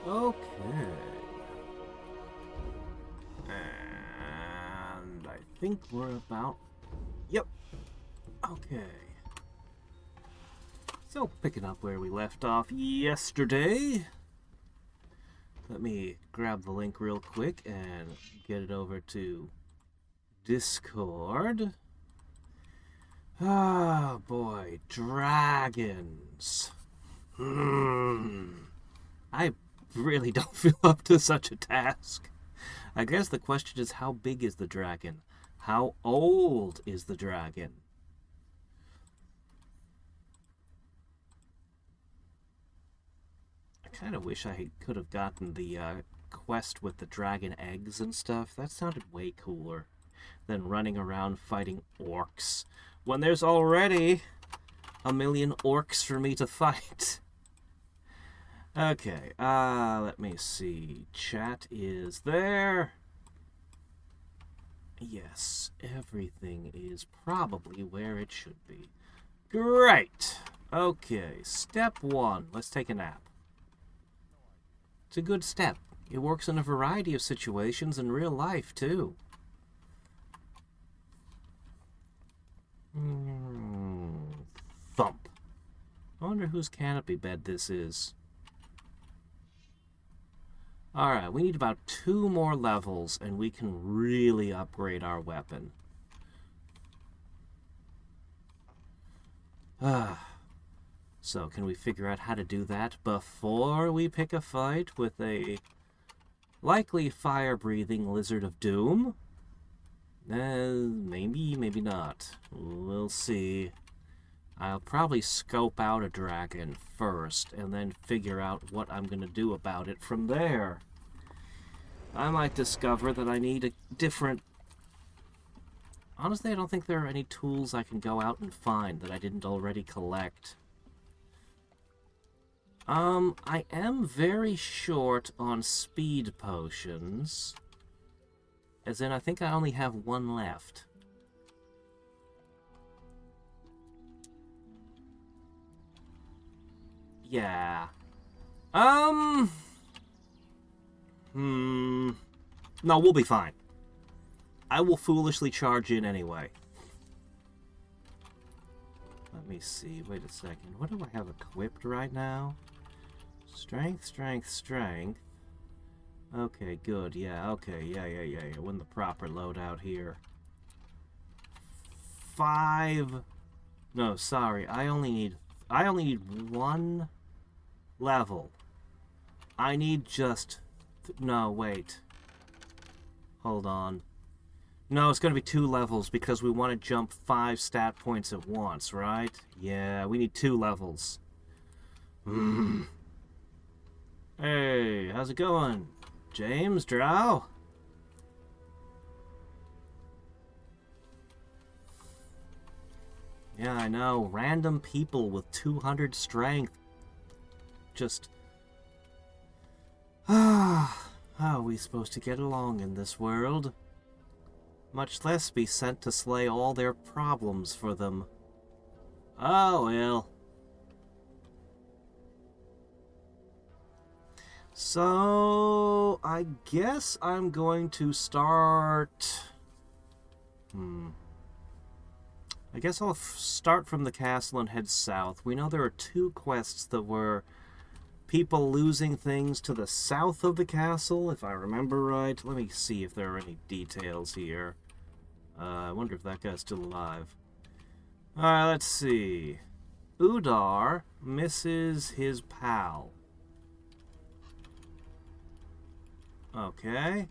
Okay. And I think we're about... Yep. Okay. So, picking up where we left off yesterday. Let me grab the link real quick and get it over to Discord. Oh boy, dragons. I really don't feel up to such a task. I guess the question is, how big is the dragon? How old is the dragon? I kind of wish I could have gotten the quest with the dragon eggs and stuff. That sounded way cooler than running around fighting orcs when there's already a million orcs for me to fight. Okay, let me see. Chat is there. Yes, everything is probably where it should be. Great! Okay, step one. Let's take a nap. It's a good step. It works in a variety of situations in real life, too. Thump. I wonder whose canopy bed this is. Alright, we need about 2 more levels and we can really upgrade our weapon. So, can we figure out how to do that before we pick a fight with a likely fire-breathing Lizard of Doom? Maybe, maybe not. We'll see. I'll probably scope out a dragon first and then figure out what I'm going to do about it from there. I might discover that I need a different... Honestly, I don't think there are any tools I can go out and find that I didn't already collect. I am very short on speed potions. As in, I think I only have 1 left. Yeah. No, we'll be fine. I will foolishly charge in anyway. Let me see. Wait a second. What do I have equipped right now? Strength, strength, strength. Okay, good. Yeah, okay. Yeah. We're in the proper loadout here. 5... No, sorry. I only need 1 level. I need just... No, wait. Hold on. No, it's going to be 2 levels because we want to jump 5 stat points at once, right? Yeah, we need 2 levels. Hey, how's it going? James, Drow? Yeah, I know. Random people with 200 strength. Just... how are we supposed to get along in this world? Much less be sent to slay all their problems for them. Oh, well. So, I guess I'm going to start... I guess I'll start from the castle and head south. We know there are 2 quests that were people losing things to the south of the castle, if I remember right. Let me see if there are any details here. I wonder if that guy's still alive. Alright, let's see. Udar misses his pal. Okay.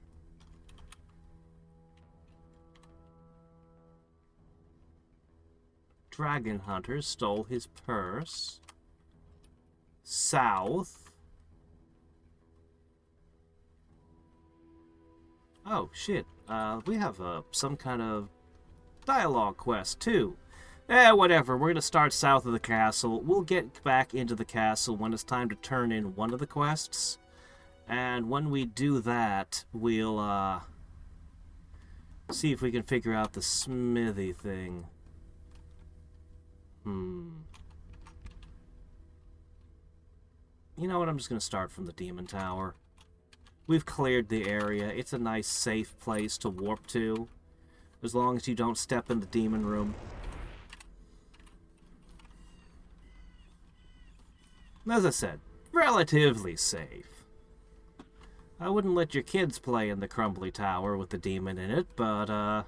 Dragon Hunter stole his purse. South. Oh, shit. We have some kind of dialogue quest, too. Whatever. We're going to start south of the castle. We'll get back into the castle when it's time to turn in one of the quests. And when we do that, we'll, see if we can figure out the smithy thing. You know what? I'm just going to start from the Demon Tower. We've cleared the area. It's a nice, safe place to warp to. As long as you don't step in the Demon Room. As I said, relatively safe. I wouldn't let your kids play in the Crumbly Tower with the demon in it, but,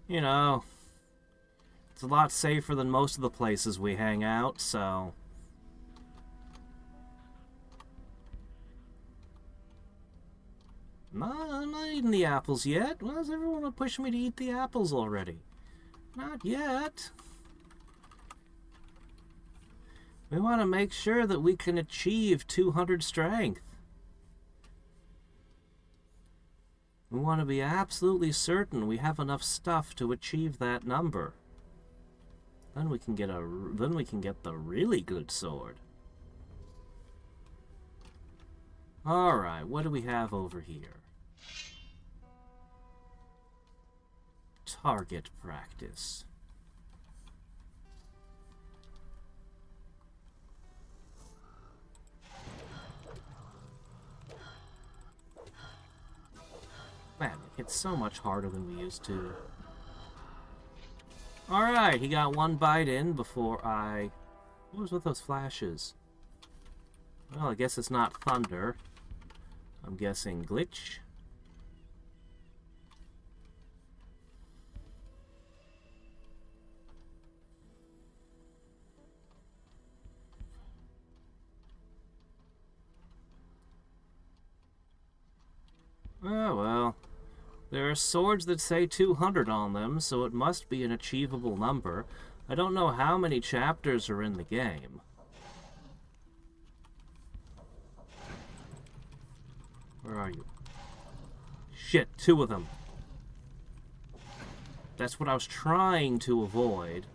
you know, it's a lot safer than most of the places we hang out, so... I'm not eating the apples yet. Why does everyone push me to eat the apples already? Not yet. We want to make sure that we can achieve 200 strength. We want to be absolutely certain we have enough stuff to achieve that number. Then we can get the really good sword. All right, what do we have over here? Target practice. Man, it hits so much harder than we used to. Alright, he got one bite in before I... What was with those flashes? Well, I guess it's not thunder. I'm guessing glitch. Oh, well. There are swords that say 200 on them, so it must be an achievable number. I don't know how many chapters are in the game. Where are you? Shit, 2 of them. That's what I was trying to avoid.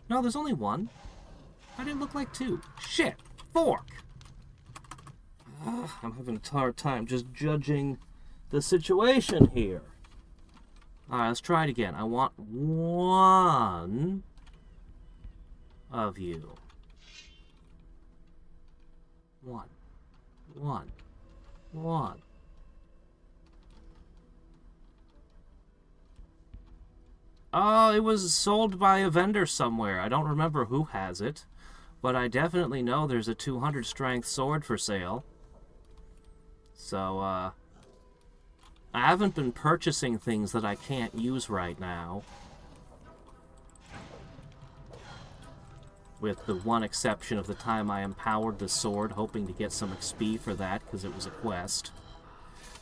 No, there's only 1. Why did it look like 2? Shit! Fork! I'm having a hard time just judging the situation here. Alright, let's try it again. I want 1 of you. 1. 1. 1. Oh, it was sold by a vendor somewhere. I don't remember who has it, but I definitely know there's a 200 strength sword for sale. So, I haven't been purchasing things that I can't use right now. With the one exception of the time I empowered the sword, hoping to get some XP for that, because it was a quest.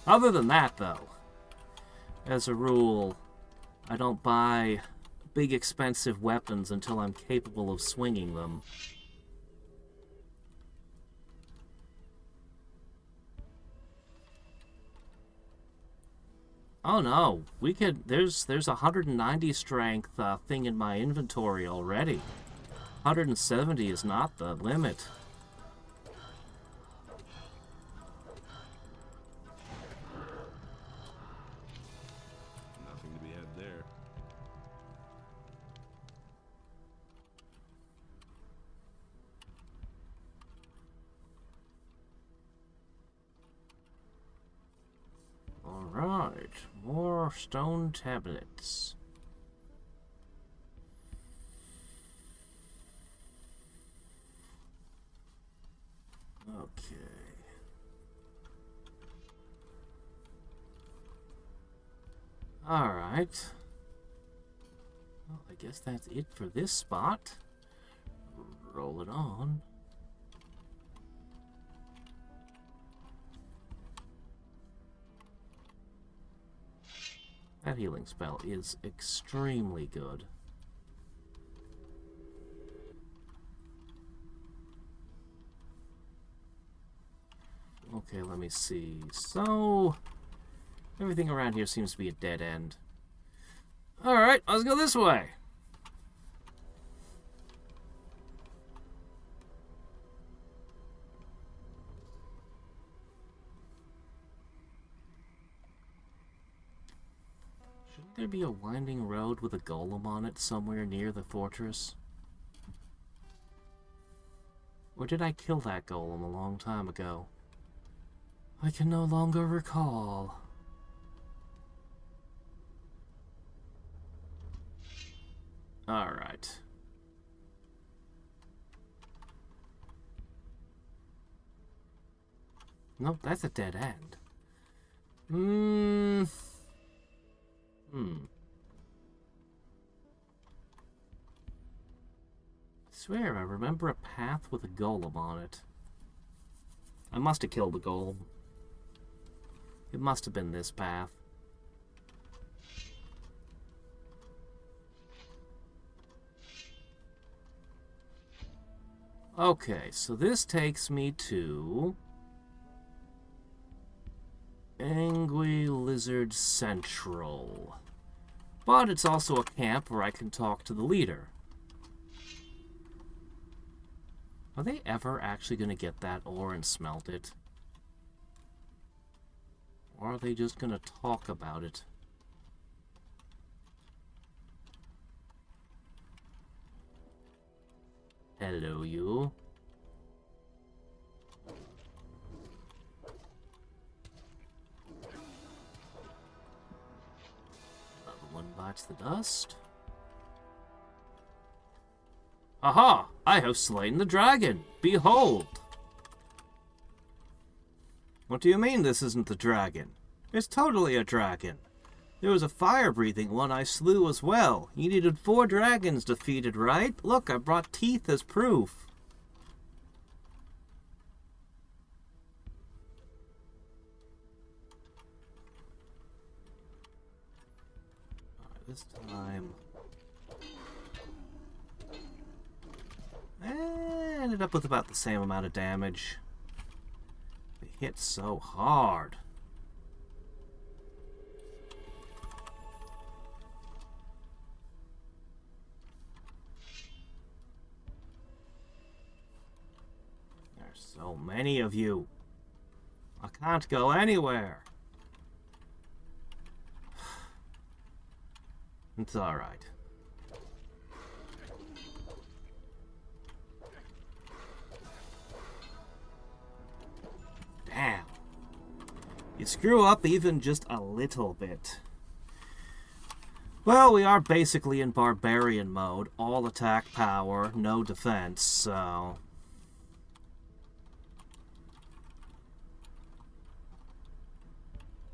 Other than that, though, as a rule, I don't buy big expensive weapons until I'm capable of swinging them. Oh no, we could, there's a 190 strength thing in my inventory already. 170 is not the limit. Nothing to be had there. Alright, more stone tablets. Okay. Alright. Well, I guess that's it for this spot. Roll it on. That healing spell is extremely good. Okay, let me see. So, everything around here seems to be a dead end. Alright, let's go this way. Shouldn't there be a winding road with a golem on it somewhere near the fortress? Or did I kill that golem a long time ago? I can no longer recall. Alright. Nope, that's a dead end. I swear, I remember a path with a golem on it. I must have killed the golem. It must have been this path. Okay, so this takes me to Angry Lizard Central. But it's also a camp where I can talk to the leader. Are they ever actually going to get that ore and smelt it? Or are they just going to talk about it? Hello, you. Another one bites the dust. Aha! I have slain the dragon! Behold! What do you mean this isn't the dragon? It's totally a dragon. There was a fire-breathing one I slew as well. You needed 4 dragons defeated, right? Look, I brought teeth as proof. Alright, this time... I ended up with about the same amount of damage. They hit so hard. There's so many of you. I can't go anywhere. It's alright. Damn. You screw up even just a little bit. Well, we are basically in barbarian mode. All attack power, no defense, so...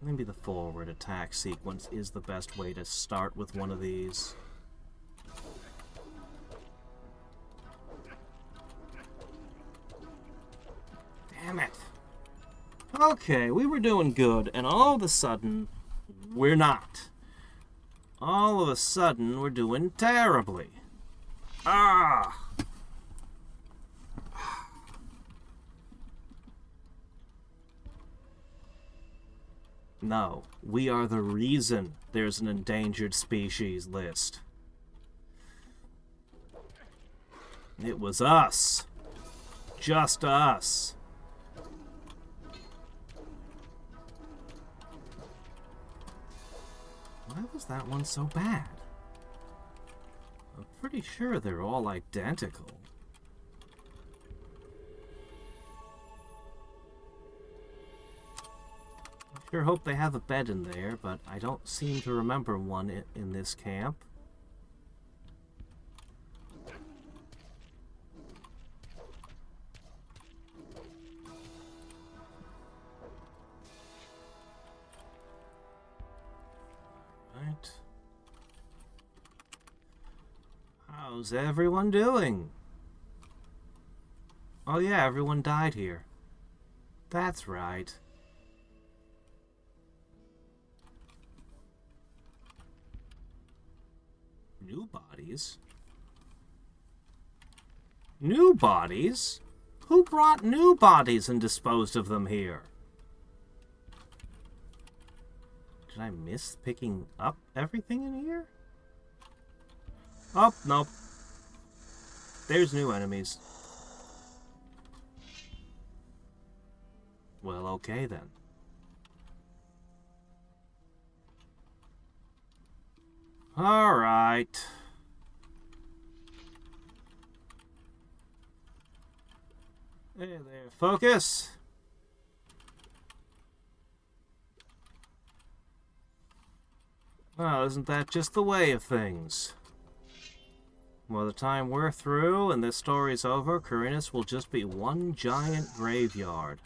Maybe the forward attack sequence is the best way to start with one of these. Damn it. Okay, we were doing good, and all of a sudden, we're not. All of a sudden, we're doing terribly. Ah! No, we are the reason there's an endangered species list. It was us. Just us. Why was that one so bad? I'm pretty sure they're all identical. I sure hope they have a bed in there, but I don't seem to remember one in this camp. Right. How's everyone doing? Oh yeah, everyone died here. That's right. New bodies? New bodies? Who brought new bodies and disposed of them here? Did I miss picking up everything in here? Oh, nope. There's new enemies. Well, okay then. Alright. Hey there, focus! Well, isn't that just the way of things? By the time we're through and this story's over, Corinus will just be one giant graveyard.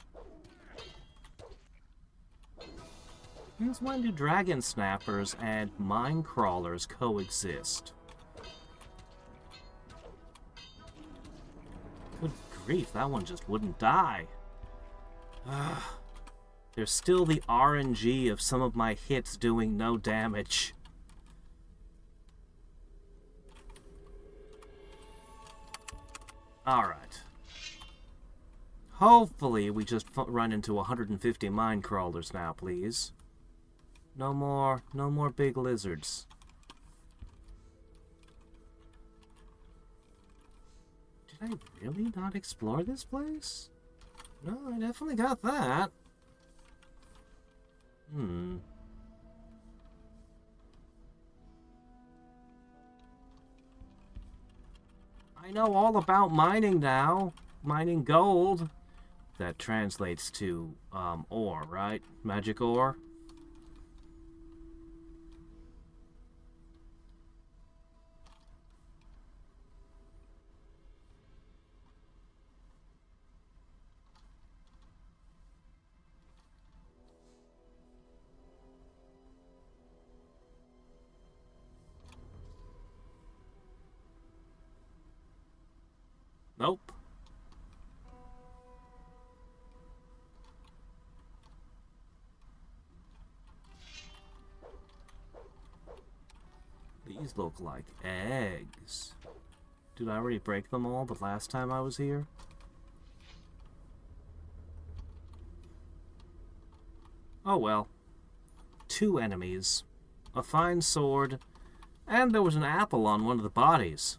Since when do dragon snappers and mine crawlers coexist? Good grief, that one just wouldn't die. There's still the RNG of some of my hits doing no damage. Alright. Hopefully we just run into 150 mine crawlers now, please. No more big lizards. Did I really not explore this place? No, I definitely got that. I know all about mining now. Mining gold. That translates to, ore, right? Magic ore. Nope. These look like eggs. Did I already break them all the last time I was here? Oh well. 2 enemies. A fine sword. And there was an apple on one of the bodies.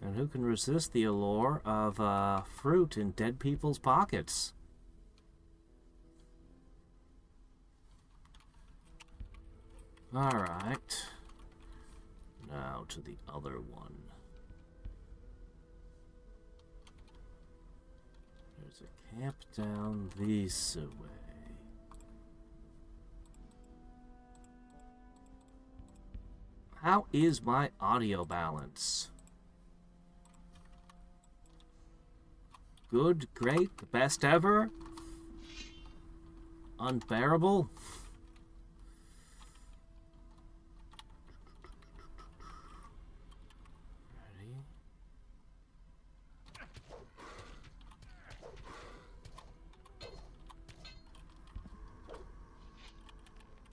And who can resist the allure of fruit in dead people's pockets? Alright. Now to the other one. There's a camp down this way. How is my audio balance? Good, great, the best ever? Unbearable? Ready?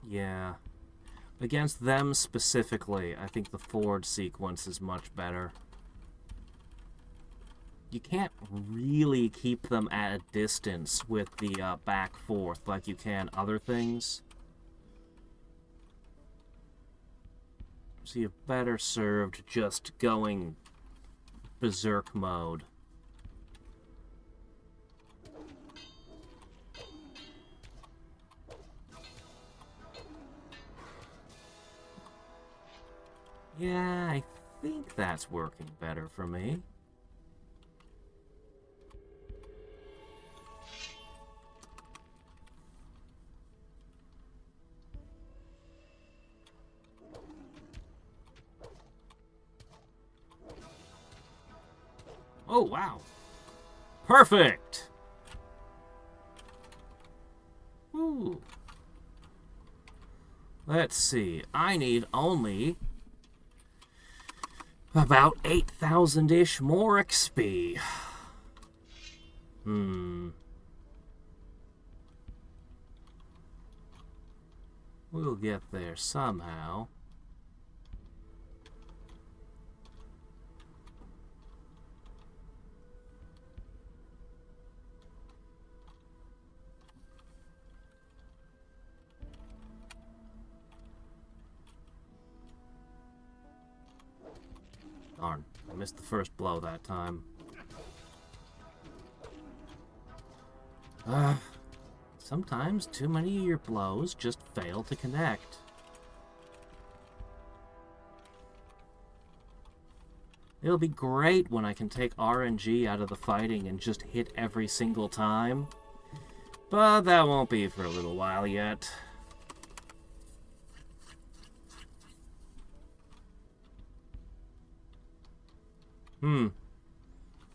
Yeah. Against them specifically, I think the forward sequence is much better. You can't really keep them at a distance with the back forth like you can other things. So you're better served just going berserk mode. Yeah, I think that's working better for me. Oh, wow. Perfect! Ooh. Let's see. I need only about 8,000-ish more XP. We'll get there somehow. Darn, I missed the first blow that time. Sometimes too many of your blows just fail to connect. It'll be great when I can take RNG out of the fighting and just hit every single time. But that won't be for a little while yet.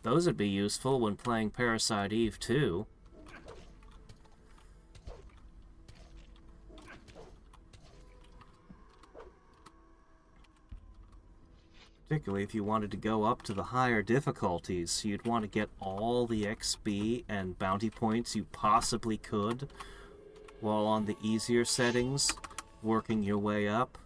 Those would be useful when playing Parasite Eve too. Particularly if you wanted to go up to the higher difficulties, you'd want to get all the XP and bounty points you possibly could, while on the easier settings, working your way up.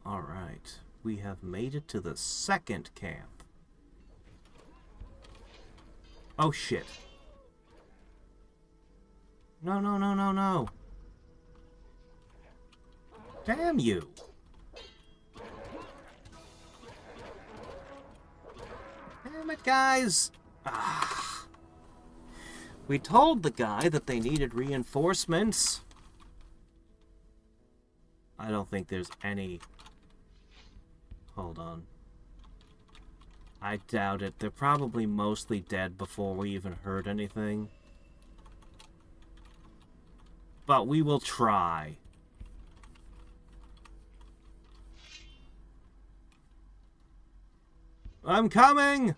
Alright, we have made it to the second camp. Oh shit. No, no, no, no, no. Damn you! Damn it, guys! Ah. We told the guy that they needed reinforcements. I don't think there's any... Hold on. I doubt it. They're probably mostly dead before we even heard anything. But we will try. I'm coming!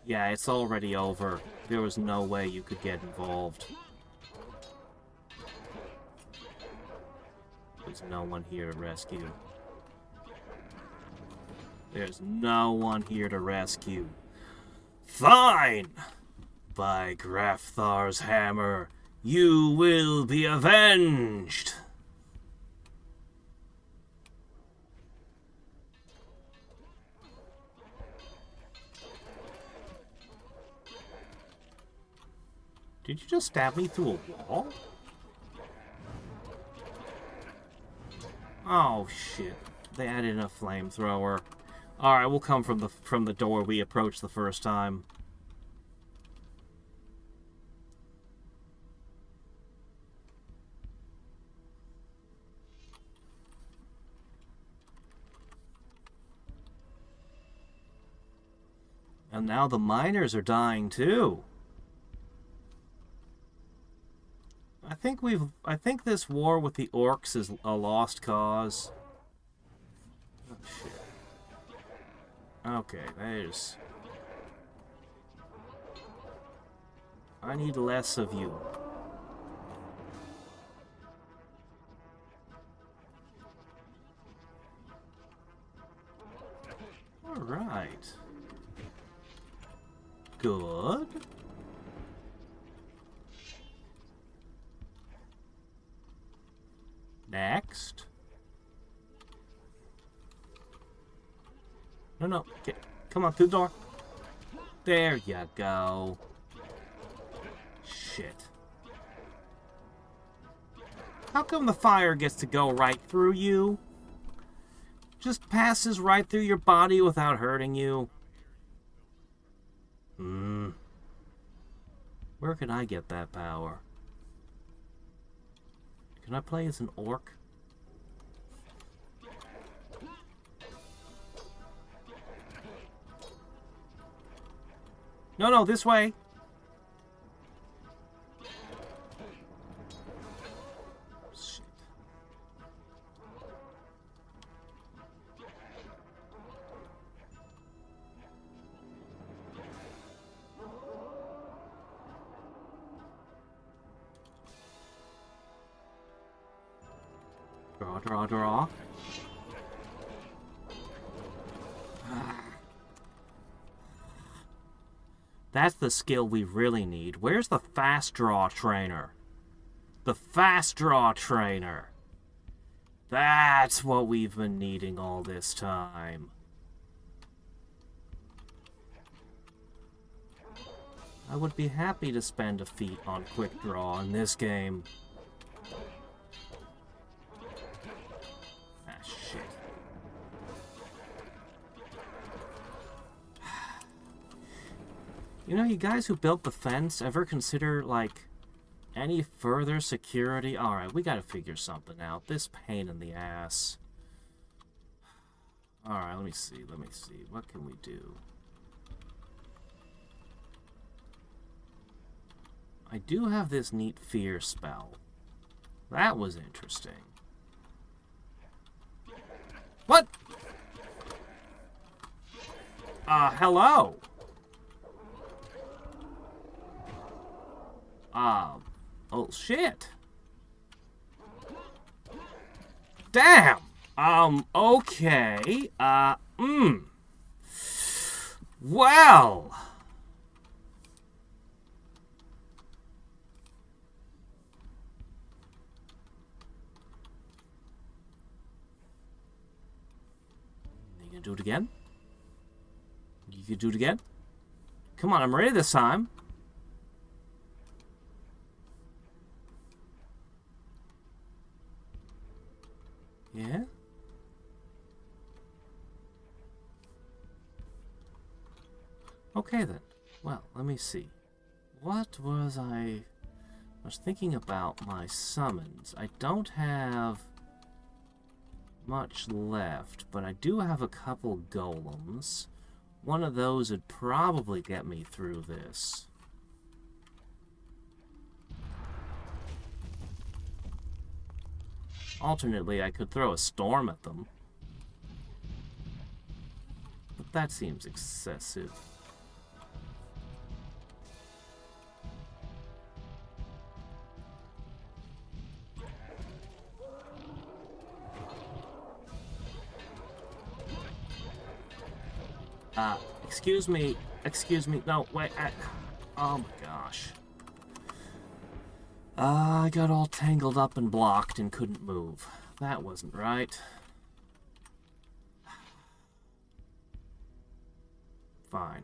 Yeah, it's already over. There was no way you could get involved. There's no one here to rescue. There's no one here to rescue. Fine! By Graftar's hammer, you will be avenged! Did you just stab me through a wall? Oh shit. They added in a flamethrower. Alright, we'll come from the door we approached the first time. And now the miners are dying too. I think this war with the orcs is a lost cause. Oh, shit. Okay, there's... I need less of you. Alright. Good. Next. No, no. Come on, through the door. There you go. Shit. How come the fire gets to go right through you? Just passes right through your body without hurting you. Where can I get that power? Can I play as an orc? No, no, this way. Shit. Draw, draw, draw. That's the skill we really need. Where's the fast draw trainer? The fast draw trainer. That's what we've been needing all this time. I would be happy to spend a feat on quick draw in this game. Ah, shit. You know, you guys who built the fence ever consider, like, Any further security? Alright, we gotta figure something out. This pain in the ass. Alright, let me see. What can we do? I do have this neat fear spell. That was interesting. What? Hello? Oh, shit. Damn! Okay. Well. You gonna do it again? You can do it again? Come on, I'm ready this time. Yeah? Okay then. Well, let me see. What was I was thinking about my summons. I don't have much left, but I do have a couple golems. One of those would probably get me through this. Alternately, I could throw a storm at them. But that seems excessive. Excuse me, no, wait, oh my gosh. I got all tangled up and blocked and couldn't move. That wasn't right. Fine.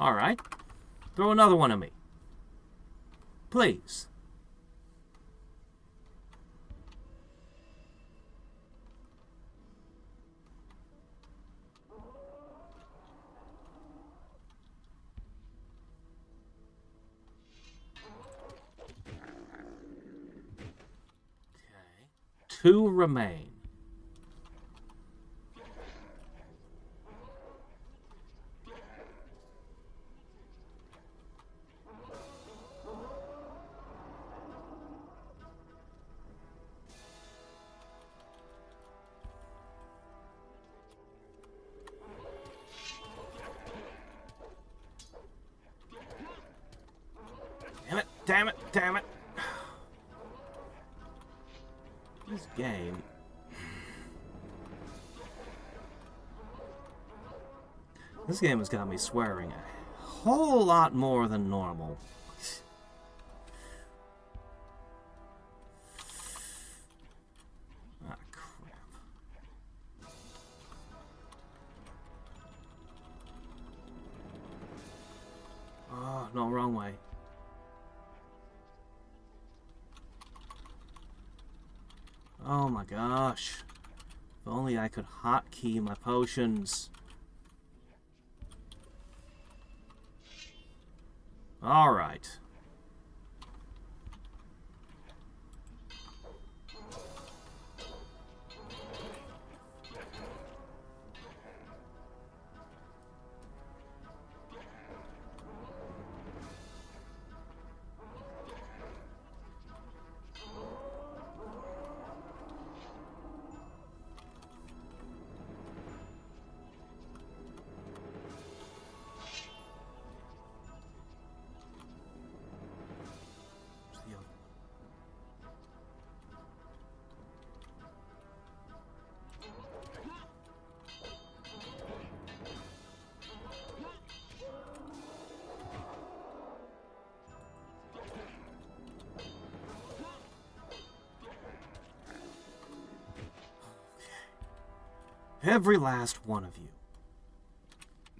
All right. Throw another one at me. Please. Okay. 2 remain. Damn it. This game. This game has got me swearing a whole lot more than normal. Ah, crap. Oh, no, wrong way. Oh my gosh. If only I could hotkey my potions. Alright. Every last one of you.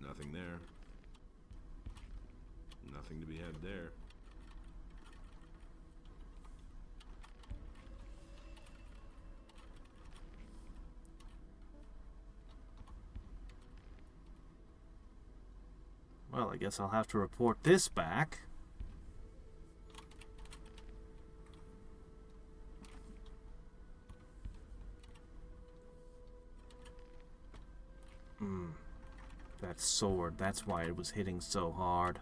Nothing there. Nothing to be had there. Well, I guess I'll have to report this back. That sword, that's why it was hitting so hard.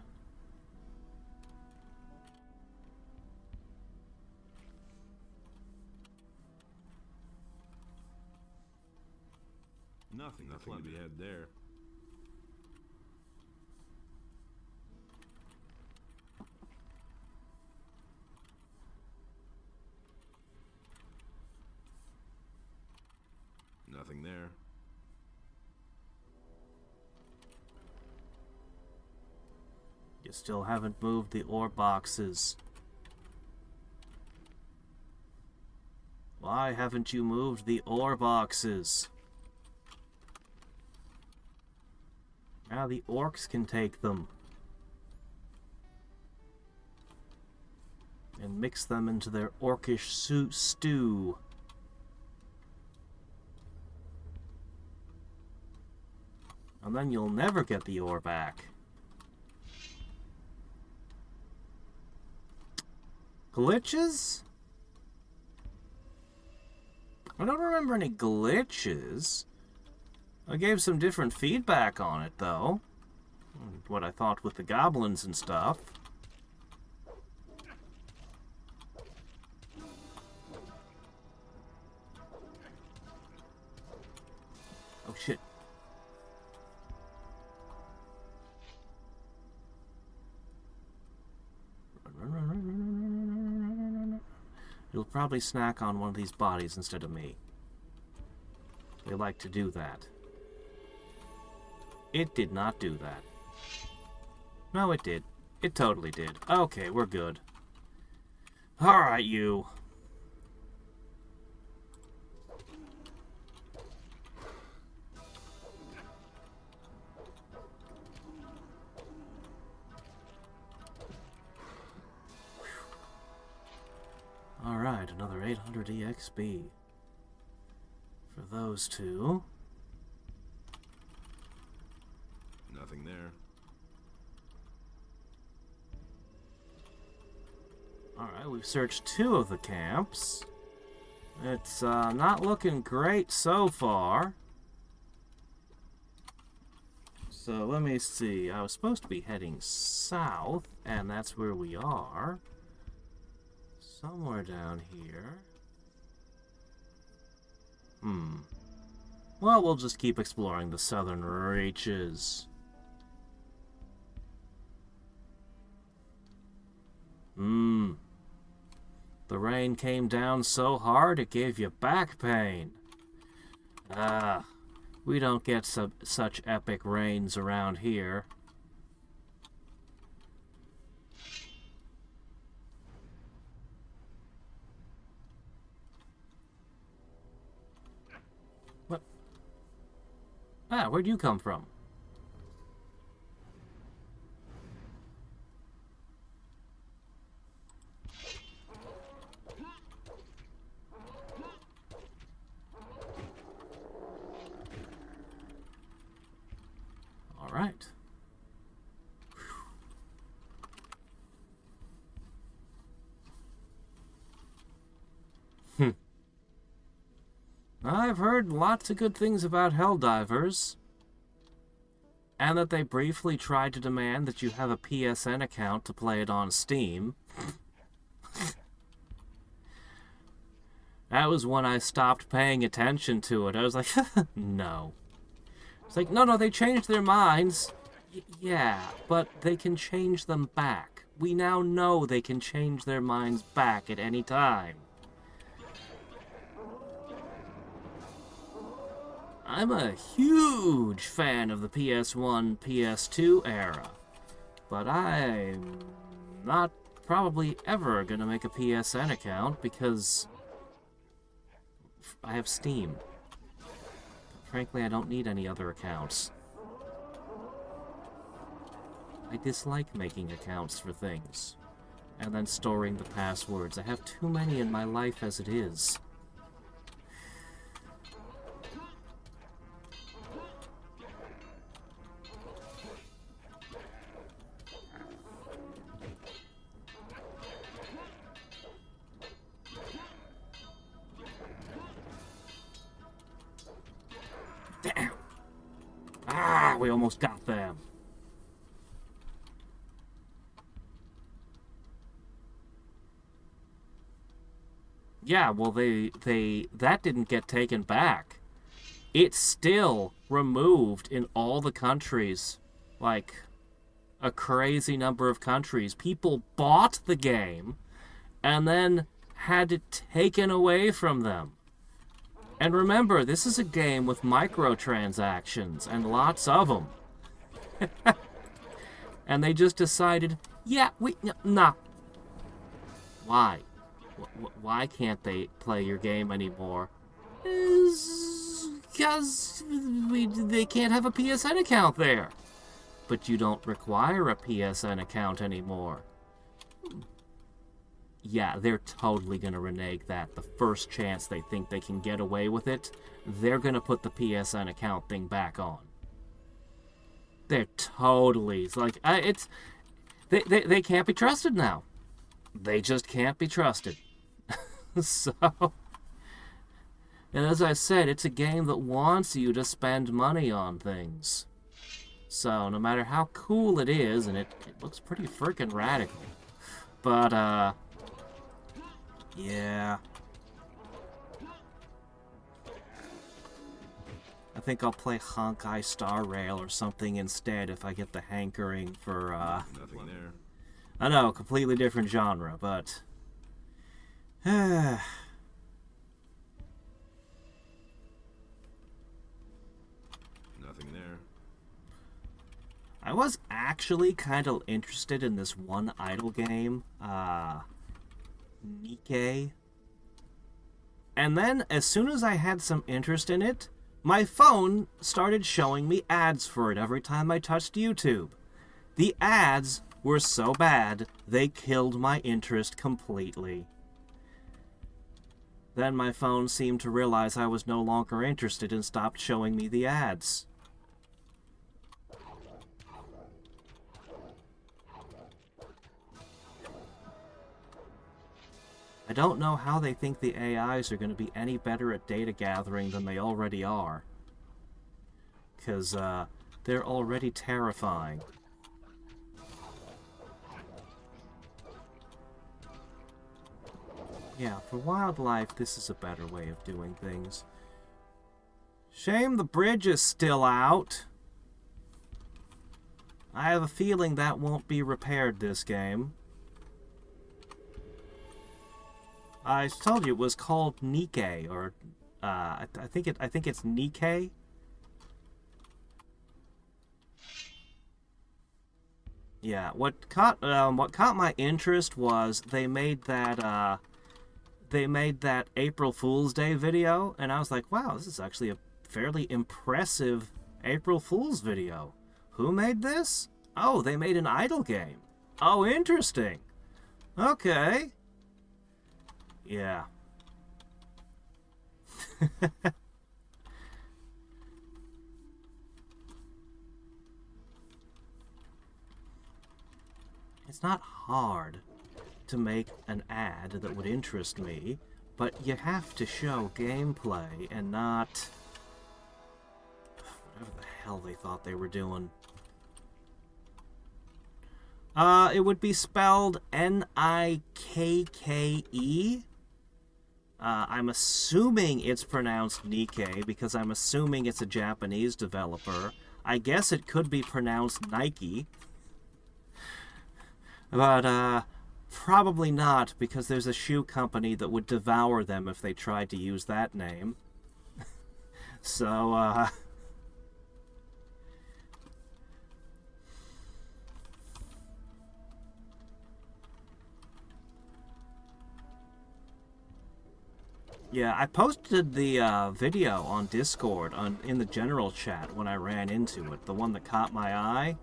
Nothing to be had there. Nothing there. You still haven't moved the ore boxes. Why haven't you moved the ore boxes? Now the orcs can take them. And mix them into their orcish stew. And then you'll never get the ore back. Glitches? I don't remember any glitches. I gave some different feedback on it, though. What I thought with the goblins and stuff. Oh, shit. You'll probably snack on one of these bodies instead of me. They like to do that. It did not do that. No, it did. It totally did. Okay, we're good. Alright, you. Alright, another 800 EXP. For those two. Nothing there. Alright, we've searched 2 of the camps. It's not looking great so far. So let me see. I was supposed to be heading south, and that's where we are. Somewhere down here. Well, we'll just keep exploring the southern reaches. The rain came down so hard it gave you back pain. We don't get such epic rains around here. What? Where'd you come from? All right. I've heard lots of good things about Helldivers. And that they briefly tried to demand that you have a PSN account to play it on Steam. That was when I stopped paying attention to it. I was like, no. It's like, no, they changed their minds. Yeah, but they can change them back. We now know they can change their minds back at any time. I'm a huge fan of the PS1, PS2 era, but I'm not probably ever gonna make a PSN account because I have Steam. Frankly, I don't need any other accounts. I dislike making accounts for things, and then storing the passwords. I have too many in my life as it is. Damn! Ah, we almost got them. Yeah, well, that didn't get taken back. It's still removed in all the countries. Like, a crazy number of countries. People bought the game and then had it taken away from them. And remember, this is a game with microtransactions and lots of them. And they just decided, yeah, nah. Why? Why can't they play your game anymore? Because they can't have a PSN account there. But you don't require a PSN account anymore. Yeah, they're totally going to renege that the first chance they think they can get away with it. They're going to put the PSN account thing back on. They're totally... It's like, they can't be trusted now. They just can't be trusted. So... And as I said, it's a game that wants you to spend money on things. So, no matter how cool it is, and it looks pretty frickin' radical. But, yeah. I think I'll play Honkai Star Rail or something instead if I get the hankering for, Nothing there. I know, completely different genre, but... Nothing there. I was actually kind of interested in this one idle game, Nikkei. And then, as soon as I had some interest in it, my phone started showing me ads for it every time I touched YouTube. The ads were so bad, they killed my interest completely. Then my phone seemed to realize I was no longer interested and stopped showing me the ads. I don't know how they think the AIs are going to be any better at data gathering than they already are. Because, they're already terrifying. Yeah, for wildlife, this is a better way of doing things. Shame the bridge is still out. I have a feeling that won't be repaired this game. I told you it was called Nikkei, or I think it's Nikkei. Yeah, what caught my interest was they made that April Fool's Day video, and I was like, wow, this is actually a fairly impressive April Fool's video. Who made this? Oh, they made an idle game. Oh, interesting. Okay. Yeah. It's not hard to make an ad that would interest me, but you have to show gameplay and not whatever the hell they thought they were doing. It would be spelled Nikke. I'm assuming it's pronounced Nikkei because I'm assuming it's a Japanese developer. I guess it could be pronounced Nike. But, probably not, because there's a shoe company that would devour them if they tried to use that name. So, Yeah, I posted the video on Discord in the general chat when I ran into it, the one that caught my eye.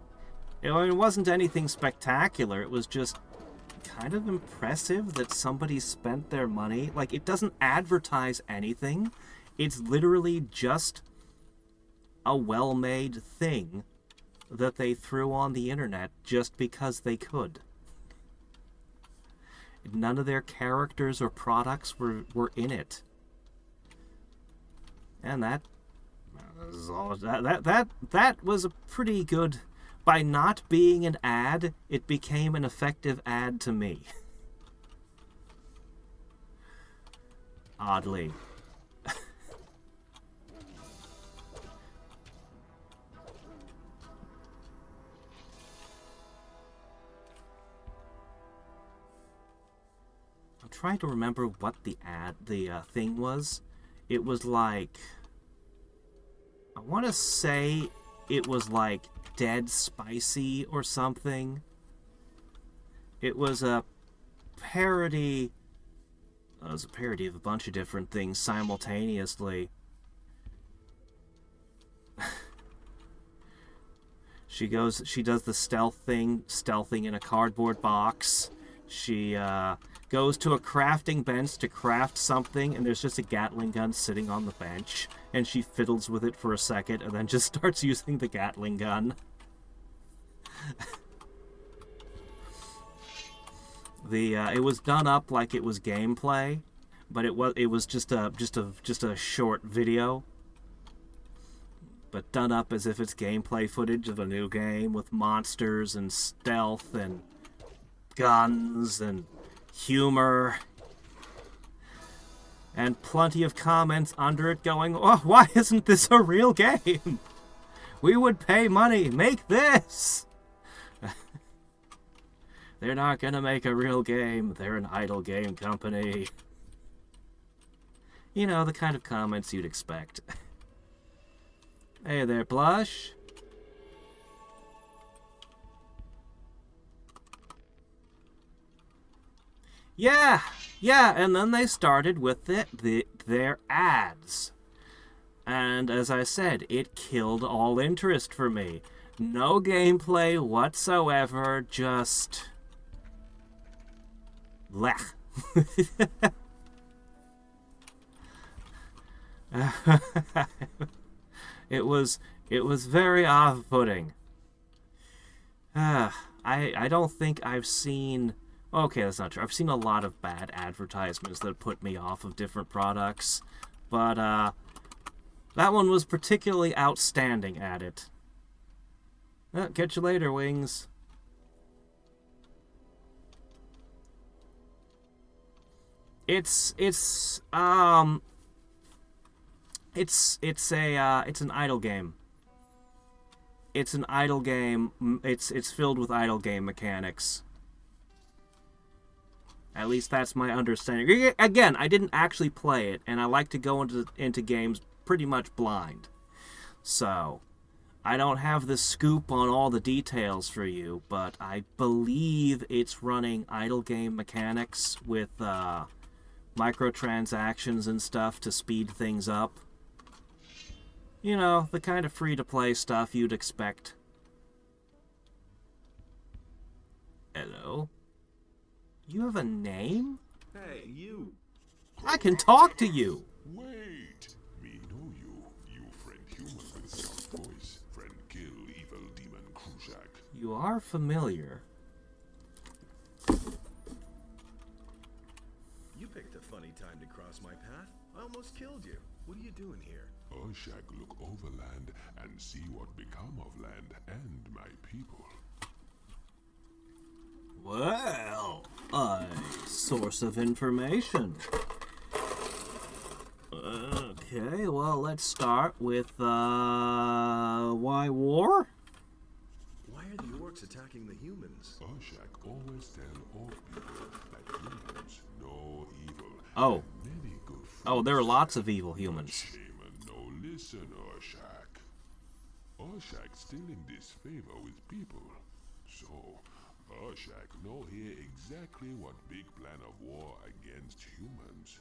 It wasn't anything spectacular. It was just kind of impressive that somebody spent their money. Like, it doesn't advertise anything. It's literally just a well-made thing that they threw on the internet just because they could. None of their characters or products were in it. And that was a pretty good. By not being an ad, it became an effective ad to me. Oddly. I'm trying to remember what the thing was. It was like, I want to say it was like Dead Spicy or something. It was a parody. It was a parody of a bunch of different things simultaneously. She does the stealthing in a cardboard box. She goes to a crafting bench to craft something, and there's just a Gatling gun sitting on the bench, and she fiddles with it for a second, and then just starts using the Gatling gun. It was done up like it was gameplay, but it was just a short video. But done up as if it's gameplay footage of a new game with monsters and stealth and guns and humor. And plenty of comments under it going, "Oh, why isn't this a real game? We would pay money. Make this!" They're not gonna make a real game. They're an idle game company. You know, the kind of comments you'd expect. Hey there, Blush. Yeah, and then they started with their ads. And as I said, it killed all interest for me. No gameplay whatsoever, just... blech. It was very off-putting. I don't think I've seen... Okay, that's not true. I've seen a lot of bad advertisements that put me off of different products. But, that one was particularly outstanding at it. Catch you later, Wings. It's an idle game. It's an idle game. It's filled with idle game mechanics. At least that's my understanding. Again, I didn't actually play it, and I like to go into games pretty much blind. So, I don't have the scoop on all the details for you, but I believe it's running idle game mechanics with microtransactions and stuff to speed things up. You know, the kind of free-to-play stuff you'd expect. Hello? You have a name? Hey, you! I can talk to you! Wait! Me know you. You friend human with soft voice. Friend kill evil demon Krushak. You are familiar. You picked a funny time to cross my path. I almost killed you. What are you doing here? Krushak look over land and see what become of land and my people. Well, a source of information. Okay, well, let's start with, why war? Why are the orcs attacking the humans? Krushak always tell all people that humans know evil. Oh. And many good Oh, there are lots of evil humans. Shaman no listen, Krushak. Krushak still in disfavor with people. So, Krushak know here exactly what big plan of war against humans.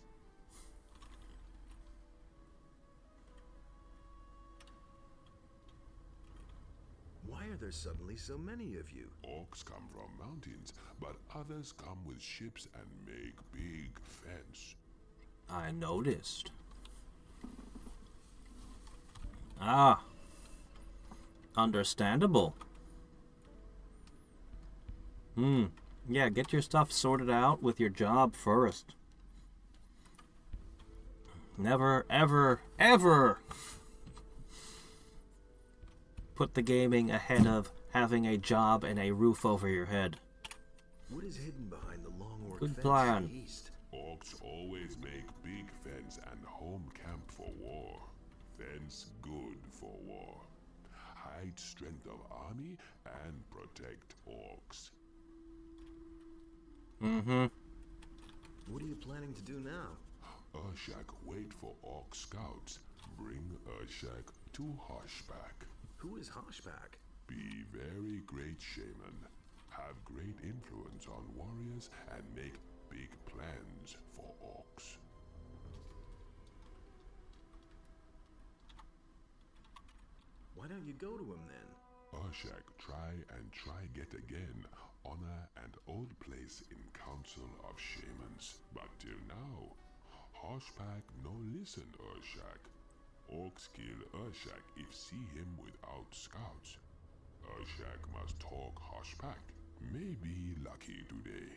Why are there suddenly so many of you? Orcs come from mountains, but others come with ships and make big fence. I noticed. Ah. Understandable. Yeah, get your stuff sorted out with your job first. Never, ever, ever put the gaming ahead of having a job and a roof over your head. What is hidden behind the long orc Good fence plan. to the east? Orcs always make big fence and home camp for war. Fence good for war. Hide strength of army and protect orcs. What are you planning to do now? Urshak wait for orc scouts. Bring Urshak to Hoshback. Who is Hoshback? Be very great shaman. Have great influence on warriors and make big plans for orcs. Why don't you go to him then? Urshak try get again. Honor and old place in council of shamans. But till now, Hoshback no listen Urshak. Orcs kill Urshak if see him without scouts. Urshak must talk Hoshback. Maybe lucky today.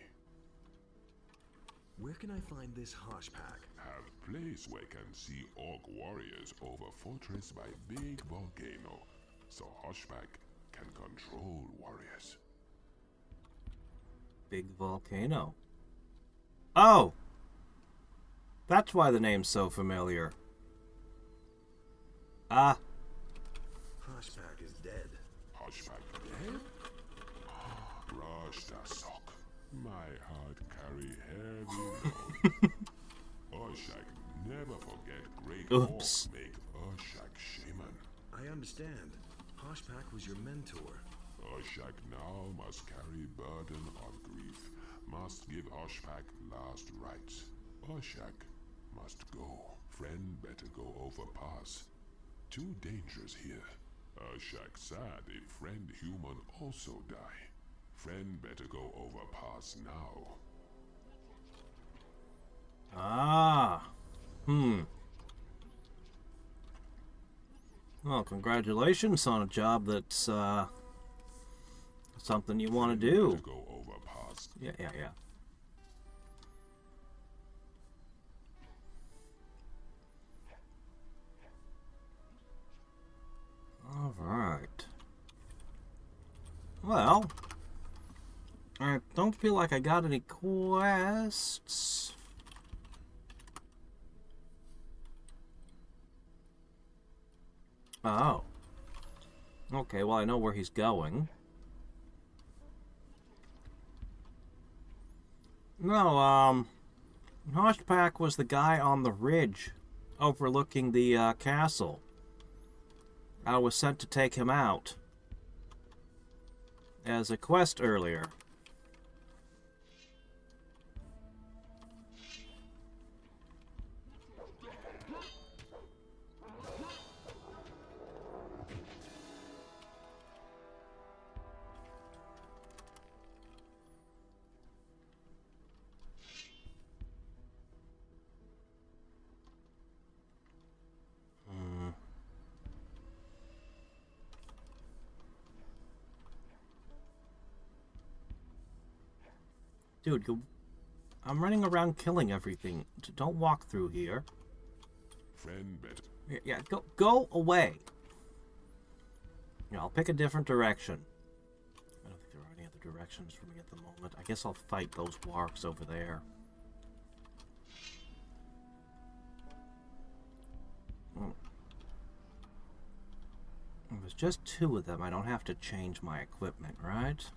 Where can I find this Hoshback? Have place where can see orc warriors over fortress by big volcano. So Hoshback can control warriors. Big volcano. Oh! That's why the name's so familiar. Ah. Hoshback is dead. Hoshback dead? Rush the sock. My heart carry heavy load. Urshak never forget great Oops. orc make Urshak shaman. I understand. Hoshback was your mentor. Urshak now must carry burden of grief. Must give Hoshback last rites. Urshak must go. Friend better go over pass. Too dangerous here. Urshak sad if friend human also die. Friend better go over pass now. Ah. Well, congratulations on a job that's, something you want to do. Better go over pass. Yeah. All right. Well, I don't feel like I got any quests. Oh. Okay, well, I know where he's going. No, Hoshback was the guy on the ridge overlooking the castle. I was sent to take him out as a quest earlier. Dude, I'm running around killing everything. Don't walk through here. Friend better. Yeah, go away. Yeah, I'll pick a different direction. I don't think there are any other directions for me at the moment. I guess I'll fight those wargs over there. If there's just two of them, I don't have to change my equipment, right?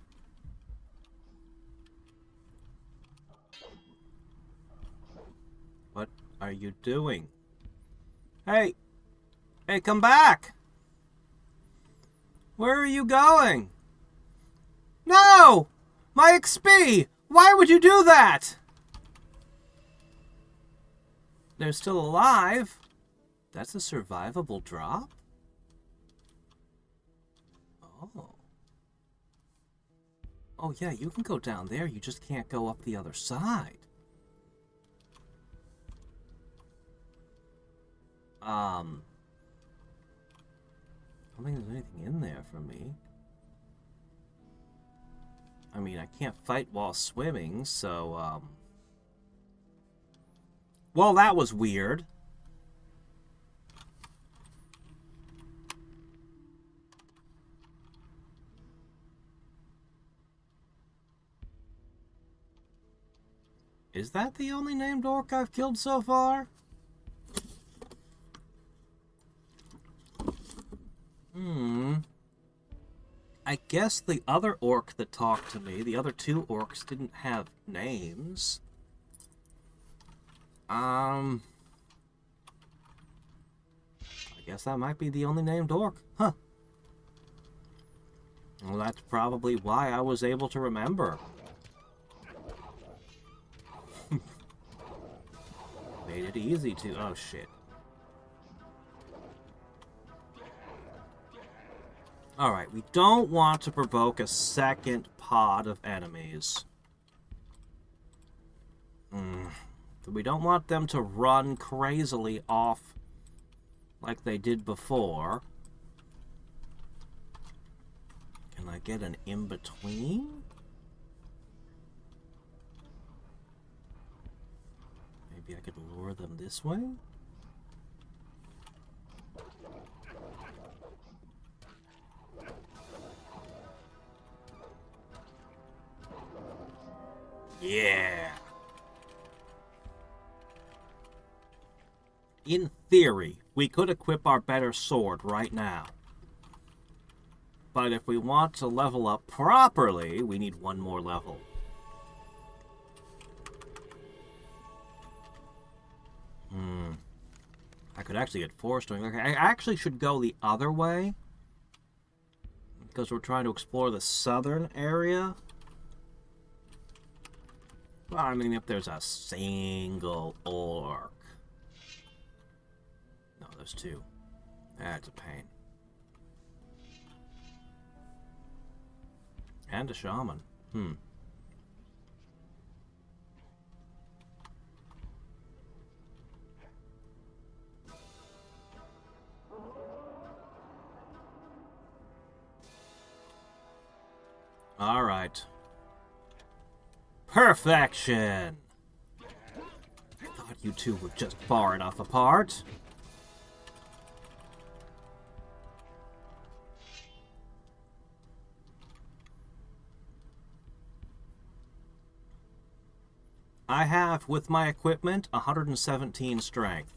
What are you doing? Hey! Hey, come back! Where are you going? No! My XP! Why would you do that? They're still alive. That's a survivable drop? Oh. Oh yeah, you can go down there, you just can't go up the other side. I don't think there's anything in there for me. I mean, I can't fight while swimming, so, well, that was weird. Is that the only named orc I've killed so far? I guess the other orc that talked to me, the other two orcs, didn't have names. I guess that might be the only named orc. Huh. Well, that's probably why I was able to remember. Made it easy to... Oh, shit. Alright, we don't want to provoke a second pod of enemies. We don't want them to run crazily off like they did before. Can I get an in-between? Maybe I could lure them this way? Yeah! In theory, we could equip our better sword right now. But if we want to level up properly, we need one more level. I could actually get forced doing... Okay, I actually should go the other way. Because we're trying to explore the southern area. Well, I mean, if there's a single orc. No, there's two. That's a pain. And a shaman. All right. Perfection! I thought you two were just far enough apart. I have, with my equipment, 117 strength.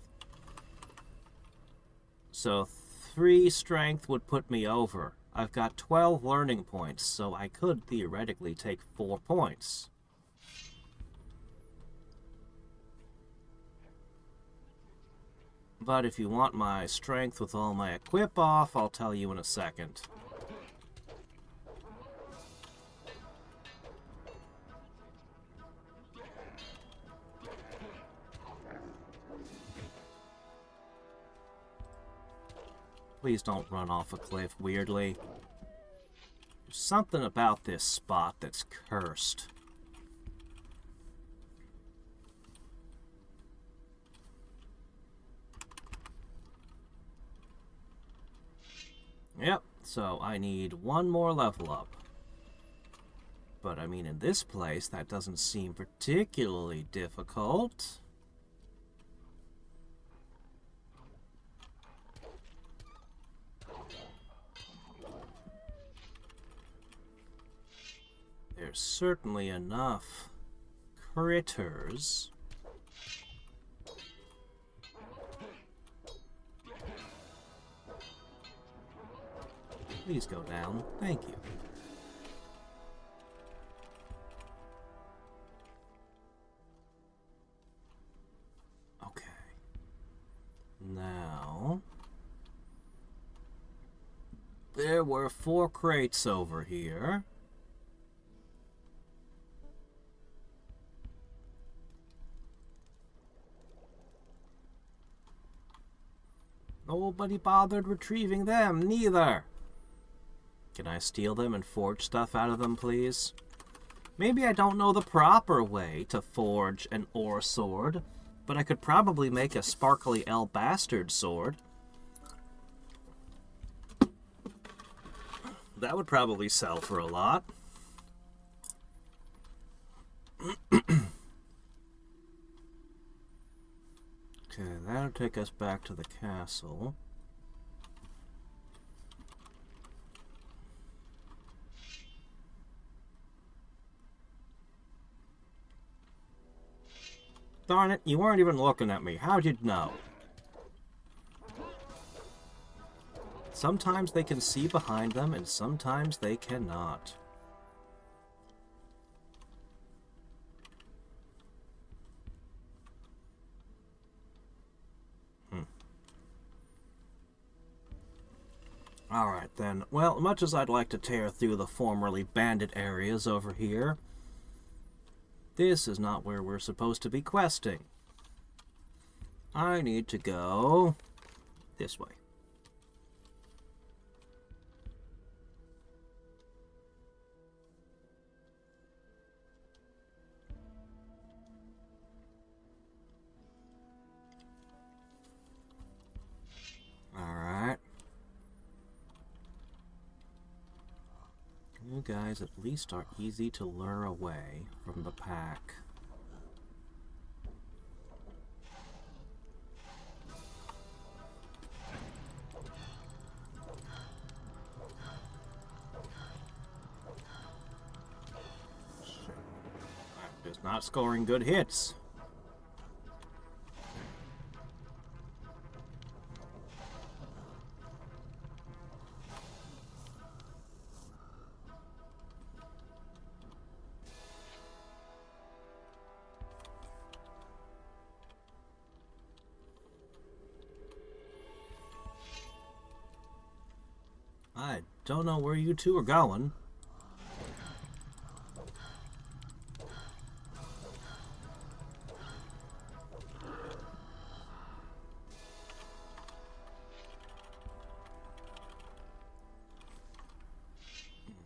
So 3 strength would put me over. I've got 12 learning points, so I could theoretically take 4 points. But if you want my strength with all my equip off, I'll tell you in a second. Please don't run off a cliff weirdly. There's something about this spot that's cursed. Yep, so I need one more level up. But I mean, in this place, that doesn't seem particularly difficult. There's certainly enough critters. Please go down. Thank you. Okay. Now... there were 4 crates over here. Nobody bothered retrieving them, neither. Can I steal them and forge stuff out of them, please? Maybe I don't know the proper way to forge an ore sword, but I could probably make a sparkly El Bastard sword. That would probably sell for a lot. Okay, that'll take us back to the castle. Darn it, you weren't even looking at me. How'd you know? Sometimes they can see behind them, and sometimes they cannot. Alright then. Well, much as I'd like to tear through the formerly bandit areas over here, this is not where we're supposed to be questing. I need to go this way. Alright. You guys at least are easy to lure away from the pack. I'm just not scoring good hits. I don't know where you two are going.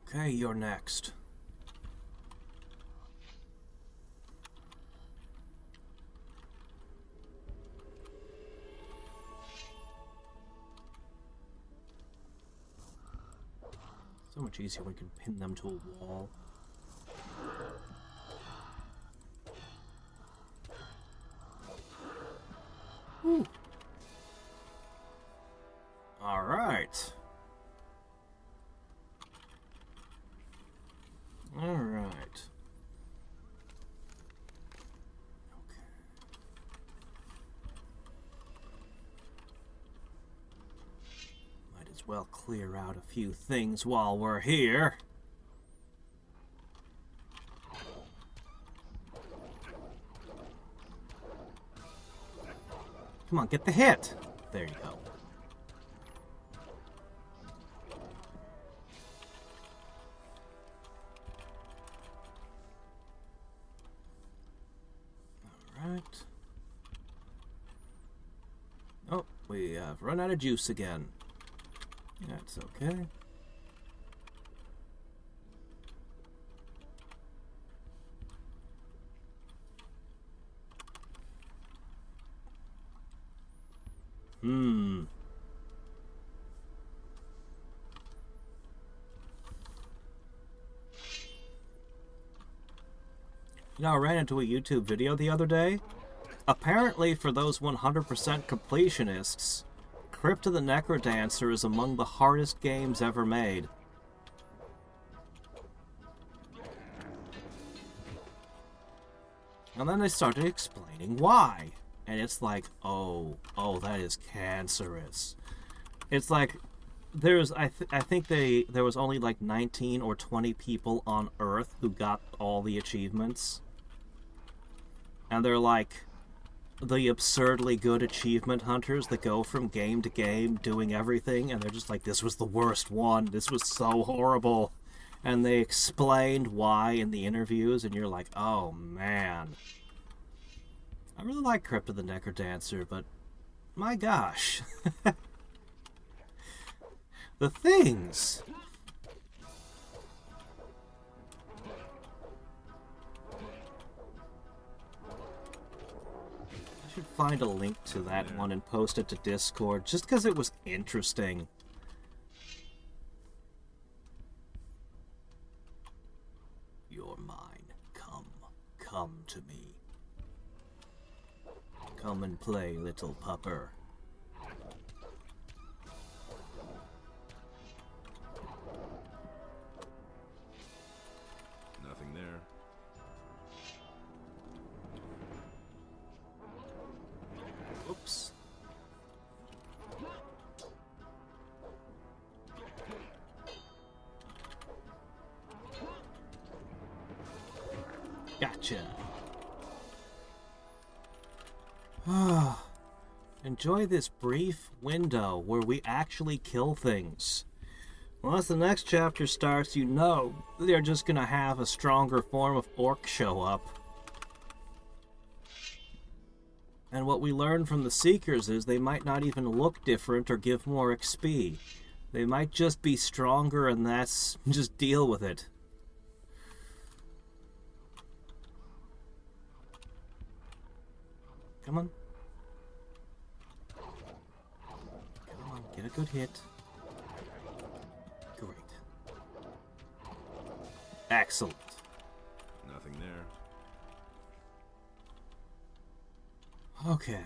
Okay, you're next. So much easier when we can pin them to a wall. Whew. All right. All right. Okay. Might as well clear out a few things while we're here. Come on, get the hit. There you go. All right. Oh, we have run out of juice again. That's okay. You know, I ran into a YouTube video the other day. Apparently, for those 100% completionists, Crypt of the Necrodancer is among the hardest games ever made. And then they started explaining why. And it's like, oh, that is cancerous. It's like, I think there was only like 19 or 20 people on Earth who got all the achievements. And they're like the absurdly good achievement hunters that go from game to game doing everything, and they're just like, this was the worst one, this was so horrible. And they explained why in the interviews, and you're like, oh man. I really like Crypt of the Necrodancer, but my gosh. The things. find a link to that one and post it to Discord, just because it was interesting. You're mine. Come to me. Come and play, little pupper. Nothing there. Oops. Gotcha. Enjoy this brief window where we actually kill things. Once the next chapter starts, you know they're just gonna have a stronger form of orc show up. And what we learn from the Seekers is they might not even look different or give more XP. They might just be stronger, and that's... just deal with it. Come on. Come on, get a good hit. Great. Excellent. Nothing there. Okay.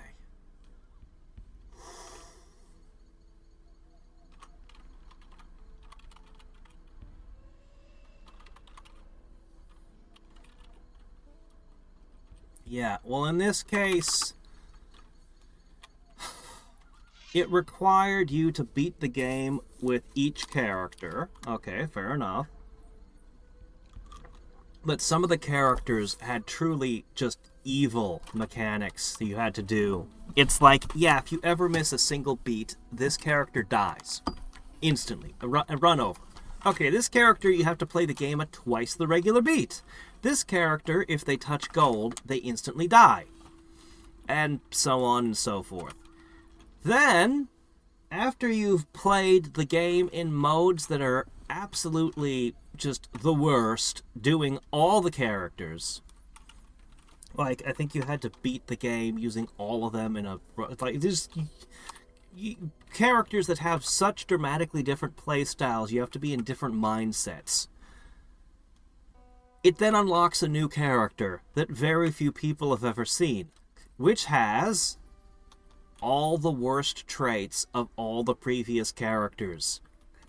Yeah, well, in this case, it required you to beat the game with each character. Okay, fair enough. But some of the characters had truly just evil mechanics that you had to do. It's like, yeah, if you ever miss a single beat, this character dies. Instantly. A run over. Okay, this character, you have to play the game at twice the regular beat. This character, if they touch gold, they instantly die. And so on and so forth. Then, after you've played the game in modes that are absolutely just the worst, doing all the characters, like, I think you had to beat the game using all of them in a... like, there's... characters that have such dramatically different play styles, you have to be in different mindsets. It then unlocks a new character that very few people have ever seen, which has all the worst traits of all the previous characters.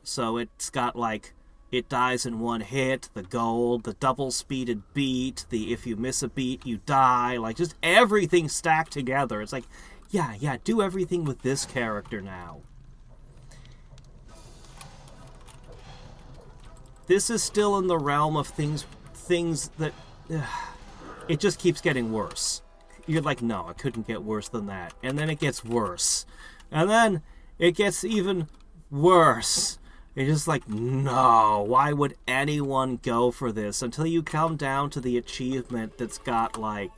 So it's got, like, it dies in one hit, the gold, the double-speeded beat, the if you miss a beat, you die, like, just everything stacked together. It's like, yeah, do everything with this character now. This is still in the realm of things that... it just keeps getting worse. You're like, no, it couldn't get worse than that. And then it gets worse. And then it gets even worse. You're just like, no, why would anyone go for this? Until you come down to the achievement that's got, like,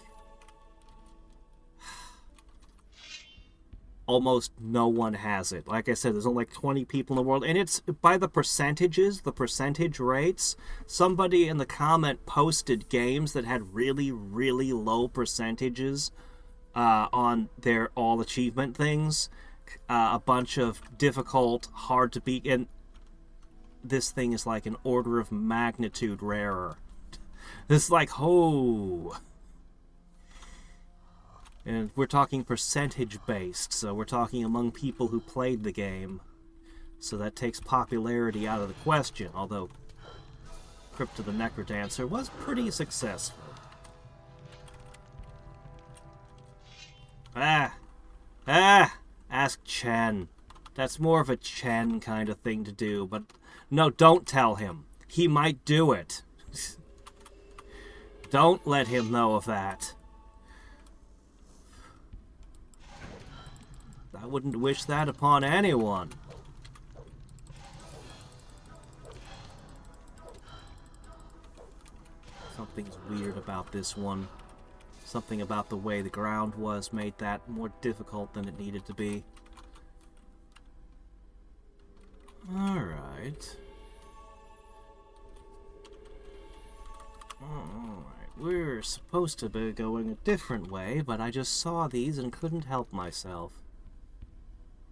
almost no one has it. Like I said, there's only like 20 people in the world, and it's by the percentages, the percentage rates. Somebody in the comment posted games that had really, really low percentages on their all achievement things. A bunch of difficult, hard to beat, and this thing is like an order of magnitude rarer. It's like, oh... And we're talking percentage-based, so we're talking among people who played the game. So that takes popularity out of the question, although Crypt of the Necrodancer was pretty successful. Ask Chen. That's more of a Chen kind of thing to do, but no, don't tell him. He might do it. Don't let him know of that. I wouldn't wish that upon anyone. Something's weird about this one. Something about the way the ground was made that more difficult than it needed to be. Alright. Alright. we're supposed to be going a different way, but I just saw these and couldn't help myself.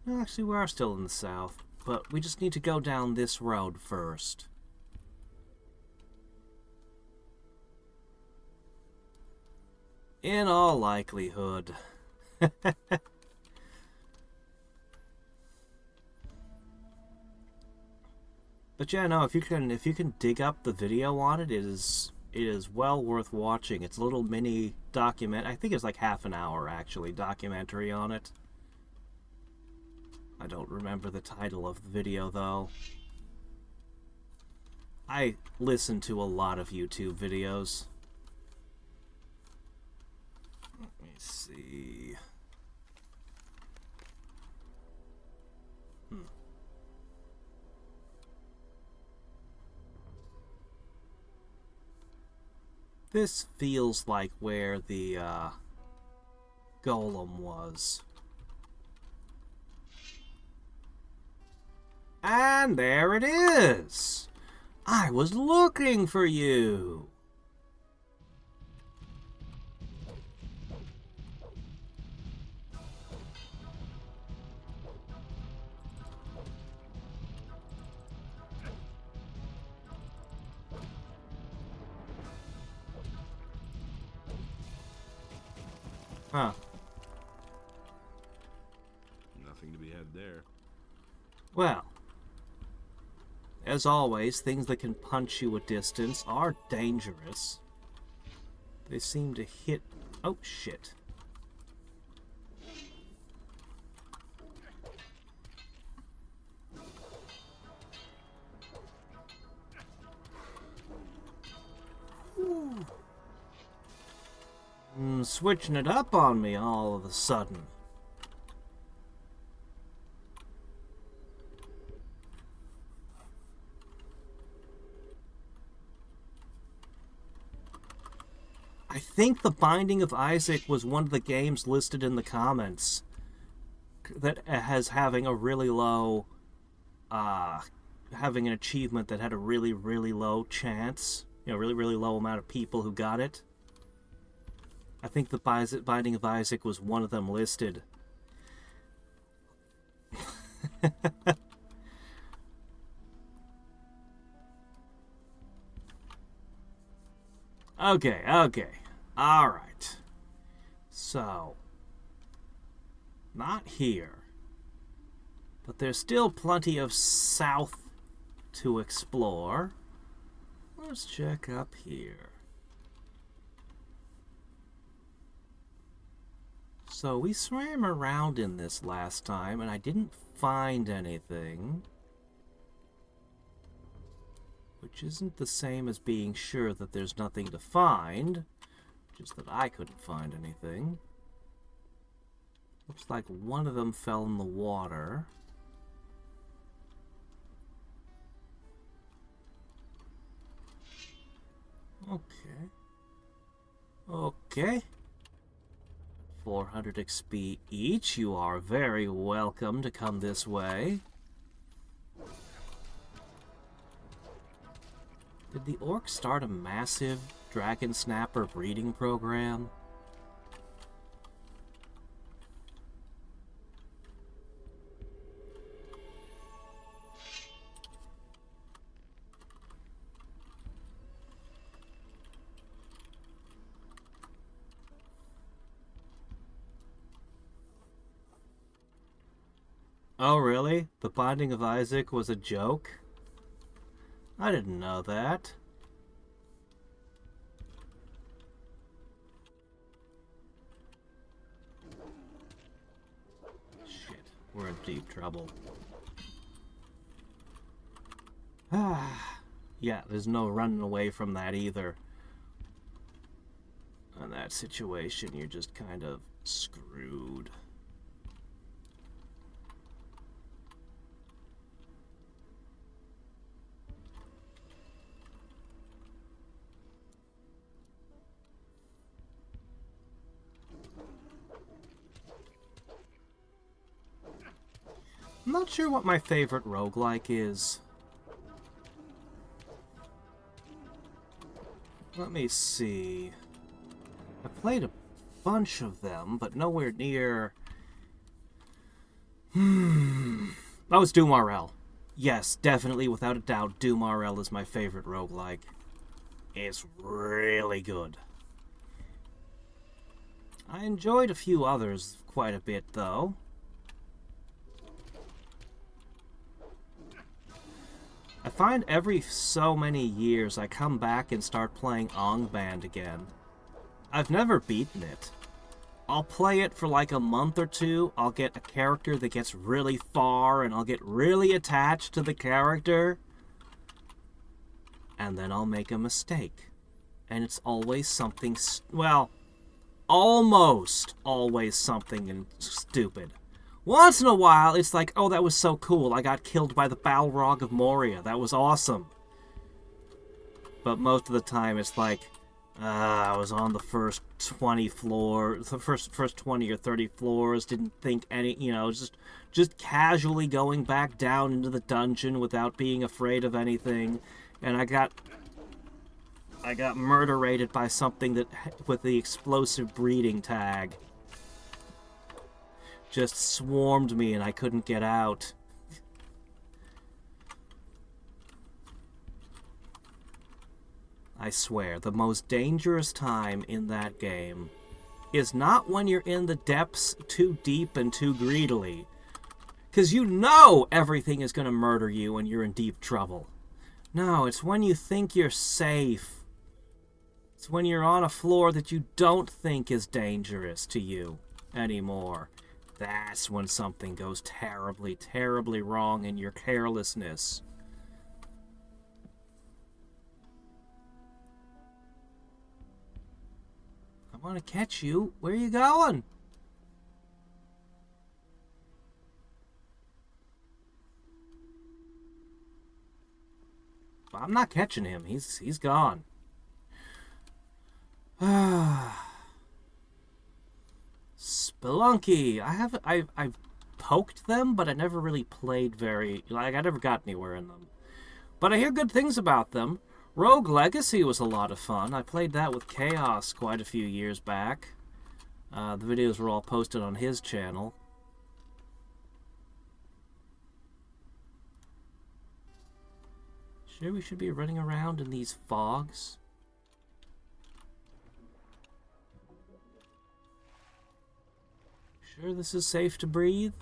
No, actually, we are still in the south, but we just need to go down this road first. In all likelihood. But yeah, no, if you can dig up the video on it, it is well worth watching. It's a little mini document. I think it's like half an hour actually, documentary on it. I don't remember the title of the video though. I listen to a lot of YouTube videos. Let me see. This feels like where the golem was. And there it is! I was looking for you! Huh. Nothing to be had there. Well, as always, things that can punch you a distance are dangerous. They seem to hit... Oh, shit. Switching it up on me all of a sudden. I think The Binding of Isaac was one of the games listed in the comments that has having a really low, having an achievement that had a really, really low chance. You know, really, really low amount of people who got it. I think The Binding of Isaac was one of them listed. Okay. Alright. So, not here. But there's still plenty of south to explore. Let's check up here. So we swam around in this last time, and I didn't find anything. Which isn't the same as being sure that there's nothing to find. Just that I couldn't find anything. Looks like one of them fell in the water. Okay. 400 XP each. You are very welcome to come this way. Did the orc start a massive dragon snapper breeding program? Oh, really? The Binding of Isaac was a joke? I didn't know that. Shit, we're in deep trouble. Yeah, there's no running away from that either. In that situation, you're just kind of screwed. I'm not sure what my favorite roguelike is. Let me see. I played a bunch of them, but nowhere near... That was Doom RL. Yes, definitely, without a doubt, Doom RL is my favorite roguelike. It's really good. I enjoyed a few others quite a bit, though. I find every so many years I come back and start playing Ongband again. I've never beaten it. I'll play it for like a month or two, I'll get a character that gets really far, and I'll get really attached to the character, and then I'll make a mistake. And it's always something, well, almost always something stupid. Once in a while, it's like, oh, that was so cool, I got killed by the Balrog of Moria, that was awesome. But most of the time, it's like, I was on the first 20 floors, the first 20 or 30 floors, didn't think any, you know, just casually going back down into the dungeon without being afraid of anything, and I got murder-rated by something that, with the explosive breeding tag, just swarmed me and I couldn't get out. I swear, the most dangerous time in that game is not when you're in the depths too deep and too greedily, because you know everything is going to murder you and you're in deep trouble. No, it's when you think you're safe. It's when you're on a floor that you don't think is dangerous to you anymore. That's when something goes terribly, terribly wrong in your carelessness. I want to catch you. Where are you going? I'm not catching him. He's gone. Spelunky. I've poked them, but I never really played very, like, I never got anywhere in them. But I hear good things about them. Rogue Legacy was a lot of fun. I played that with Chaos quite a few years back. The videos were all posted on his channel. Sure we should be running around in these fogs? Sure this is safe to breathe?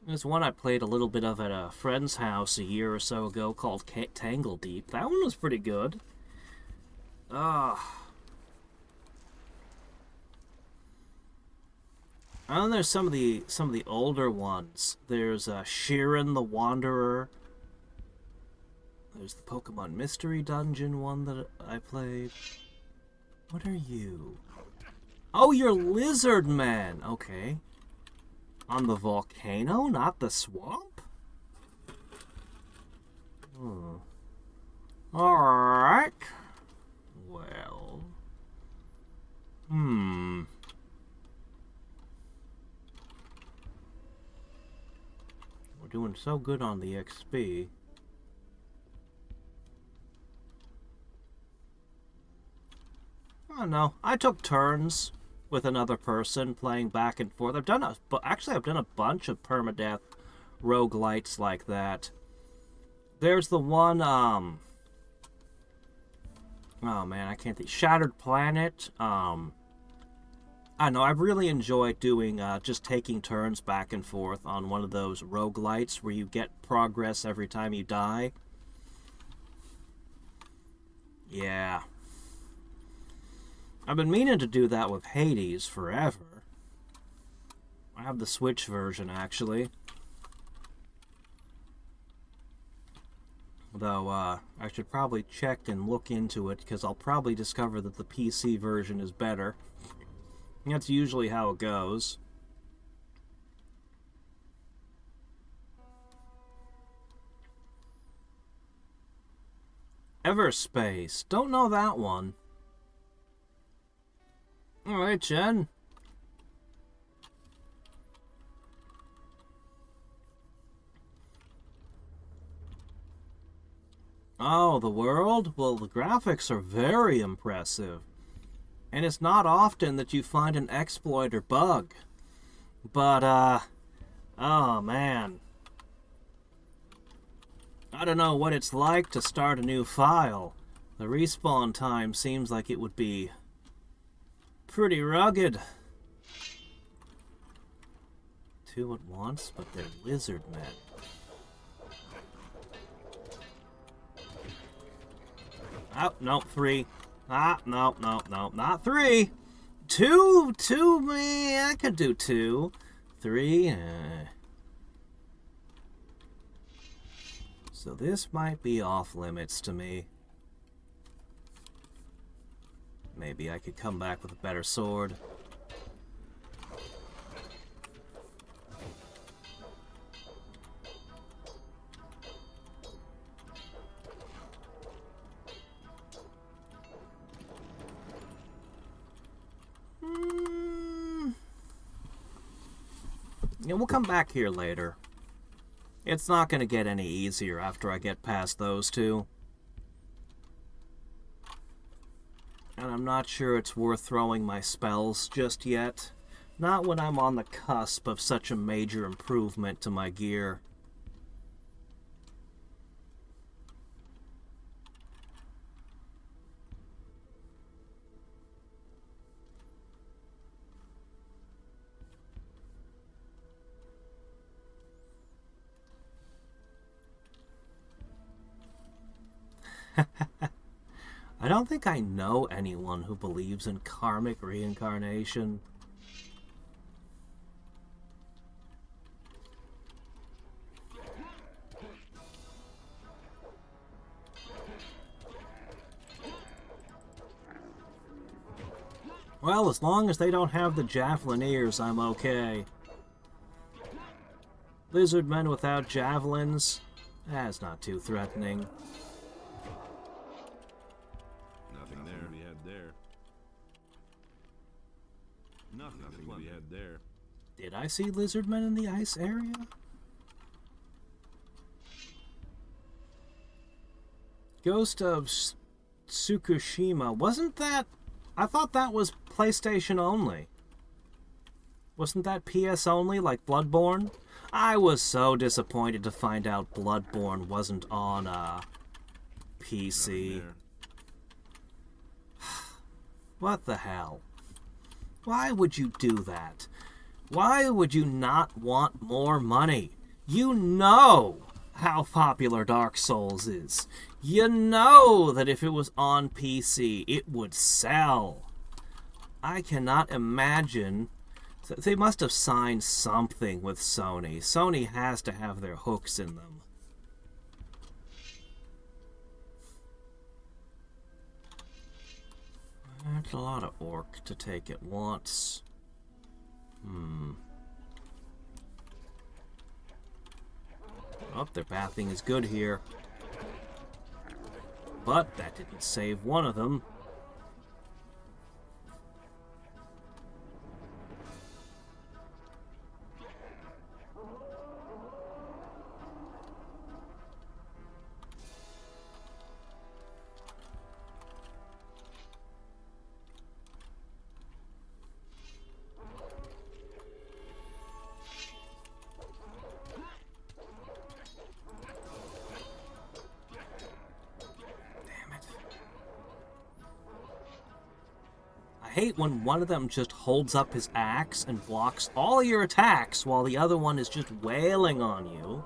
There's one I played a little bit of at a friend's house a year or so ago called Tangle Deep. That one was pretty good. And then there's some of the older ones. There's Sheeran the Wanderer. There's the Pokemon Mystery Dungeon one that I played. What are you? Oh, you're Lizard Man. Okay. On the volcano, not the swamp? Alright. Well. We're doing so good on the XP. Oh no, I took turns with another person playing back and forth. I've done a bunch of permadeath roguelites like that. There's the one, oh man, I can't think. Shattered Planet. I know, I've really enjoyed doing, just taking turns back and forth on one of those roguelites where you get progress every time you die. Yeah. I've been meaning to do that with Hades forever. I have the Switch version, actually. Though, I should probably check and look into it, because I'll probably discover that the PC version is better. That's usually how it goes. Everspace. Don't know that one. Alright, Jen. Oh, the world? Well, the graphics are very impressive. And it's not often that you find an exploit or bug. But, oh man. I don't know what it's like to start a new file. The respawn time seems like it would be pretty rugged. Two at once, but they're lizard men. Oh, no, three. No, not three. Two, me, I could do two. Three, So this might be off limits to me. Maybe I could come back with a better sword. Yeah, we'll come back here later. It's not going to get any easier after I get past those two. And I'm not sure it's worth throwing my spells just yet. Not when I'm on the cusp of such a major improvement to my gear. I don't think I know anyone who believes in karmic reincarnation. Well, as long as they don't have the javelin ears, I'm okay. Lizard men without javelins? That's not too threatening. Nothing there to be had there. Nothing to be had there. Did I see lizard men in the ice area? Ghost of Tsukushima. Wasn't that... I thought that was PlayStation only. Wasn't that PS only, like Bloodborne? I was so disappointed to find out Bloodborne wasn't on, PC. What the hell? Why would you do that? Why would you not want more money? You know how popular Dark Souls is. You know that if it was on PC, it would sell. I cannot imagine... They must have signed something with Sony. Sony has to have their hooks in them. That's a lot of orc to take at once. Oh, their pathing is good here. But that didn't save one of them. I hate when one of them just holds up his axe and blocks all your attacks while the other one is just wailing on you.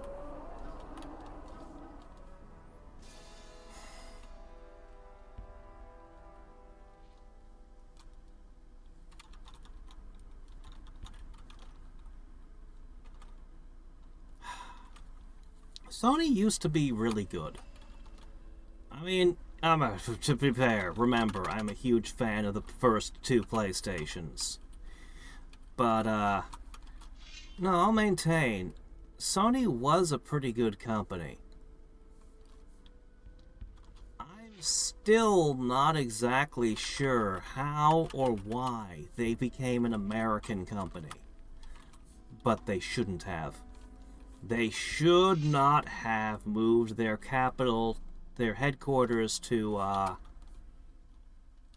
Sony used to be really good. I mean, to be fair, remember, I'm a huge fan of the first two PlayStations. But, no, I'll maintain, Sony was a pretty good company. I'm still not exactly sure how or why they became an American company. But they shouldn't have. They should not have moved their capital their headquarters to,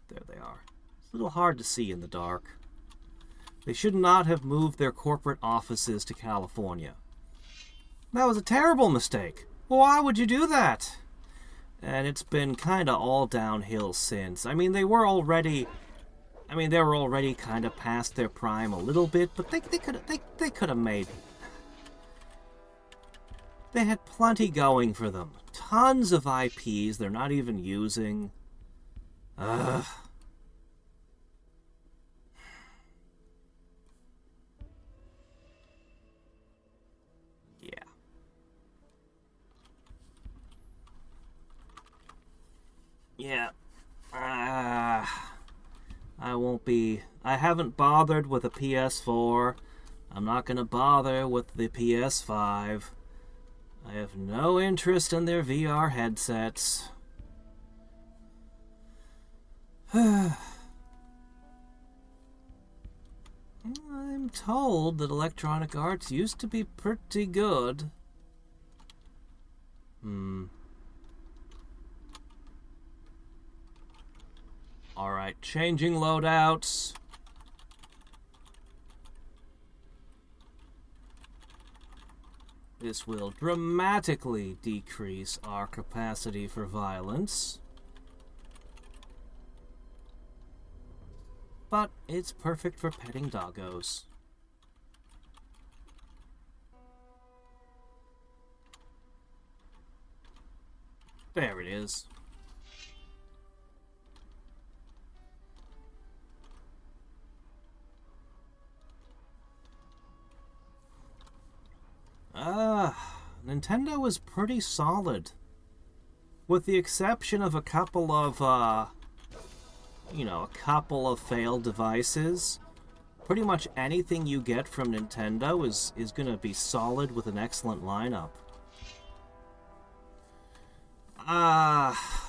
there they are. It's a little hard to see in the dark. They should not have moved their corporate offices to California. That was a terrible mistake. Why would you do that? And it's been kind of all downhill since. I mean, they were already kind of past their prime a little bit, but they could have made. They had plenty going for them. Tons of IPs they're not even using. Ugh. Yeah. I haven't bothered with a PS4. I'm not gonna bother with the PS5. I have no interest in their VR headsets. I'm told that Electronic Arts used to be pretty good. Alright, changing loadouts. This will dramatically decrease our capacity for violence. But it's perfect for petting doggos. There it is. Nintendo is pretty solid. With the exception of a couple of, a couple of failed devices, pretty much anything you get from Nintendo is going to be solid with an excellent lineup.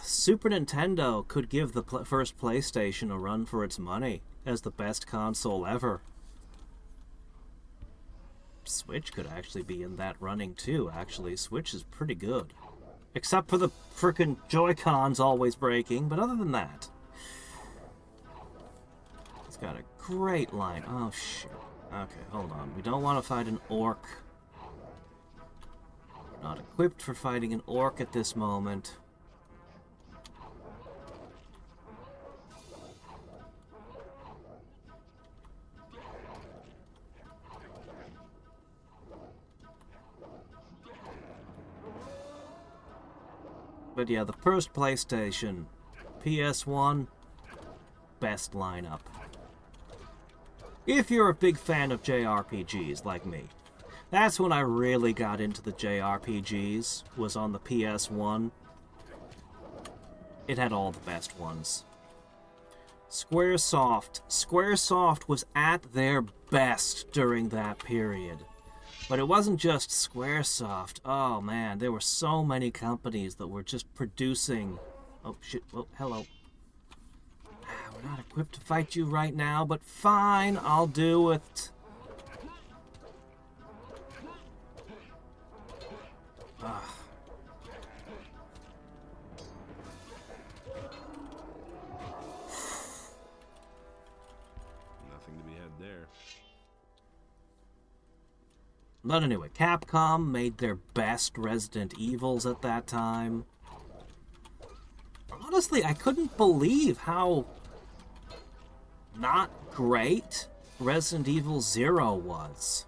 Super Nintendo could give the first PlayStation a run for its money as the best console ever. Switch could actually be in that running too, actually. Switch is pretty good. Except for the frickin' Joy-Cons always breaking, but other than that. It's got a great line. Oh, shit. Okay, hold on. We don't want to fight an orc. We're not equipped for fighting an orc at this moment. But yeah, the first PlayStation, PS1, best lineup. If you're a big fan of JRPGs like me, that's when I really got into the JRPGs, was on the PS1. It had all the best ones. Squaresoft was at their best during that period. But it wasn't just Squaresoft. Oh man, there were so many companies that were just producing... Oh shit, oh, hello. We're not equipped to fight you right now, but fine, I'll do it. Ugh. Nothing to be had there. But anyway, Capcom made their best Resident Evils at that time. Honestly, I couldn't believe how not great Resident Evil 0 was.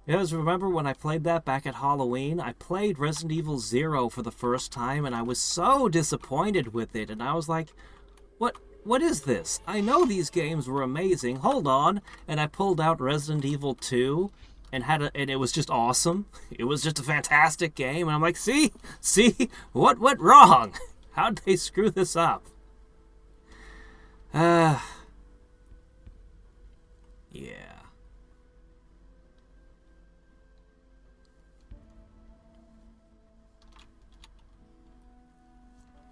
You guys remember when I played that back at Halloween? I played Resident Evil 0 for the first time, and I was so disappointed with it, and I was like, What is this? I know these games were amazing. Hold on. And I pulled out Resident Evil 2 and it was just awesome. It was just a fantastic game. And I'm like, see, what went wrong? How'd they screw this up? Yeah.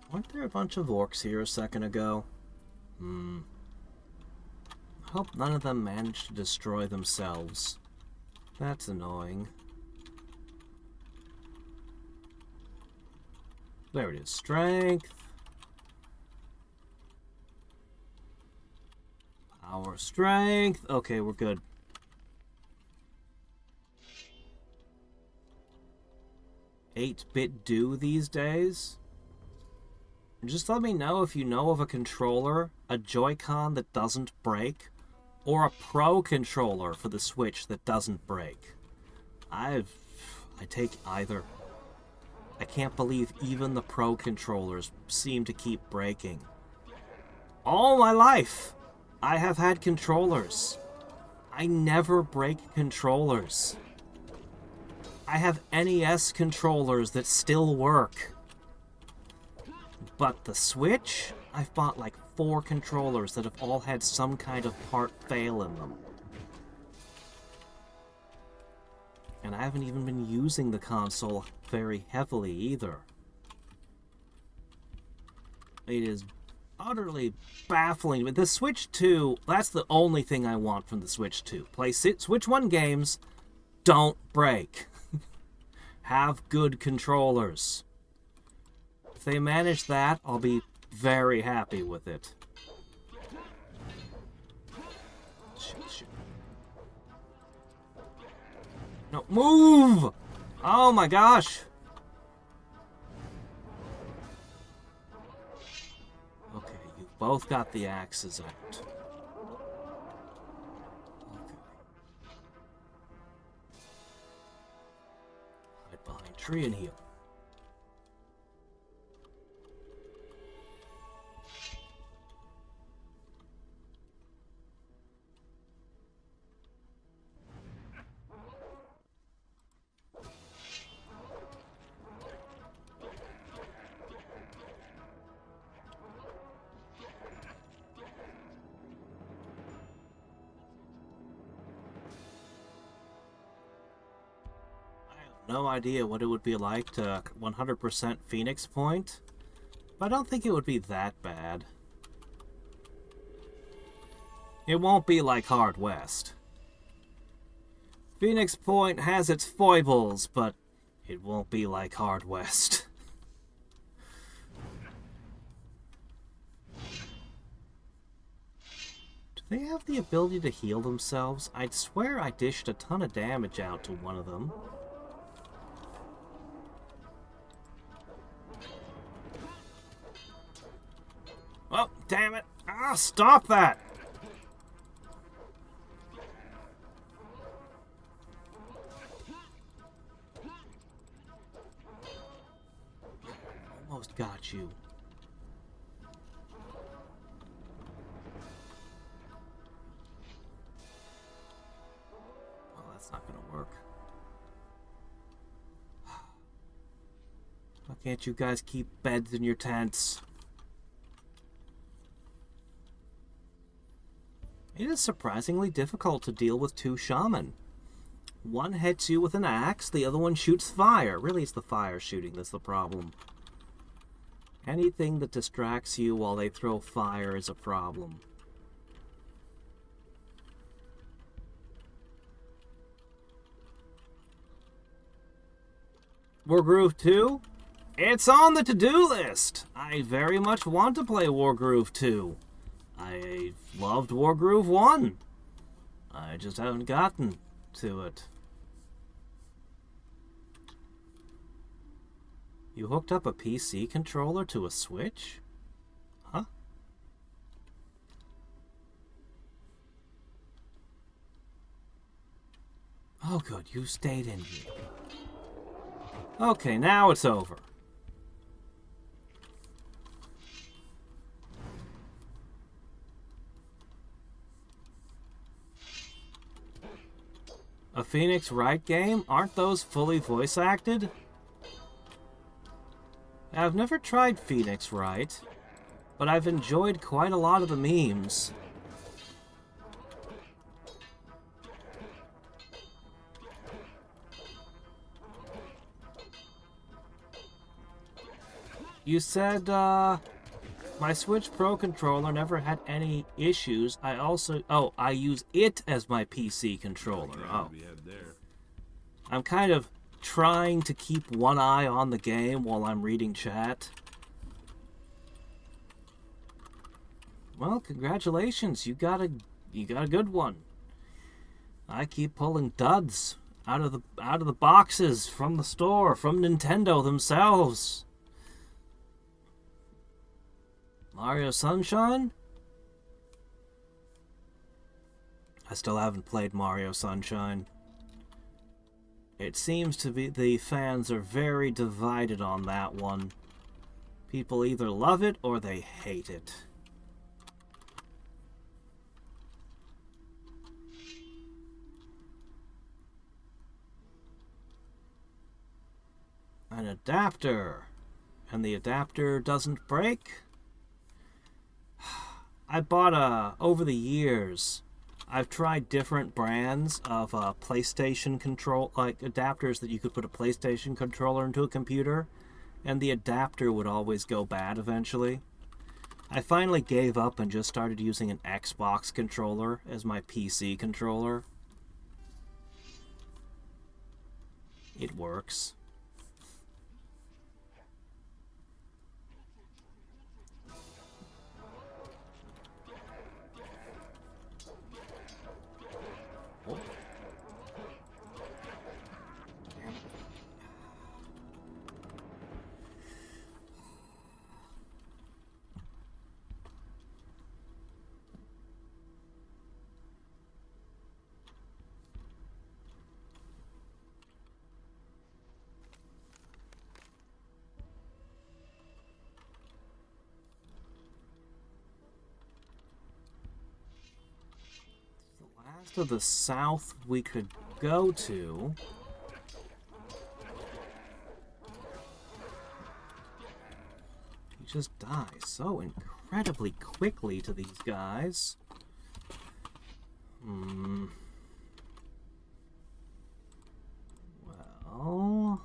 Weren't there a bunch of orcs here a second ago? I hope none of them managed to destroy themselves. That's annoying. There it is. Strength. Power, strength. Okay, we're good. Eight-bit do these days? Just let me know if you know of a controller, a Joy-Con that doesn't break, or a Pro controller for the Switch that doesn't break. I take either. I can't believe even the Pro controllers seem to keep breaking. All my life, I have had controllers. I never break controllers. I have NES controllers that still work. But the Switch, I've bought like 4 controllers that have all had some kind of part fail in them. And I haven't even been using the console very heavily either. It is utterly baffling. But the Switch 2, that's the only thing I want from the Switch 2. Play Switch 1 games, don't break. Have good controllers. If they manage that, I'll be very happy with it. Shit. No, move! Oh my gosh! Okay, you've both got the axes out. Okay. Hide behind tree and heal. No idea what it would be like to 100% Phoenix Point, but I don't think it would be that bad. It won't be like Hard West. Phoenix Point has its foibles, but it won't be like Hard West. Do they have the ability to heal themselves? I'd swear I dished a ton of damage out to one of them. Oh, damn it! Ah, stop that! Almost got you. Well, that's not gonna work. Why can't you guys keep beds in your tents? It is surprisingly difficult to deal with 2 shaman. One hits you with an axe, the other one shoots fire. Really, it's the fire shooting that's the problem. Anything that distracts you while they throw fire is a problem. Wargroove 2? It's on the to-do list! I very much want to play Wargroove 2. I loved Wargroove 1. I just haven't gotten to it. You hooked up a PC controller to a Switch? Huh? Oh good, you stayed in here. Okay, now it's over. A Phoenix Wright game? Aren't those fully voice acted? I've never tried Phoenix Wright, but I've enjoyed quite a lot of the memes. You said, my Switch Pro controller never had any issues. I use it as my PC controller. Oh. I'm kind of trying to keep one eye on the game while I'm reading chat. Well, congratulations, you got a good one. I keep pulling duds out of the boxes from the store, from Nintendo themselves. Mario Sunshine? I still haven't played Mario Sunshine. It seems to be the fans are very divided on that one. People either love it or they hate it. An adapter. And the adapter doesn't break? I bought over the years, I've tried different brands of PlayStation control, like adapters that you could put a PlayStation controller into a computer, and the adapter would always go bad eventually. I finally gave up and just started using an Xbox controller as my PC controller. It works. To the south we could go to. You just die so incredibly quickly to these guys. Well...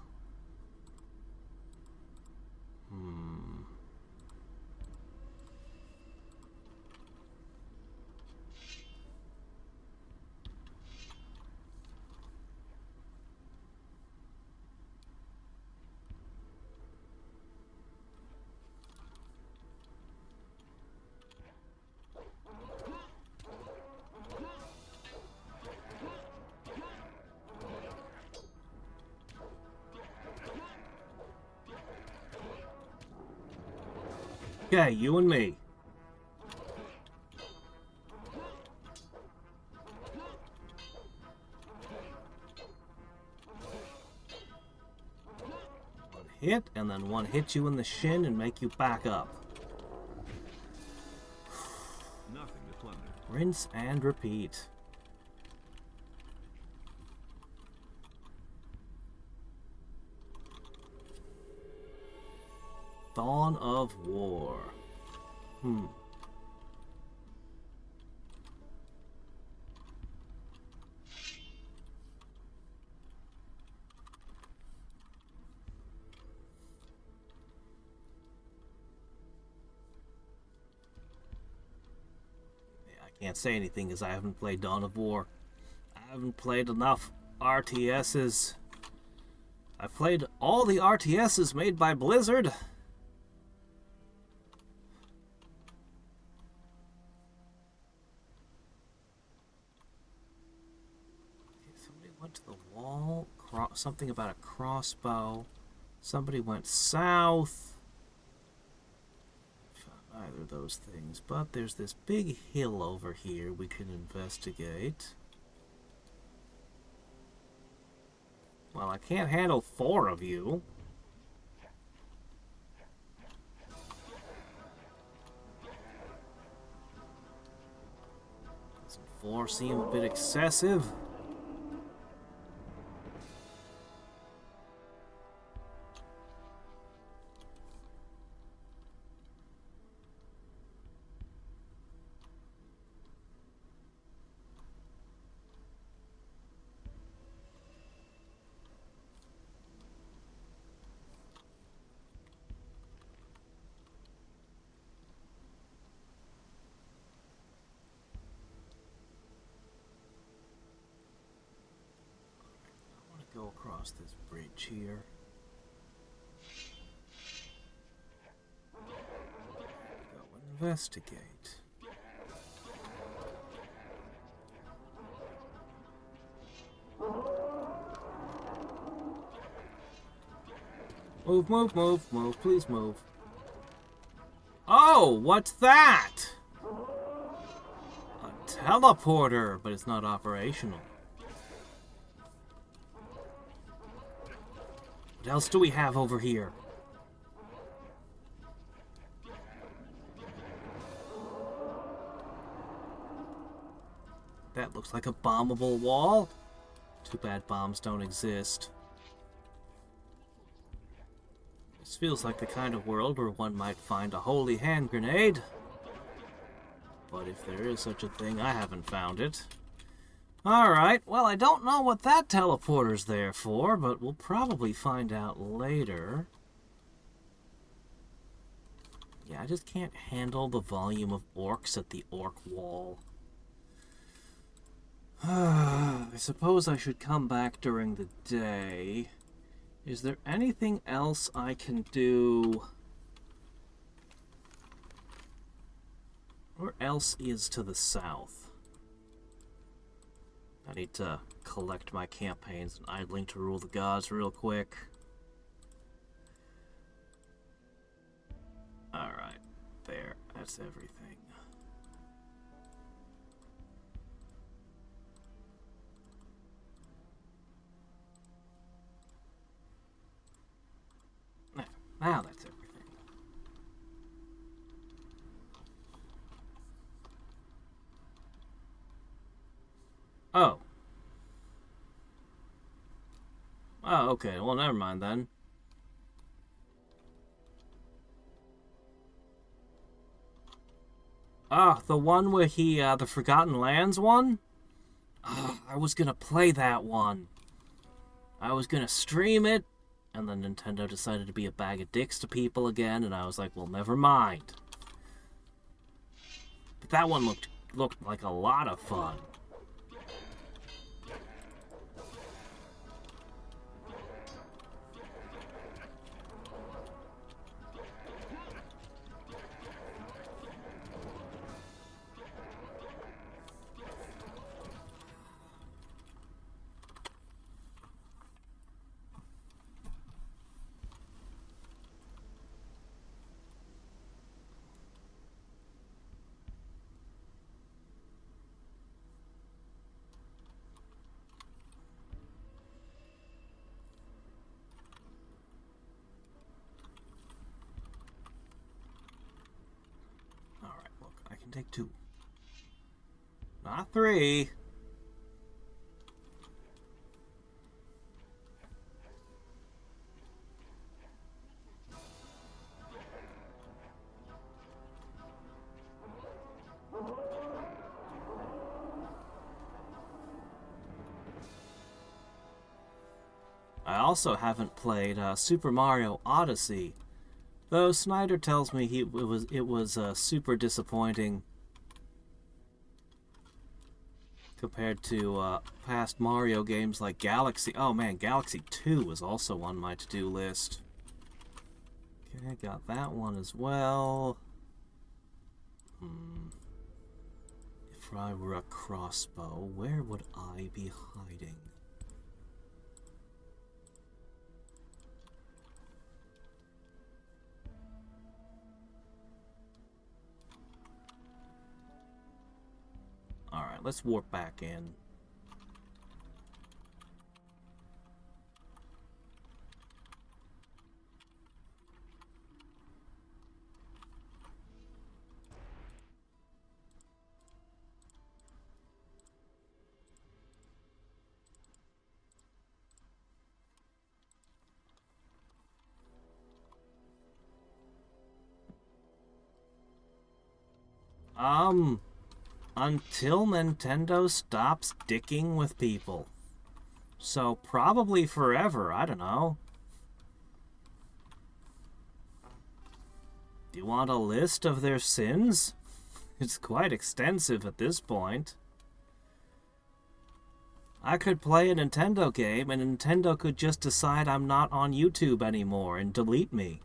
Okay, you and me. One hit, and then one hit you in the shin and make you back up. Nothing to plunder. Rinse and repeat. Dawn of War. I can't say anything because I haven't played Dawn of War. I haven't played enough RTSs. I played all the RTSs made by Blizzard. To the wall, something about a crossbow. Somebody went south. Found either of those things, but there's this big hill over here we can investigate. Well, I can't handle 4 of you. Doesn't 4 seem a bit excessive? Go across this bridge here. Go investigate. Move, move, move, move, please move. Oh, what's that? A teleporter, but it's not operational. What else do we have over here? That looks like a bombable wall. Too bad bombs don't exist. This feels like the kind of world where one might find a holy hand grenade. But if there is such a thing, I haven't found it. Alright, well, I don't know what that teleporter's there for, but we'll probably find out later. Yeah, I just can't handle the volume of orcs at the orc wall. I suppose I should come back during the day. Is there anything else I can do? Where else is to the south? I need to collect my campaigns and idling to rule the gods real quick. Alright, there. That's everything. Now that's everything. Oh. Oh, okay. Well, never mind then. Ah, the one where he, the Forgotten Lands one? Ah, I was gonna play that one. I was gonna stream it. And then Nintendo decided to be a bag of dicks to people again, and I was like, well, never mind. But that one looked like a lot of fun. Take 2. Not 3. I also haven't played Super Mario Odyssey. Though Snyder tells me it was super disappointing compared to past Mario games like Galaxy. Oh man, Galaxy 2 is also on my to-do list. Okay, got that one as well. If I were a crossbow, where would I be hiding? Alright, let's warp back in. Until Nintendo stops dicking with people. So probably forever, I don't know. Do you want a list of their sins? It's quite extensive at this point. I could play a Nintendo game, and Nintendo could just decide I'm not on YouTube anymore and delete me.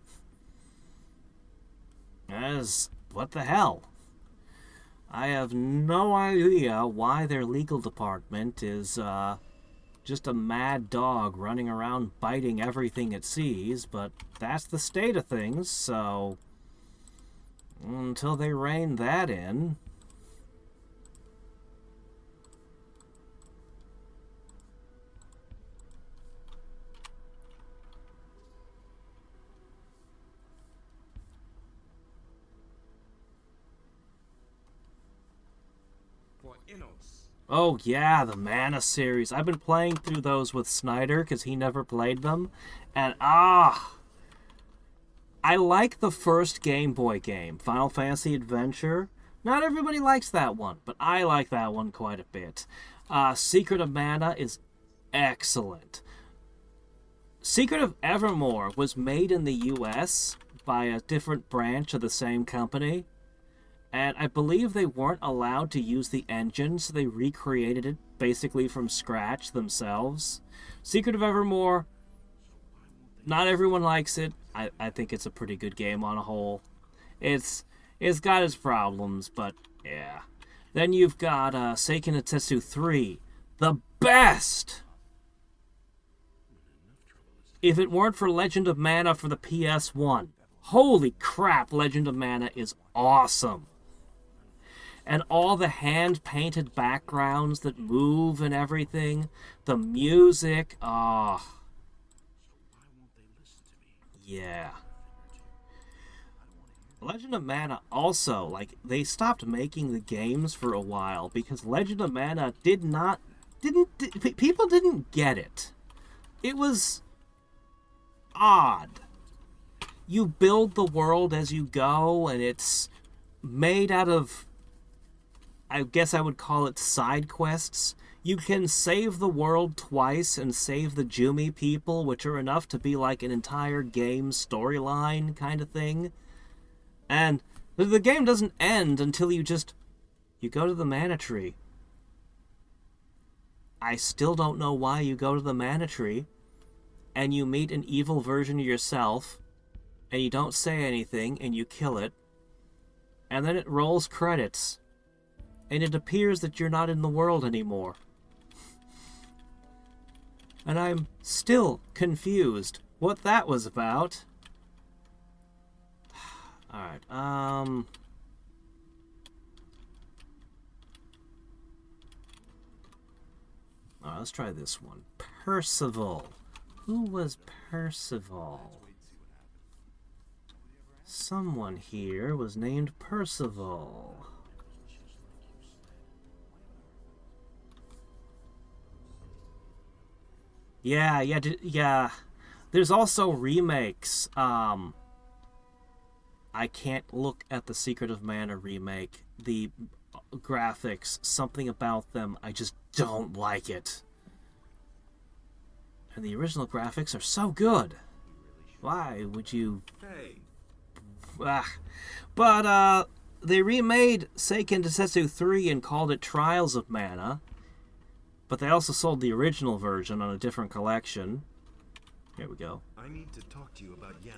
What the hell? I have no idea why their legal department is just a mad dog running around biting everything it sees, but that's the state of things, so until they rein that in. Oh yeah, the Mana series. I've been playing through those with Snyder because he never played them. And I like the first Game Boy game, Final Fantasy Adventure. Not everybody likes that one, but I like that one quite a bit. Secret of Mana is excellent. Secret of Evermore was made in the US by a different branch of the same company. And I believe they weren't allowed to use the engine, so they recreated it basically from scratch themselves. Secret of Evermore, not everyone likes it. I think it's a pretty good game on a whole. It's got its problems, but yeah. Then you've got Seiken no Tetsu 3, the best! If it weren't for Legend of Mana for the PS1, holy crap, Legend of Mana is awesome. And all the hand-painted backgrounds that move and everything. The music. Yeah. Legend of Mana also, like, they stopped making the games for a while because Legend of Mana people didn't get it. It was odd. You build the world as you go, and it's made out of, I guess I would call it side quests. You can save the world twice and save the Jumi people, which are enough to be like an entire game storyline kind of thing. And the game doesn't end until you go to the mana tree. I still don't know why you go to the mana tree and you meet an evil version of yourself and you don't say anything and you kill it. And then it rolls credits. And it appears that you're not in the world anymore. And I'm still confused what that was about. Alright, Alright, let's try this one. Percival. Who was Percival? Someone here was named Percival. Yeah. There's also remakes. I can't look at the Secret of Mana remake. The graphics, something about them, I just don't like it. And the original graphics are so good. Why would you... Hey. But, they remade Seiken no Tetsu 3 and called it Trials of Mana. But they also sold the original version on a different collection. Here we go. I need to talk to you about Jan.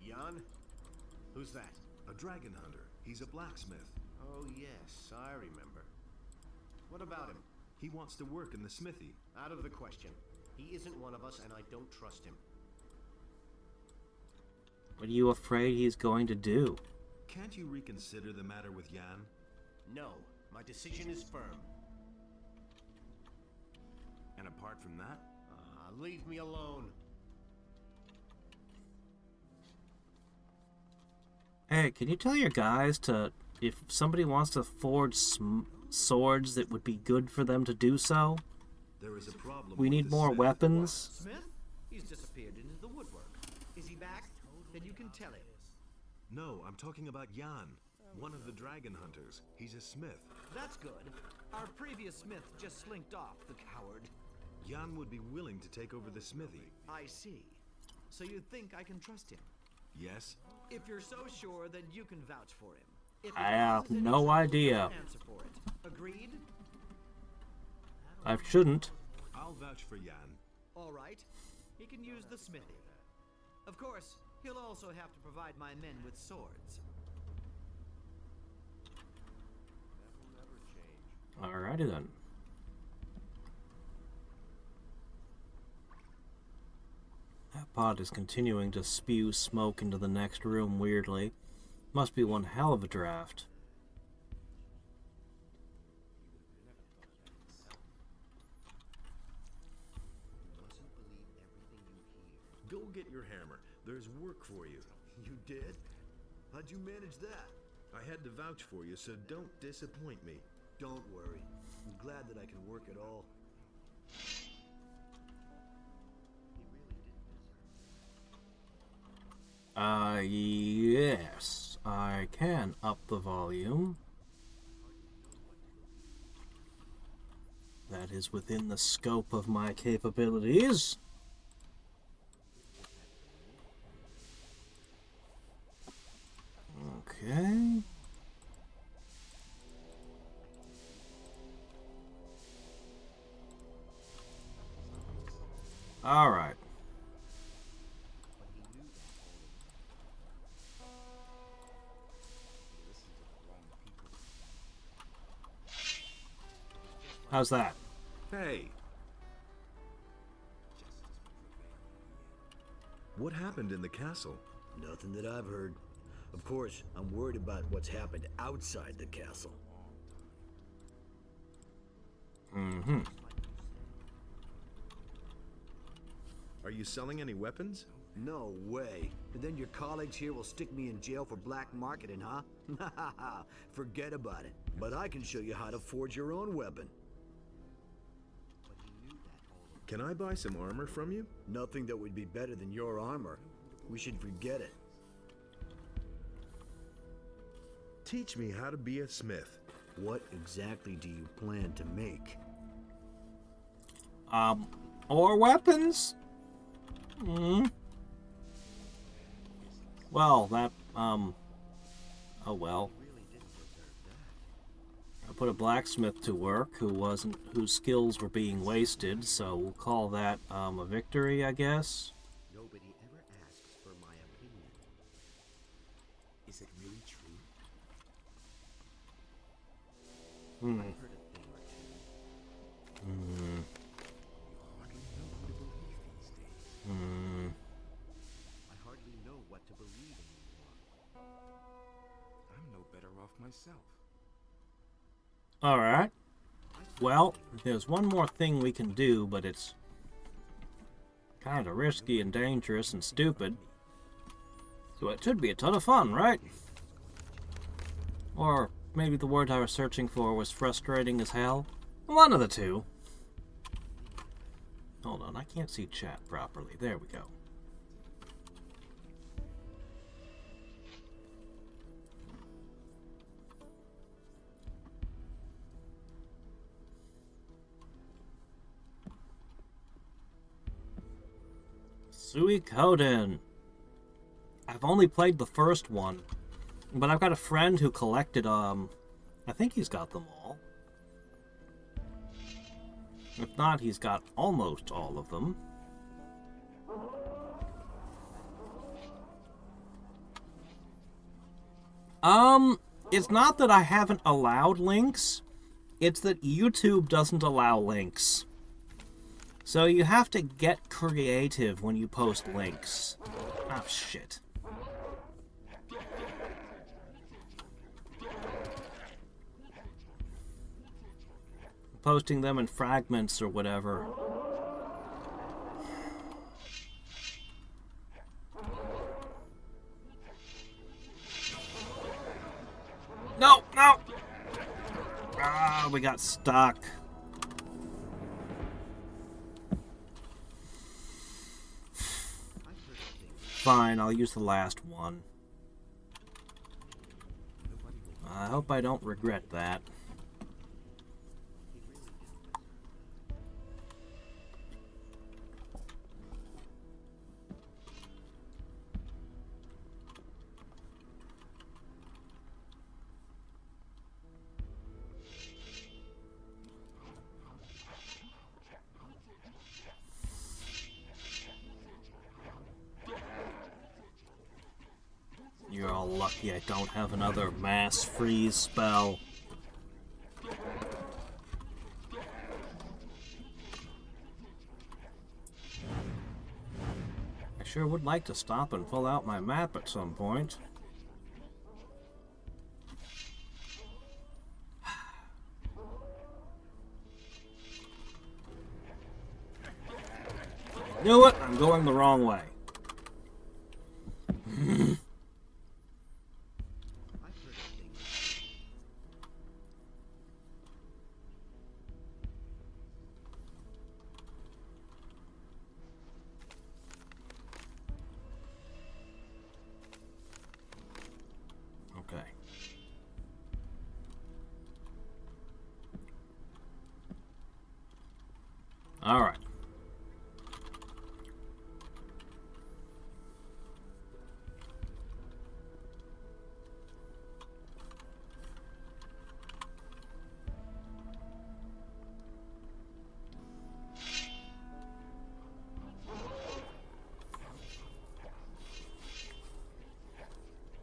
Jan? Who's that? A dragon hunter. He's a blacksmith. Oh, yes, I remember. What about him? He wants to work in the smithy. Out of the question. He isn't one of us, and I don't trust him. What are you afraid he's going to do? Can't you reconsider the matter with Jan? No, my decision is firm. And apart from that? Leave me alone. Hey, can you tell your guys to, if somebody wants to forge swords, it would be good for them to do so? There is a problem. We need more weapons. Smith? He's disappeared into the woodwork. Is he back? Then you can tell him. No, I'm talking about Jan, one of the dragon hunters. He's a smith. That's good. Our previous smith just slinked off, the coward. Jan would be willing to take over the smithy. I see. So you think I can trust him? Yes? If you're so sure, then you can vouch for him. If I have no idea. answer for it. Agreed? I shouldn't. vouch for Jan. All right. He can use the smithy. Of course, he'll also have to provide my men with swords. Alrighty then. That pod is continuing to spew smoke into the next room weirdly. Must be one hell of a draft. Go get your hammer. There's work for you. You did? How'd you manage that? I had to vouch for you, so don't disappoint me. Don't worry. I'm glad that I can work at all. Yes, I can up the volume. That is within the scope of my capabilities. Okay. All right. How's that? Hey! What happened in the castle? Nothing that I've heard. Of course, I'm worried about what's happened outside the castle. Mm-hmm. Are you selling any weapons? No way. And then your colleagues here will stick me in jail for black marketing, huh? Forget about it. But I can show you how to forge your own weapon. Can I buy some armor from you? Nothing that would be better than your armor. We should forget it. Teach me how to be a smith. What exactly do you plan to make? Or weapons? Well, that, oh well. I put a blacksmith to work whose skills were being wasted, so we'll call that, a victory, I guess. Nobody ever asks for my opinion. Is it really true? I've heard a thing or two. You hardly know what to believe these days. I hardly know what to believe anymore. I'm no better off myself. Alright. Well, there's one more thing we can do, but it's kind of risky and dangerous and stupid. So it should be a ton of fun, right? Or maybe the word I was searching for was frustrating as hell. One of the two. Hold on, I can't see chat properly. There we go. Suikoden. I've only played the first one, but I've got a friend who collected, I think he's got them all. If not, he's got almost all of them. It's not that I haven't allowed links, it's that YouTube doesn't allow links. So you have to get creative when you post links. Oh, shit. Posting them in fragments or whatever. No, no! Ah, we got stuck. Fine, I'll use the last one. I hope I don't regret that. lucky I don't have another mass freeze spell. I sure would like to stop and fill out my map at some point. Knew it! I'm going the wrong way. Okay. All right.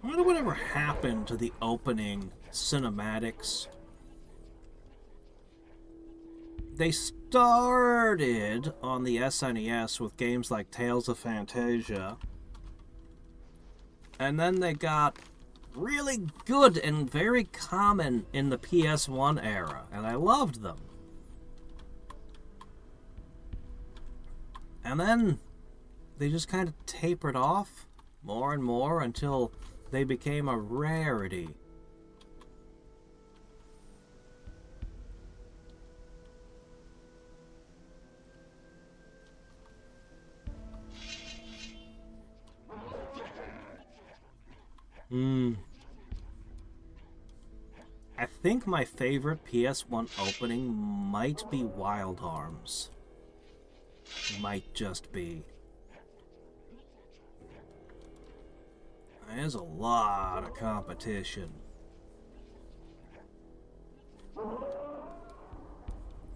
I wonder whatever happened to the opening cinematics. They started on the SNES with games like Tales of Fantasia, and then they got really good and very common in the PS1 era, and I loved them. And then they just kind of tapered off more and more until they became a rarity. I think my favorite PS1 opening might be Wild Arms. Might just be. There's a lot of competition.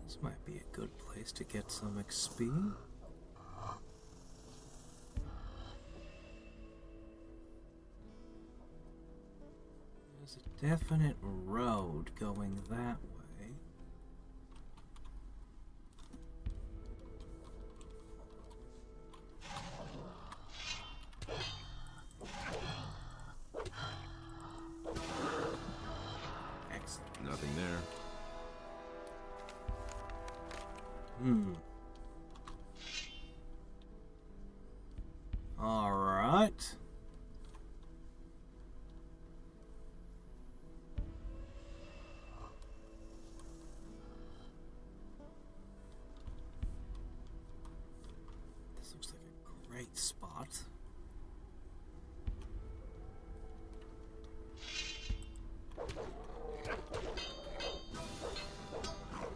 This might be a good place to get some XP. There's a definite road going that way. Excellent. Nothing there. All right. This looks like a great spot.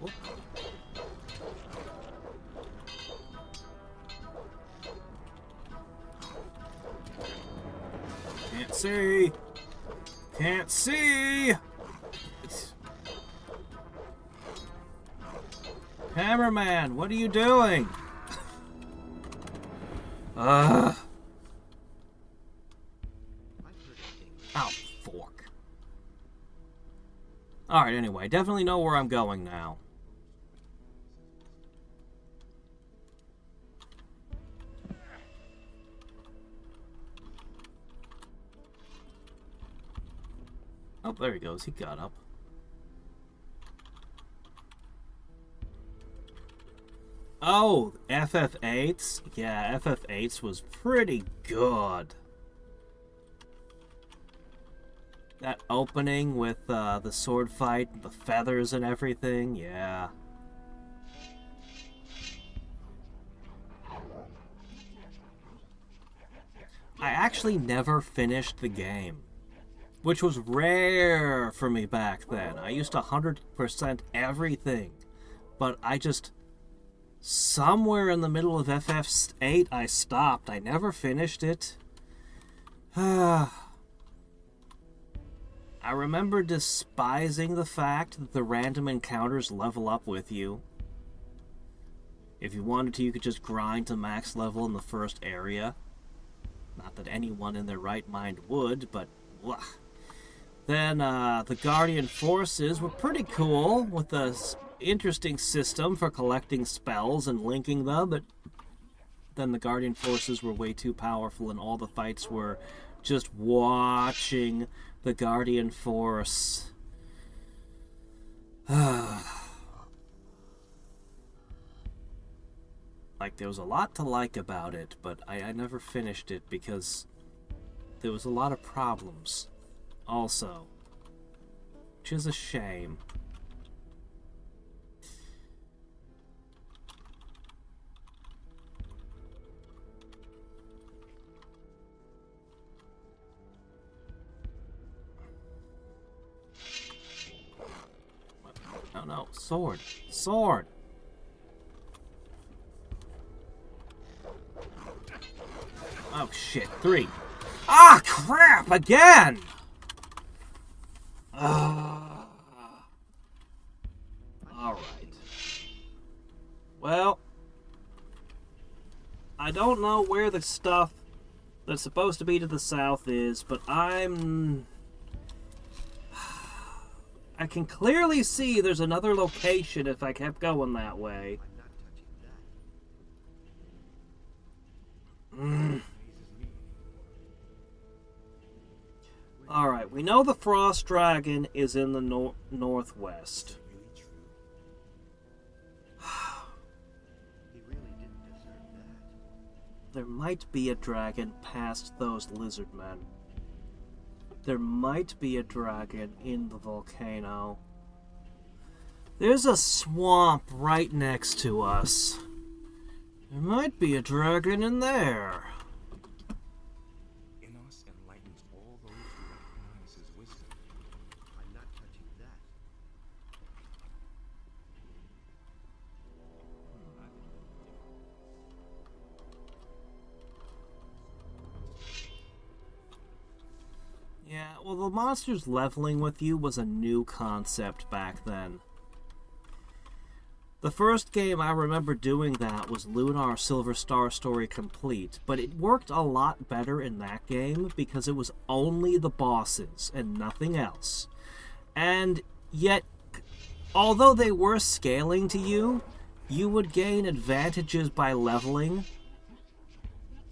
Whoop. Can't see. Can't see. Hammerman, what are you doing? Ow, fork. Alright, anyway, definitely know where I'm going now. Oh, there he goes. He got up. Oh, FF8s? Yeah, FF8s was pretty good. That opening with the sword fight, the feathers and everything, yeah. I actually never finished the game, which was rare for me back then. I used to 100% everything, but I just... somewhere in the middle of FF8, I stopped. I never finished it. I remember despising the fact that the random encounters level up with you. If you wanted to, you could just grind to max level in the first area. Not that anyone in their right mind would, but Then the Guardian Forces were pretty cool with a interesting system for collecting spells and linking them, but then the Guardian Forces were way too powerful and all the fights were just watching the Guardian Force. Like, there was a lot to like about it, but I never finished it because there was a lot of problems also, which is a shame. No, no, sword. Sword! Oh shit, 3. Ah, crap, again! Alright. Well, I don't know where the stuff that's supposed to be to the south is, but I can clearly see there's another location if I kept going that way. Alright, we know the Frost Dragon is in the northwest. He really didn't deserve that. There might be a dragon past those lizard men. There might be a dragon in the volcano. There's a swamp right next to us. There might be a dragon in there. In us enlightens all those who recognize his wisdom. I'm not touching that. Yeah, well, the monsters leveling with you was a new concept back then. The first game I remember doing that was Lunar Silver Star Story Complete, but it worked a lot better in that game because it was only the bosses and nothing else. And yet, although they were scaling to you, you would gain advantages by leveling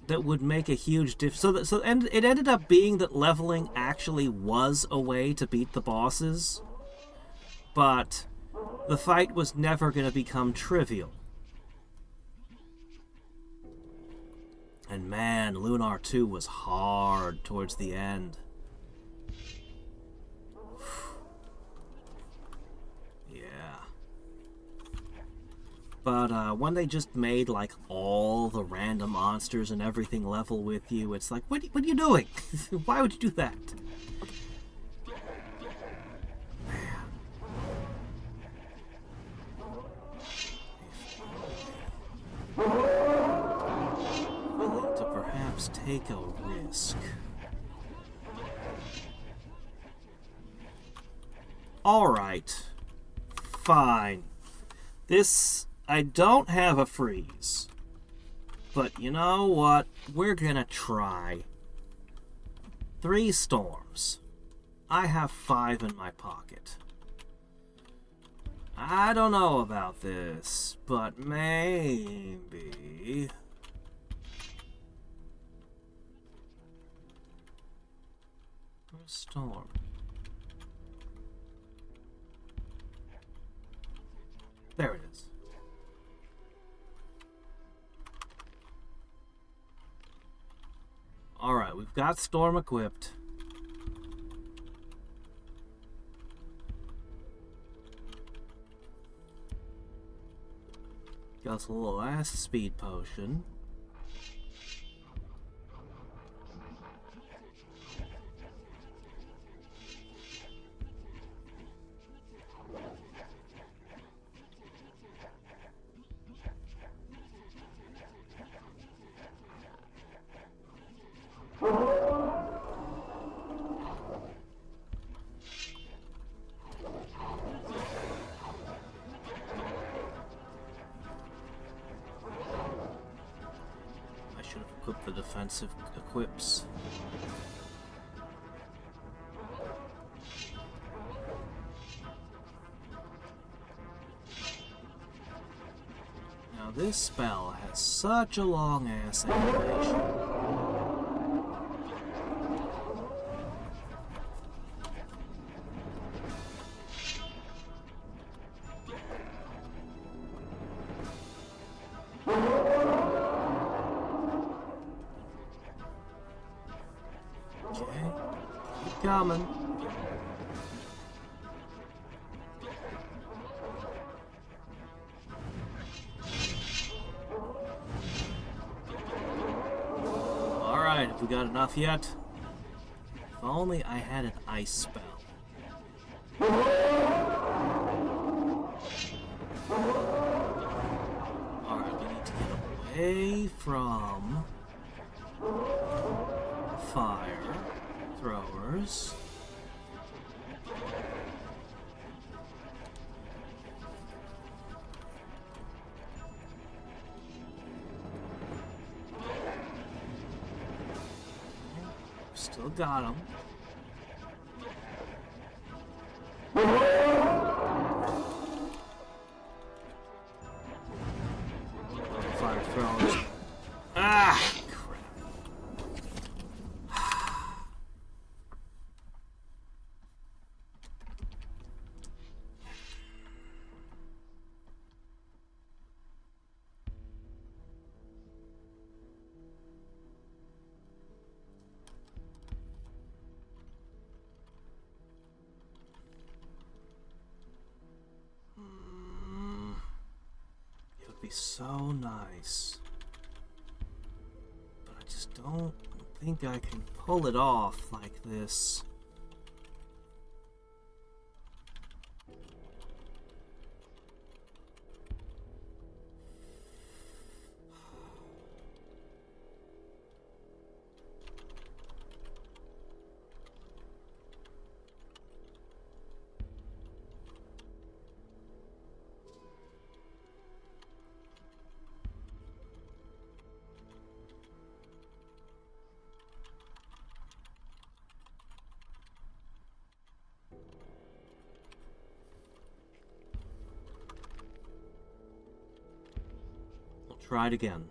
that would make a huge difference. And it ended up being that leveling actually was a way to beat the bosses, but the fight was never going to become trivial. And man, Lunar 2 was hard towards the end. Yeah. But when they just made like all the random monsters and everything level with you, it's like, what are you doing? Why would you do that? Willing to perhaps take a risk. Alright. Fine. I don't have a freeze. But you know what? We're gonna try. 3 storms. I have 5 in my pocket. I don't know about this, but maybe... Where's Storm? There it is. Alright, we've got Storm equipped. Got us a little last speed potion. The defensive equips. Now this spell has such a long ass animation. Okay, keep coming. Have we got enough yet? If only I had an ice spell. Alright, we need to get away from fire throwers. Still got him. Fire throwers. Ah, crap. It would be so nice. But I just don't think I can pull it off like this. Try it again.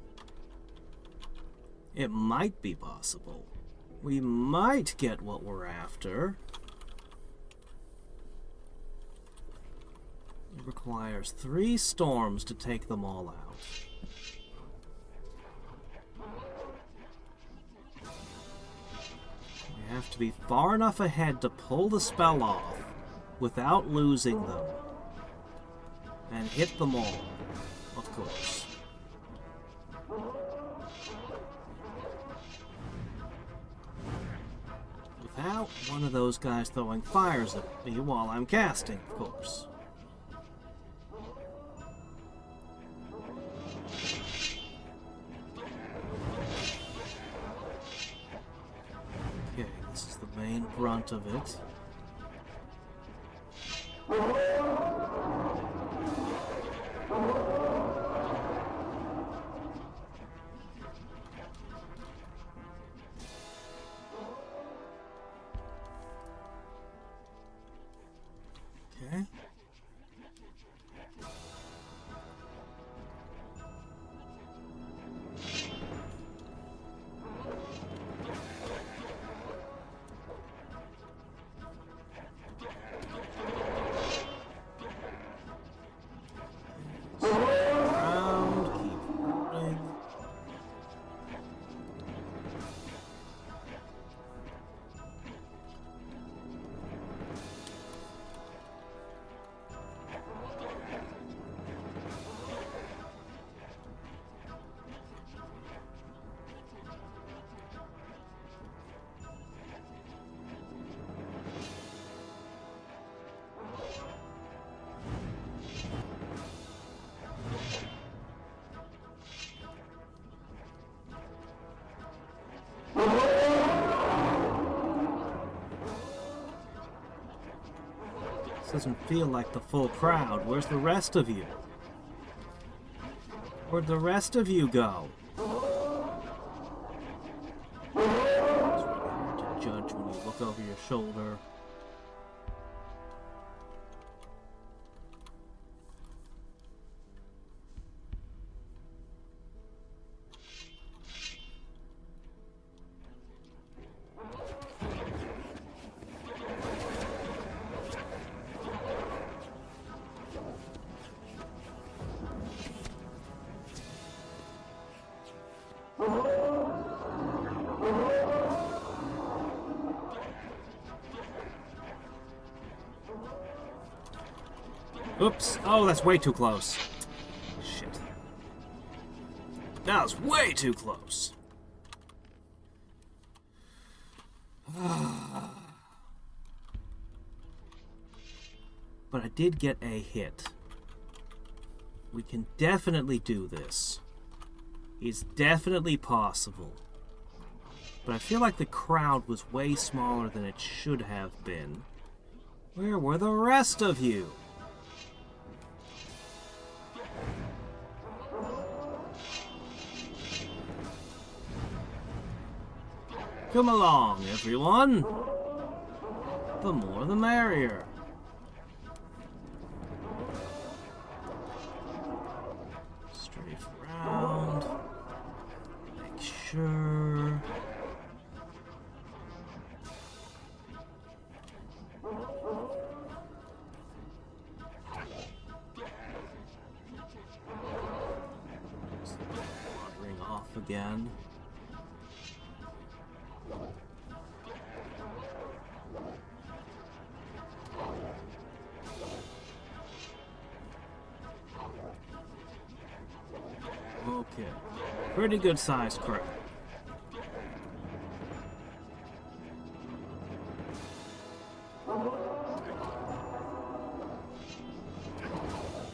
It might be possible. We might get what we're after. It requires 3 storms to take them all out. We have to be far enough ahead to pull the spell off without losing them. And hit them all, of course. Without one of those guys throwing fires at me while I'm casting, of course. Okay, this is the main brunt of it. Okay. Around, keep rolling. This doesn't feel like the full crowd. Where's the rest of you? Where'd the rest of you go? It's really hard to judge when you look over your shoulder. Oops. Oh, that's way too close. Shit. That was way too close. But I did get a hit. We can definitely do this. It's definitely possible. But I feel like the crowd was way smaller than it should have been. Where were the rest of you? Come along, everyone. The more the merrier. Strafe around. Make sure. Wandering off again. Okay. Pretty good sized crowd.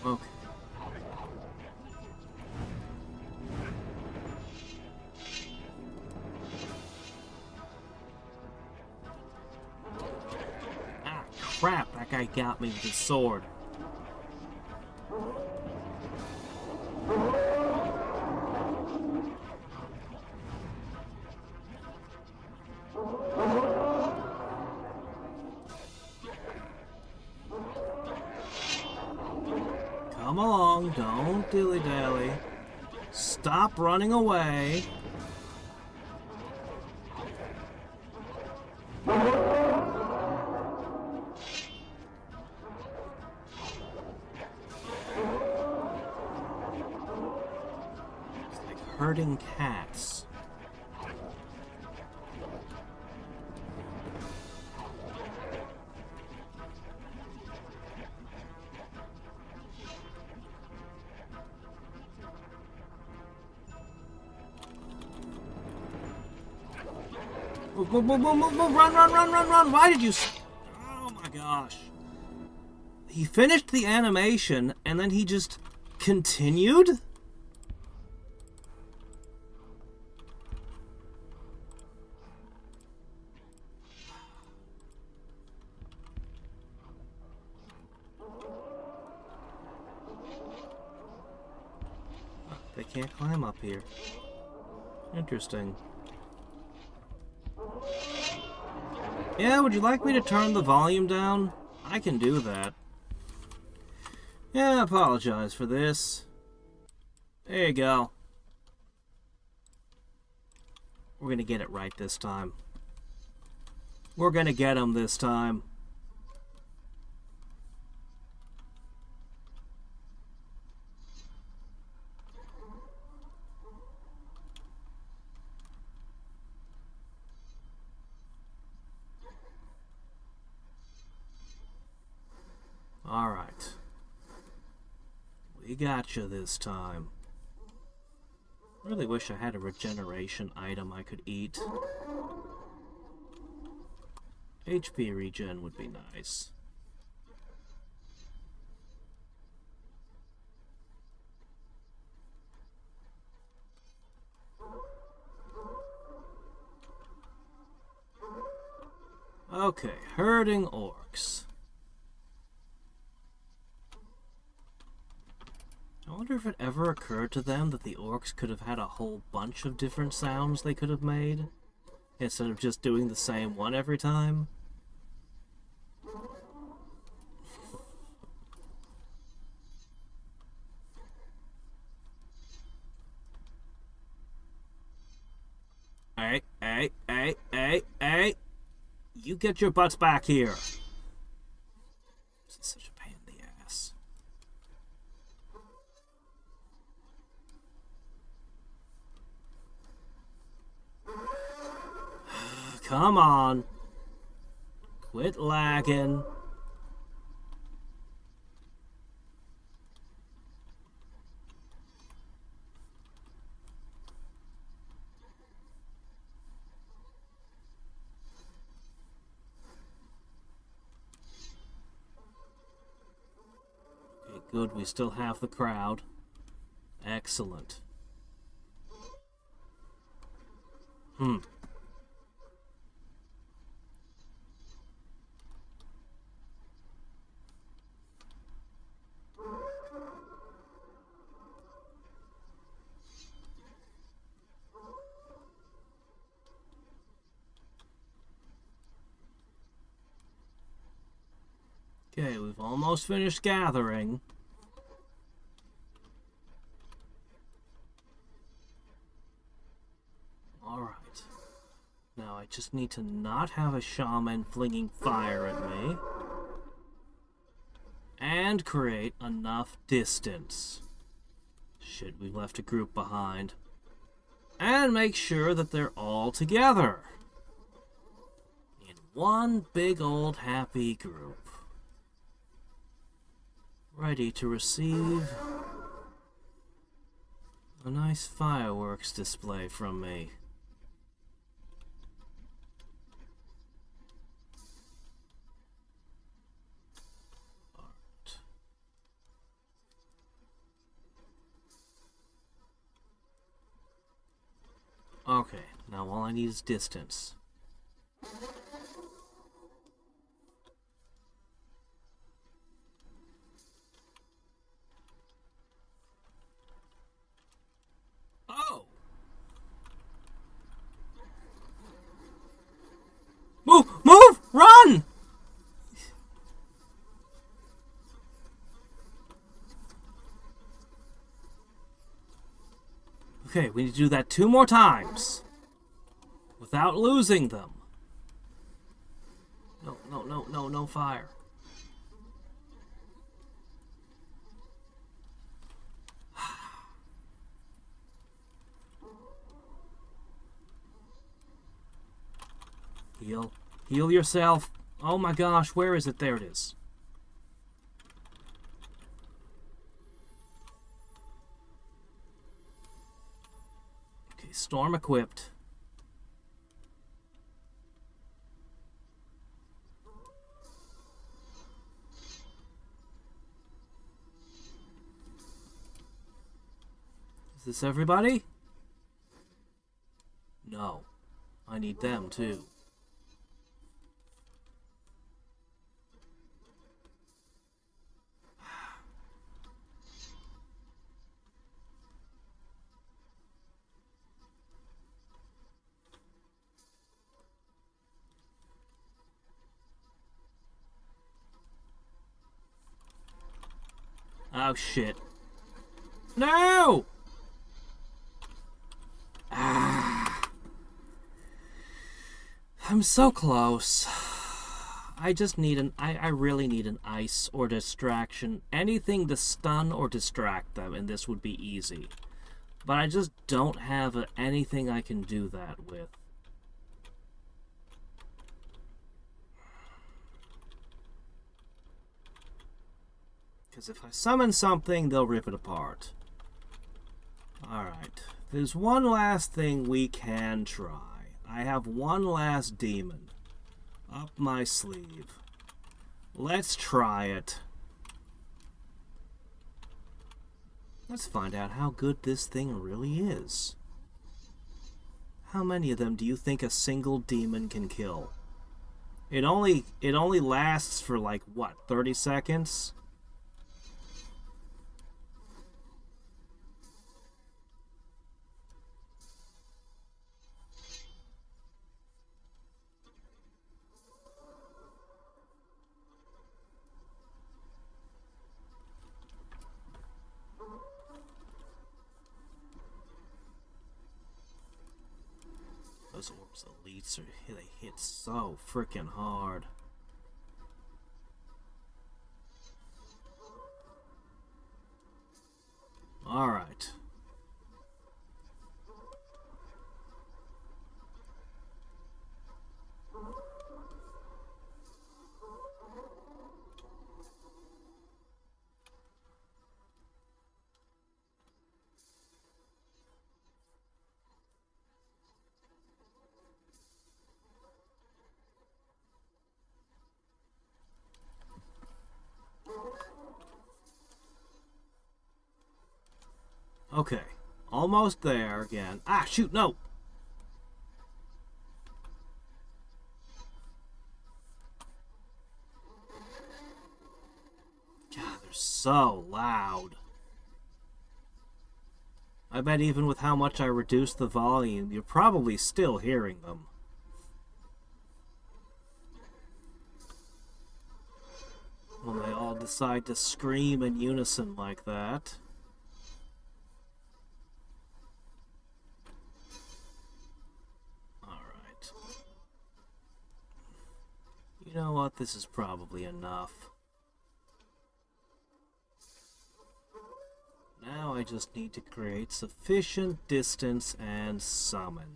Okay. Ah, crap. That guy got me with his sword. Come along, don't dilly-dally. Stop running away. It's like herding cats. Move, move, move, move, move, move. Run, run, run, run, run. Why did you... Oh my gosh. He finished the animation and then he just continued? They can't climb up here. Interesting. Yeah, would you like me to turn the volume down? I can do that. Yeah, I apologize for this. There you go. We're gonna get it right this time. We're gonna get him this time. Alright. We got you this time. Really wish I had a regeneration item I could eat. HP regen would be nice. Okay, herding orcs. I wonder if it ever occurred to them that the orcs could have had a whole bunch of different sounds they could have made, instead of just doing the same one every time. Hey, you get your butts back here. This is such a pain in the ass. Come on. Quit lagging. Okay, good. We still have the crowd. Excellent. Okay, we've almost finished gathering. Alright. Now I just need to not have a shaman flinging fire at me. And create enough distance. Shit, we left a group behind. And make sure that they're all together. In one big old happy group. Ready to receive a nice fireworks display from me. Okay, now all I need is distance. Oh! Move! Move! Run! Okay, we need to do that 2 more times. Without losing them. No fire. Heal. Heal yourself. Oh my gosh, where is it? There it is. Okay, storm equipped. Is this everybody? No. I need them too. Oh shit. No! I'm so close. I just need I really need an ice or distraction. Anything to stun or distract them, and this would be easy. But I just don't have anything I can do that with. Because if I summon something, they'll rip it apart. Alright. There's one last thing we can try. I have one last demon up my sleeve. Let's try it. Let's find out how good this thing really is. How many of them do you think a single demon can kill? It only lasts for like what, 30 seconds? Those orbs elites they hit so freaking hard. Alright. Okay. Almost there again. Ah, shoot, no! God, they're so loud. I bet even with how much I reduced the volume, you're probably still hearing them. When they all decide to scream in unison like that. Alright. You know what? This is probably enough. Now I just need to create sufficient distance and summon.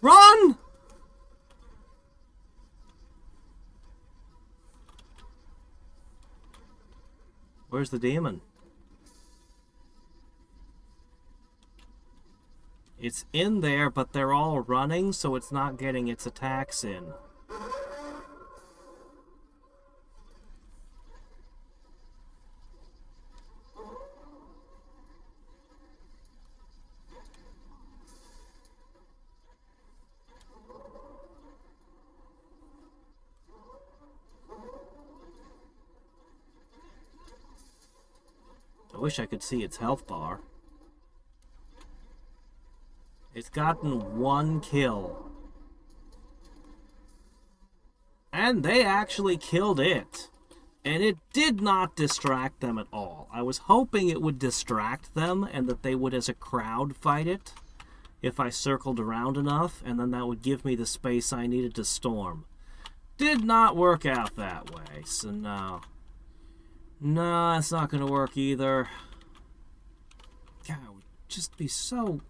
Run! Where's the demon? It's in there, but they're all running, so it's not getting its attacks in. I wish I could see its health bar. It's gotten 1 kill. And they actually killed it. And it did not distract them at all. I was hoping it would distract them and that they would as a crowd fight it if I circled around enough, and then that would give me the space I needed to storm. Did not work out that way, so no. No, it's not going to work either. God, it would just be so...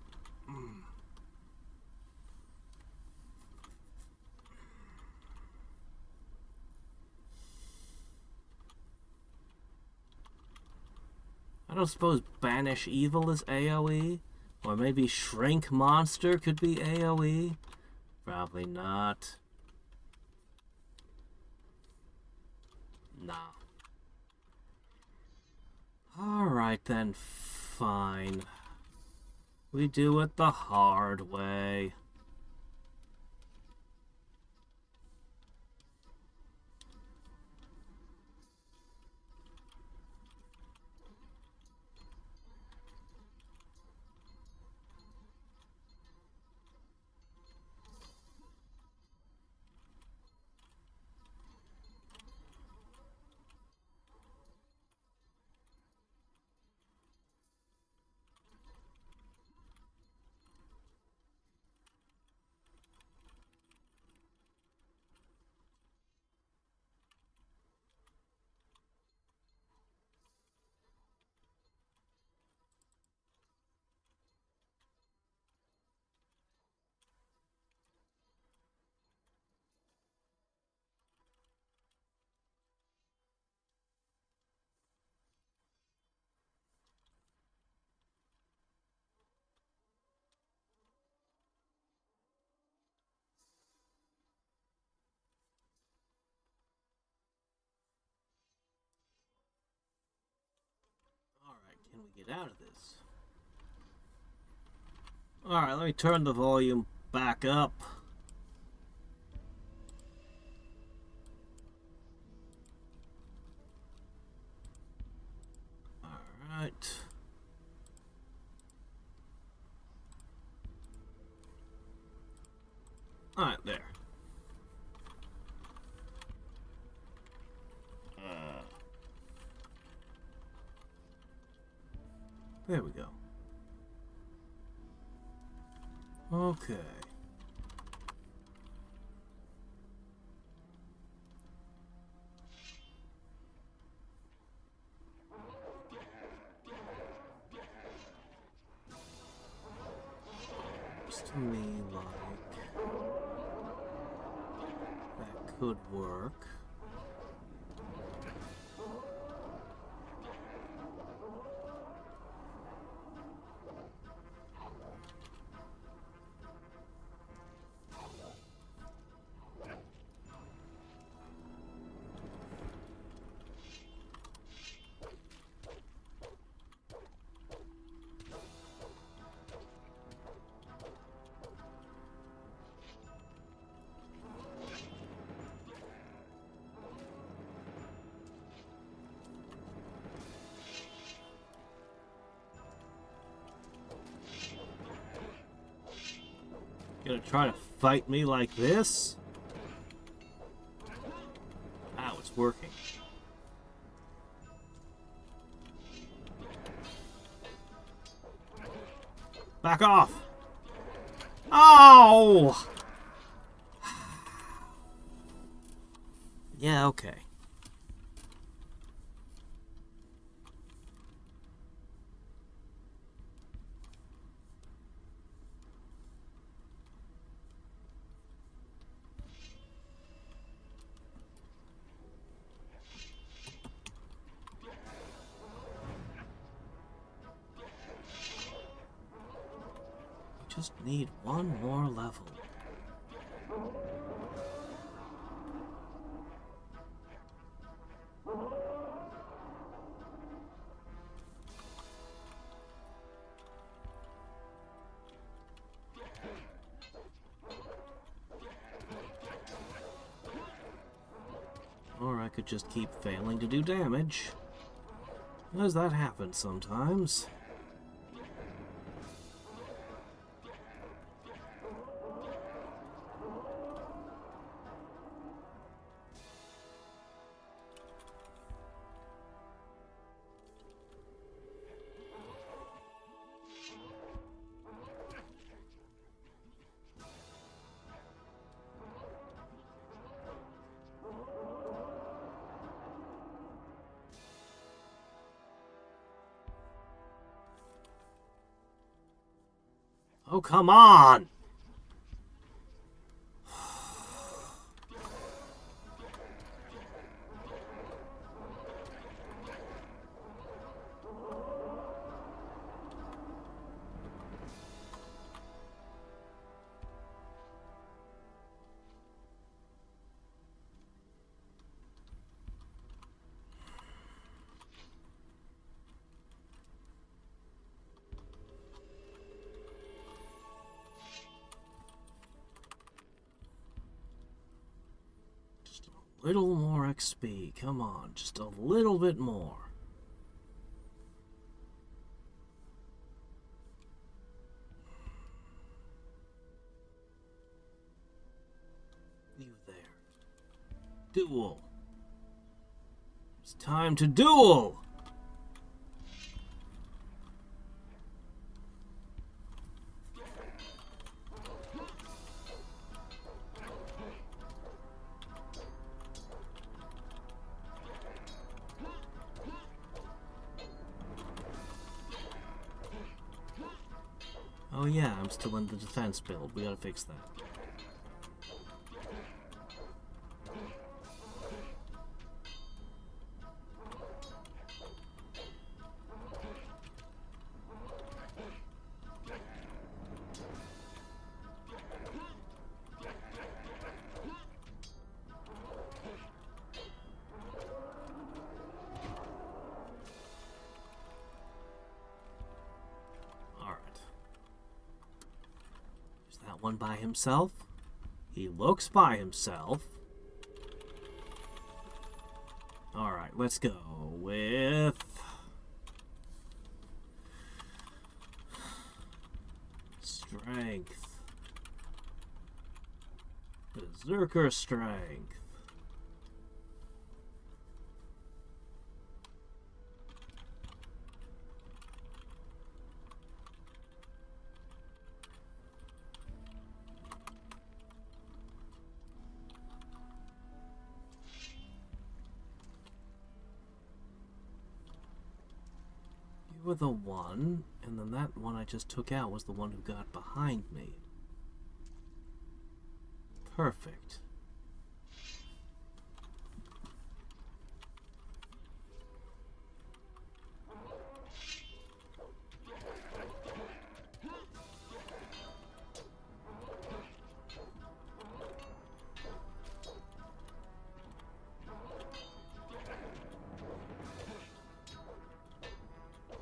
I don't suppose Banish Evil is AoE? Or maybe Shrink Monster could be AoE? Probably not. No. Alright then, fine. We do it the hard way. Can we get out of this? Alright, let me turn the volume back up. Alright. Alright, there. There we go. Okay. Looks to me like that could work. Gonna try to fight me like this? Ow, it's working. Back off! Oh! Yeah, okay. Just need one more level. Or I could just keep failing to do damage. Does that happen sometimes? Oh, come on! Little more XP, come on, just a little bit more. You there. Duel. It's time to duel! Oh yeah, I'm still in the defense build. We gotta fix that. One by himself. He looks by himself. Alright, let's go with... Strength. Berserker Strength. With a 1, and then that one I just took out was the one who got behind me. Perfect.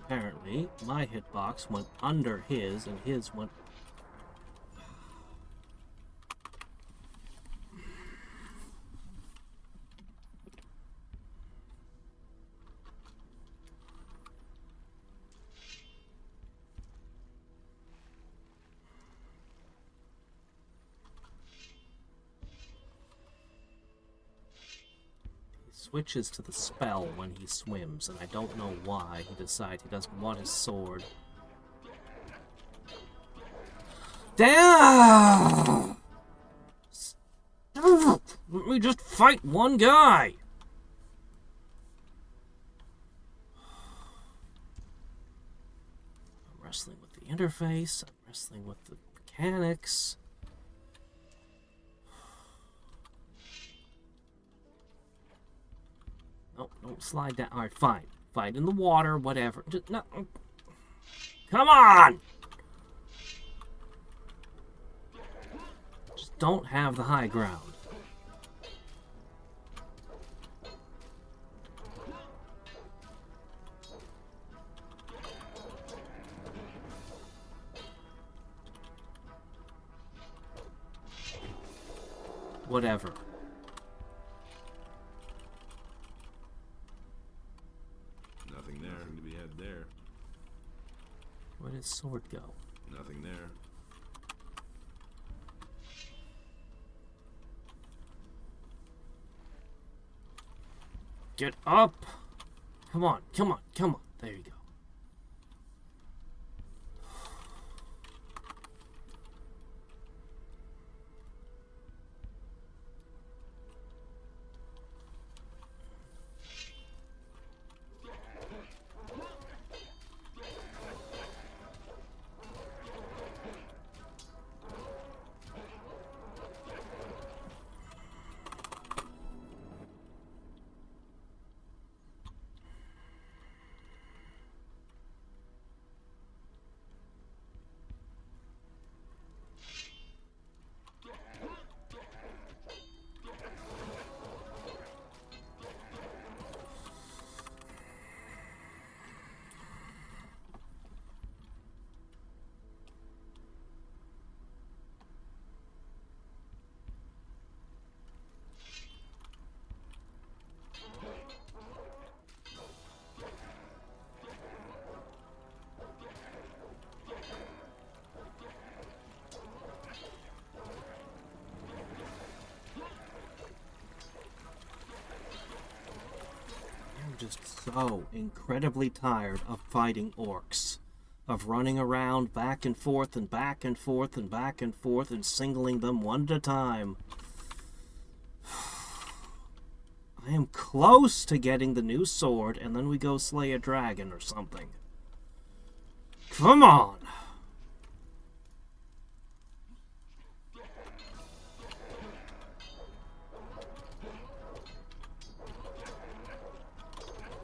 Apparently, my hitbox went under his, and his went... Switches to the spell when he swims, and I don't know why he decides he doesn't want his sword. Damn! Let me just fight one guy! I'm wrestling with the interface, I'm wrestling with the mechanics. No, don't slide down. Alright, fine. Fight in the water, whatever. Just, no. Come on! Just don't have the high ground. Whatever. Nothing there. Nothing to be had there. Where did his sword go? Nothing there. Get up! Come on, come on, come on. There you go. Just so incredibly tired of fighting orcs, of running around back and forth and back and forth and back and forth and singling them one at a time. I am close to getting the new sword, and then we go slay a dragon or something. Come on!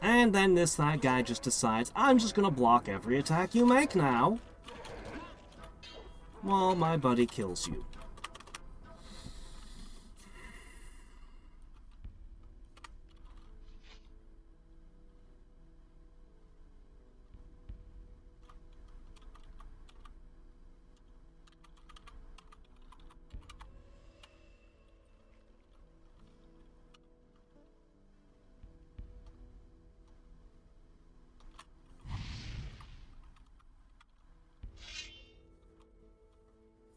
And then that guy just decides, I'm just gonna block every attack you make now. Well, my buddy kills you.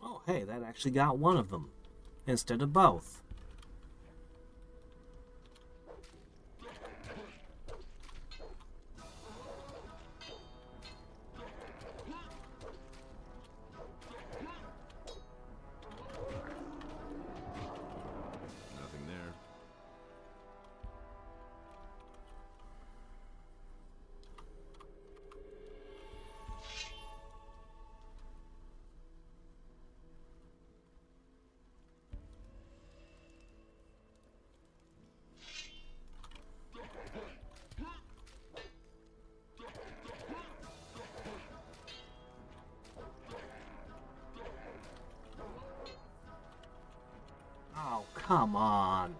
Oh, hey, that actually got one of them, instead of both. Nothing there. Oh, come on.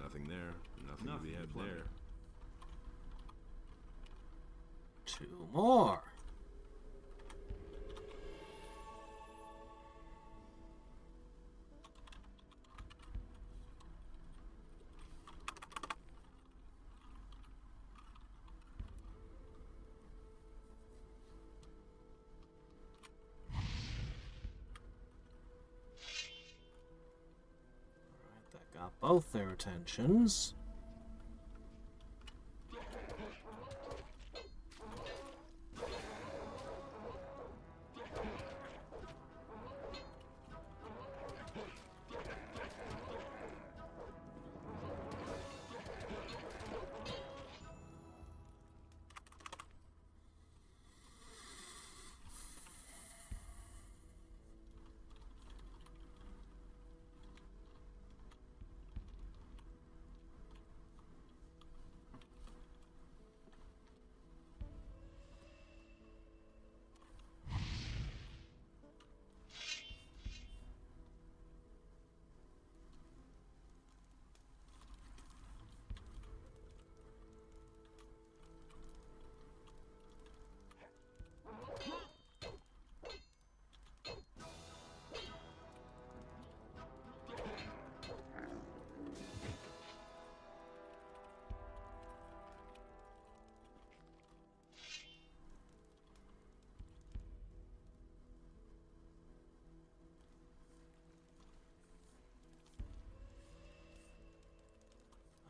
Nothing there. Nothing to be had there. Two more. both their attentions.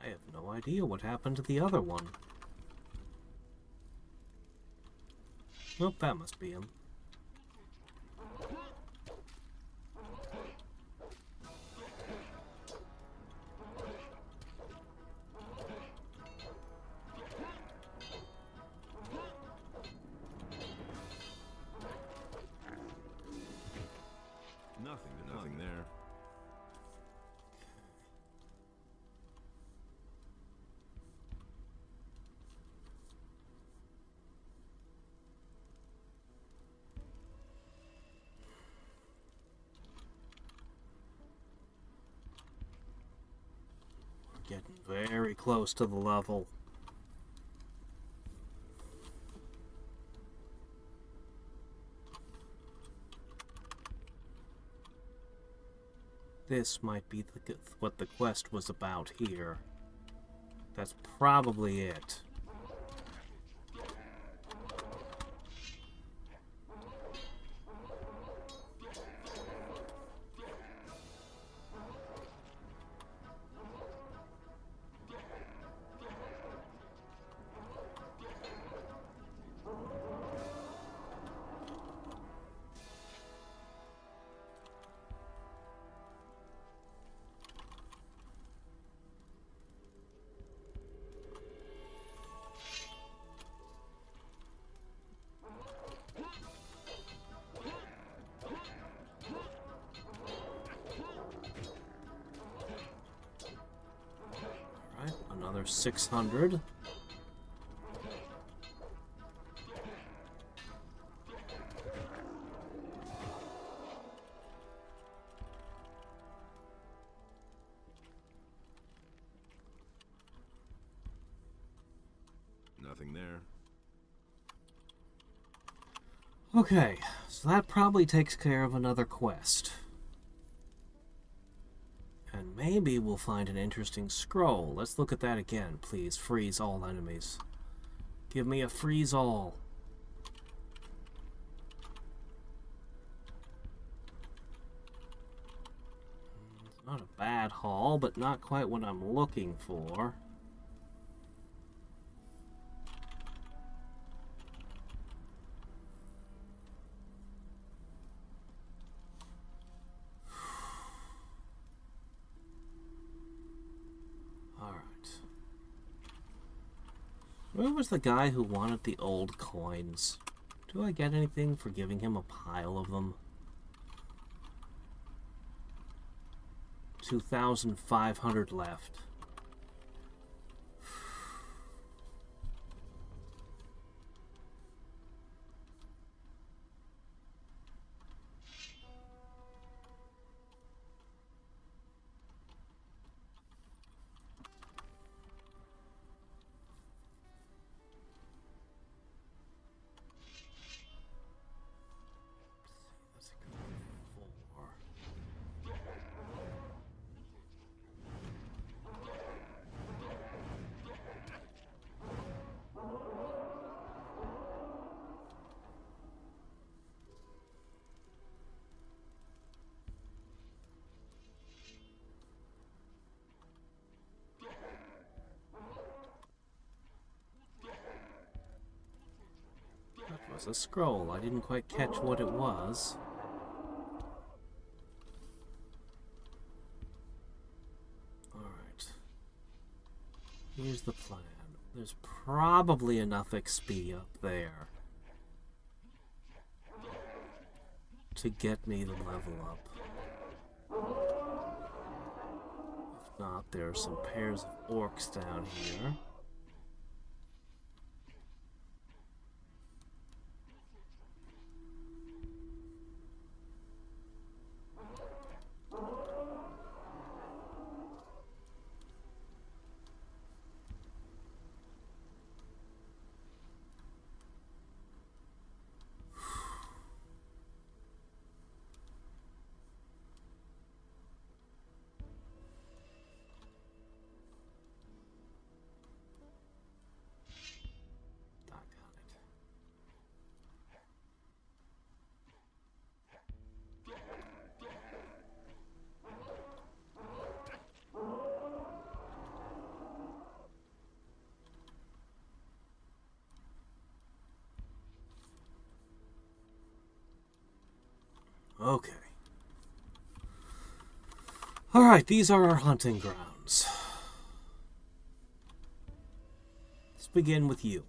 I have no idea what happened to the other one. Nope, that must be him. Nothing there. Getting very close to the level. This might be what the quest was about here. That's probably it. Alright, another 600. Nothing there. Okay, so that probably takes care of another quest. And maybe we'll find an interesting scroll. Let's look at that again, please. Freeze all enemies. Give me a freeze all. It's not a bad haul, but not quite what I'm looking for. Where was the guy who wanted the old coins? Do I get anything for giving him a pile of them? 2,500 left. was a scroll. I didn't quite catch what it was. Alright. Here's the plan. There's probably enough XP up there to get me the level up. If not, there are some pairs of orcs down here. Okay. Alright, these are our hunting grounds. Let's begin with you.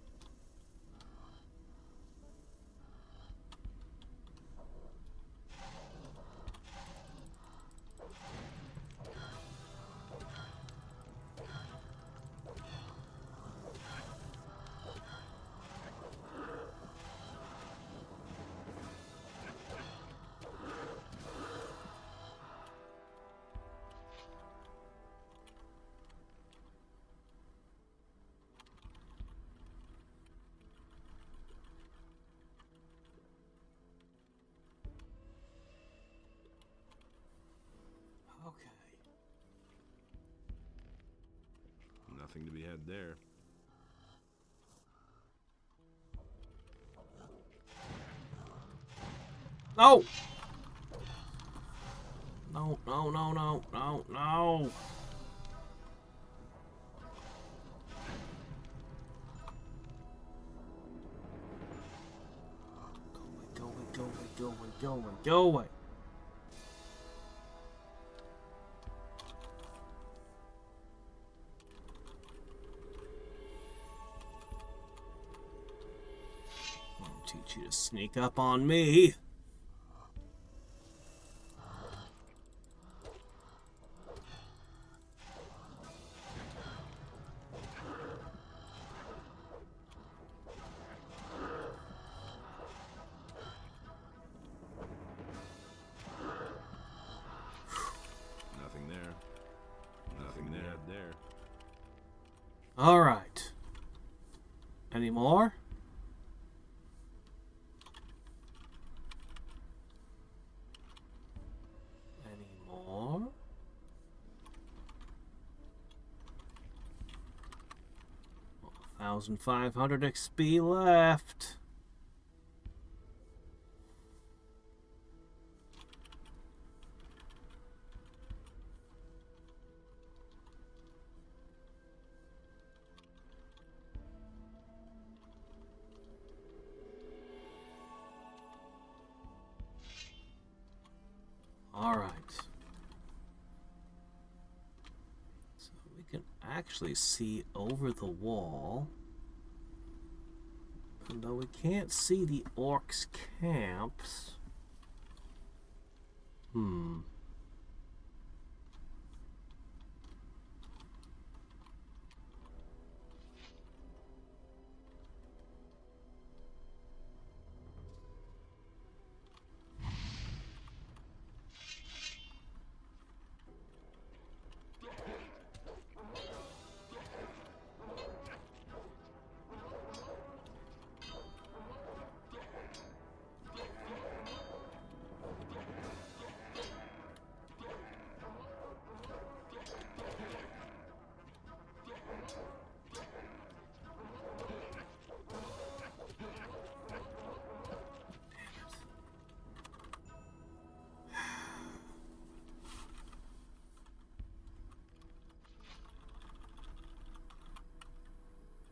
Okay. Nothing to be had there. No! No, no, no, no, no, no! Go away, go away, go away, go away, go away! I'll teach you to sneak up on me. Nothing there. Nothing there. There. All right. Any more? Any more? Well, 1,500 XP left. All right. So we can actually see over the wall. And though we can't see the orcs' camps.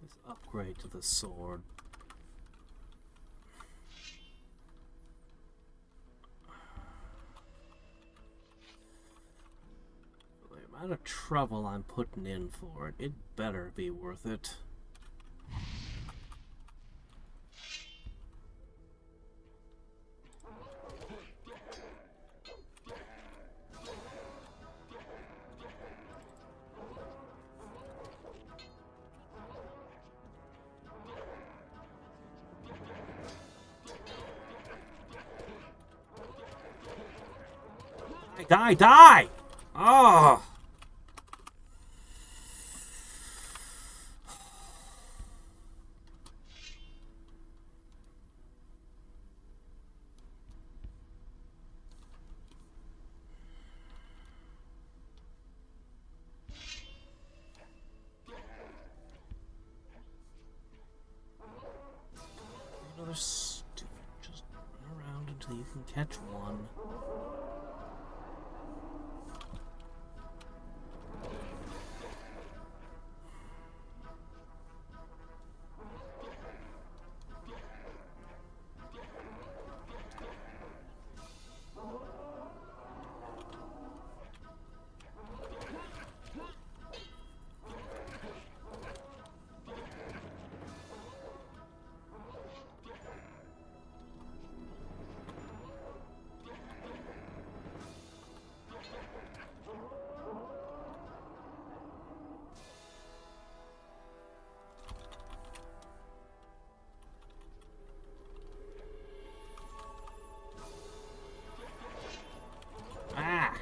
Let's upgrade to the sword. amount of trouble I'm putting in for it, it better be worth it. Die, die! Oh! Another stupid. Just run around until you can catch one. Ah!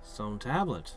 Stone tablet.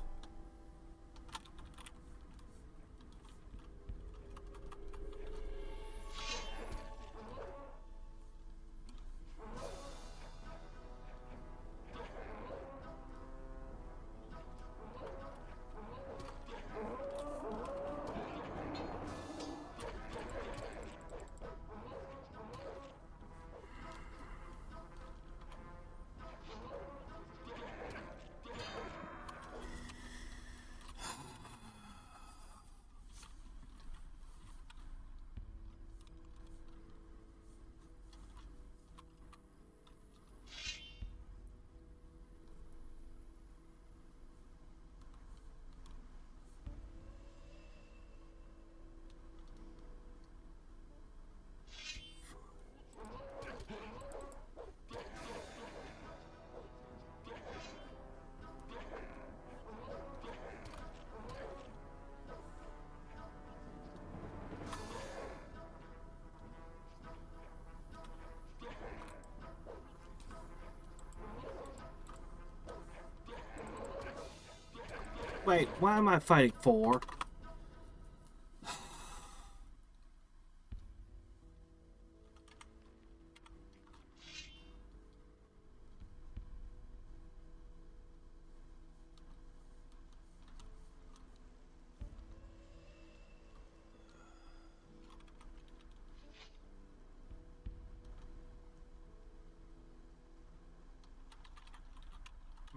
Wait, why am I fighting for?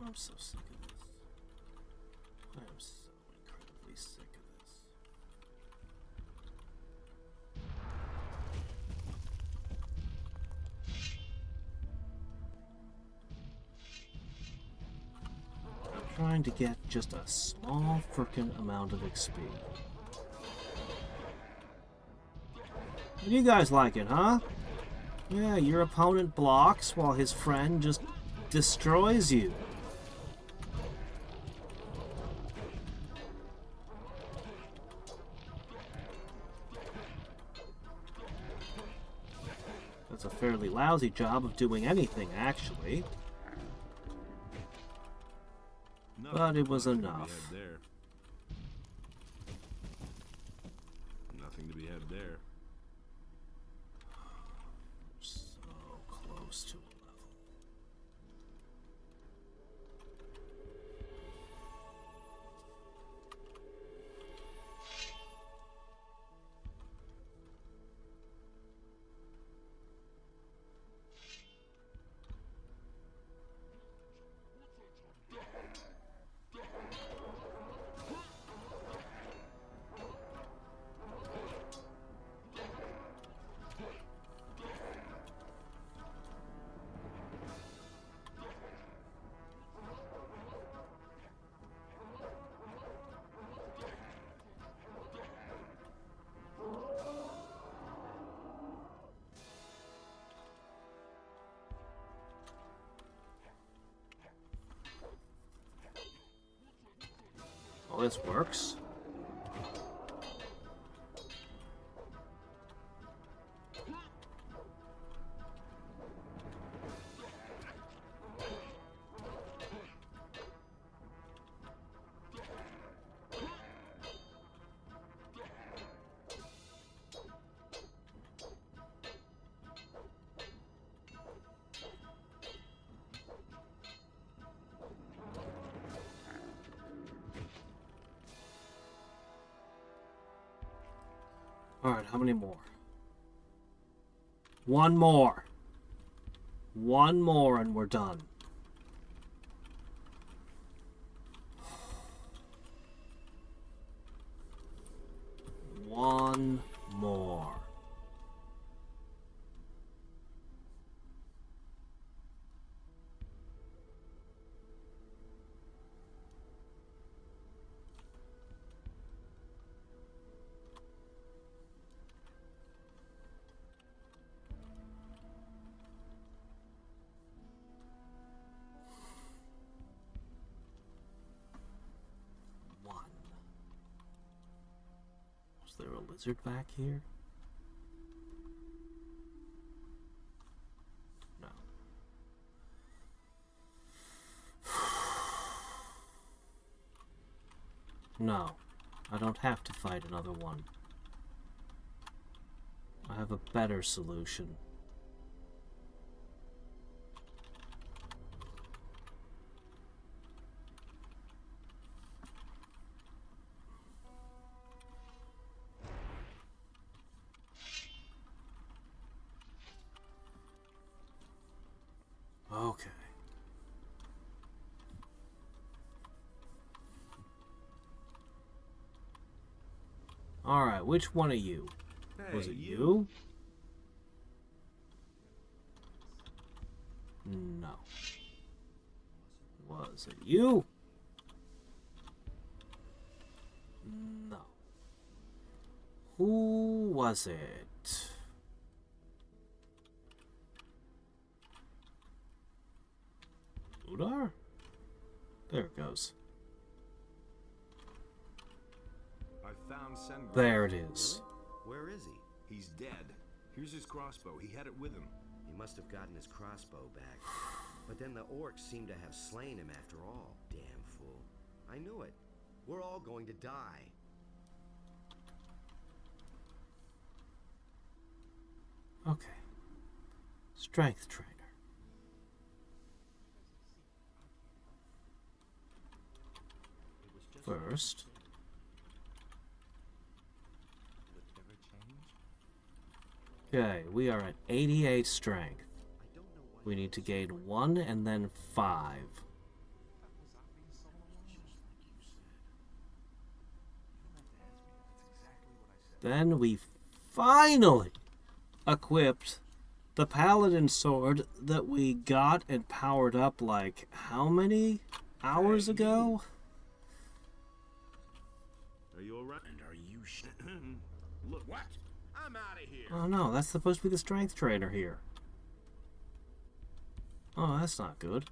I'm so sick of this. I am so incredibly sick of this. I'm trying to get just a small frickin' amount of XP. How do you guys like it, huh? Yeah, your opponent blocks while his friend just destroys you. That's a fairly lousy job of doing anything, actually. But it was enough. Nothing to be had there. So close to a level. this works. Alright, how many more? One more. One more and we're done. One more. Is there a lizard back here? No. No, I don't have to fight another one. I have a better solution. Okay. Alright, which one of you? Was it you? No. Was it you? No. Who was it? Udar? There it goes. I found Sengor. There it is. Where is he? He's dead. Here's his crossbow. He had it with him. He must have gotten his crossbow back. But then the orcs seem to have slain him after all. Damn fool. I knew it. We're all going to die. Okay. Strength trainer. First. Okay, we are at 88 strength. We need to gain 1 and then 5. Then we finally equipped the paladin sword that we got and powered up like how many hours ago? Are you alright? And are you Look, what? I'm out of here. Oh no, that's supposed to be the strength trainer here. Oh, that's not good.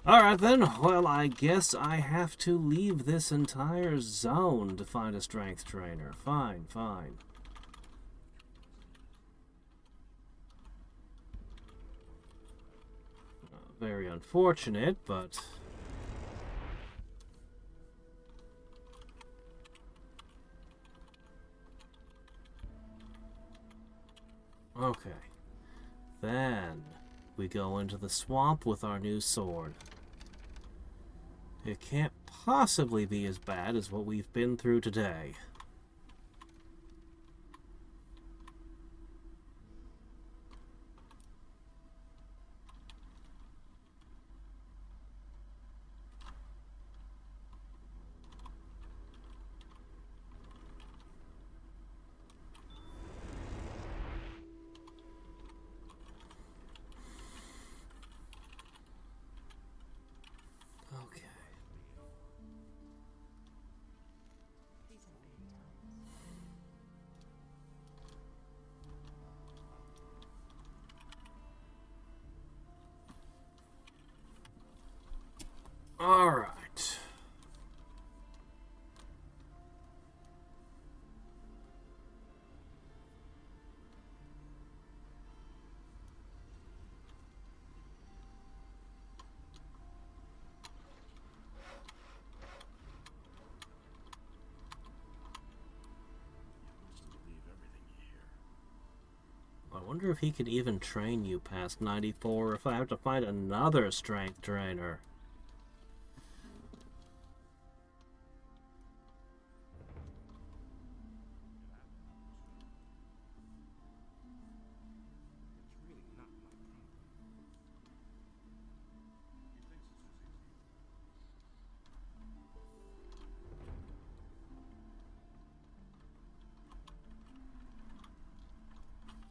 Alright then, well I guess I have to leave this entire zone to find a strength trainer. Fine, fine. Very unfortunate, but... Okay. Then we go into the swamp with our new sword. It can't possibly be as bad as what we've been through today. wonder if he could even train you past 94, or if I have to find another strength trainer. It's really not my problem.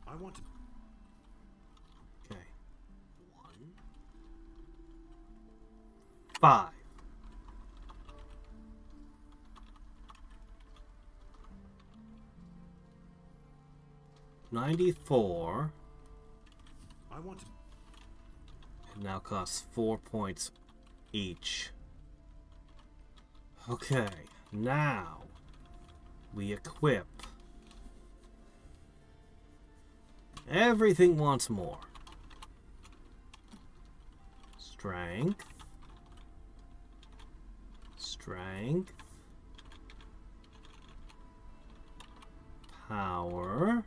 I want to. Okay. 1, 5. $94. I want to. It now costs 4 points each. Okay, now we equip everything once more. Strength. Strength. Power.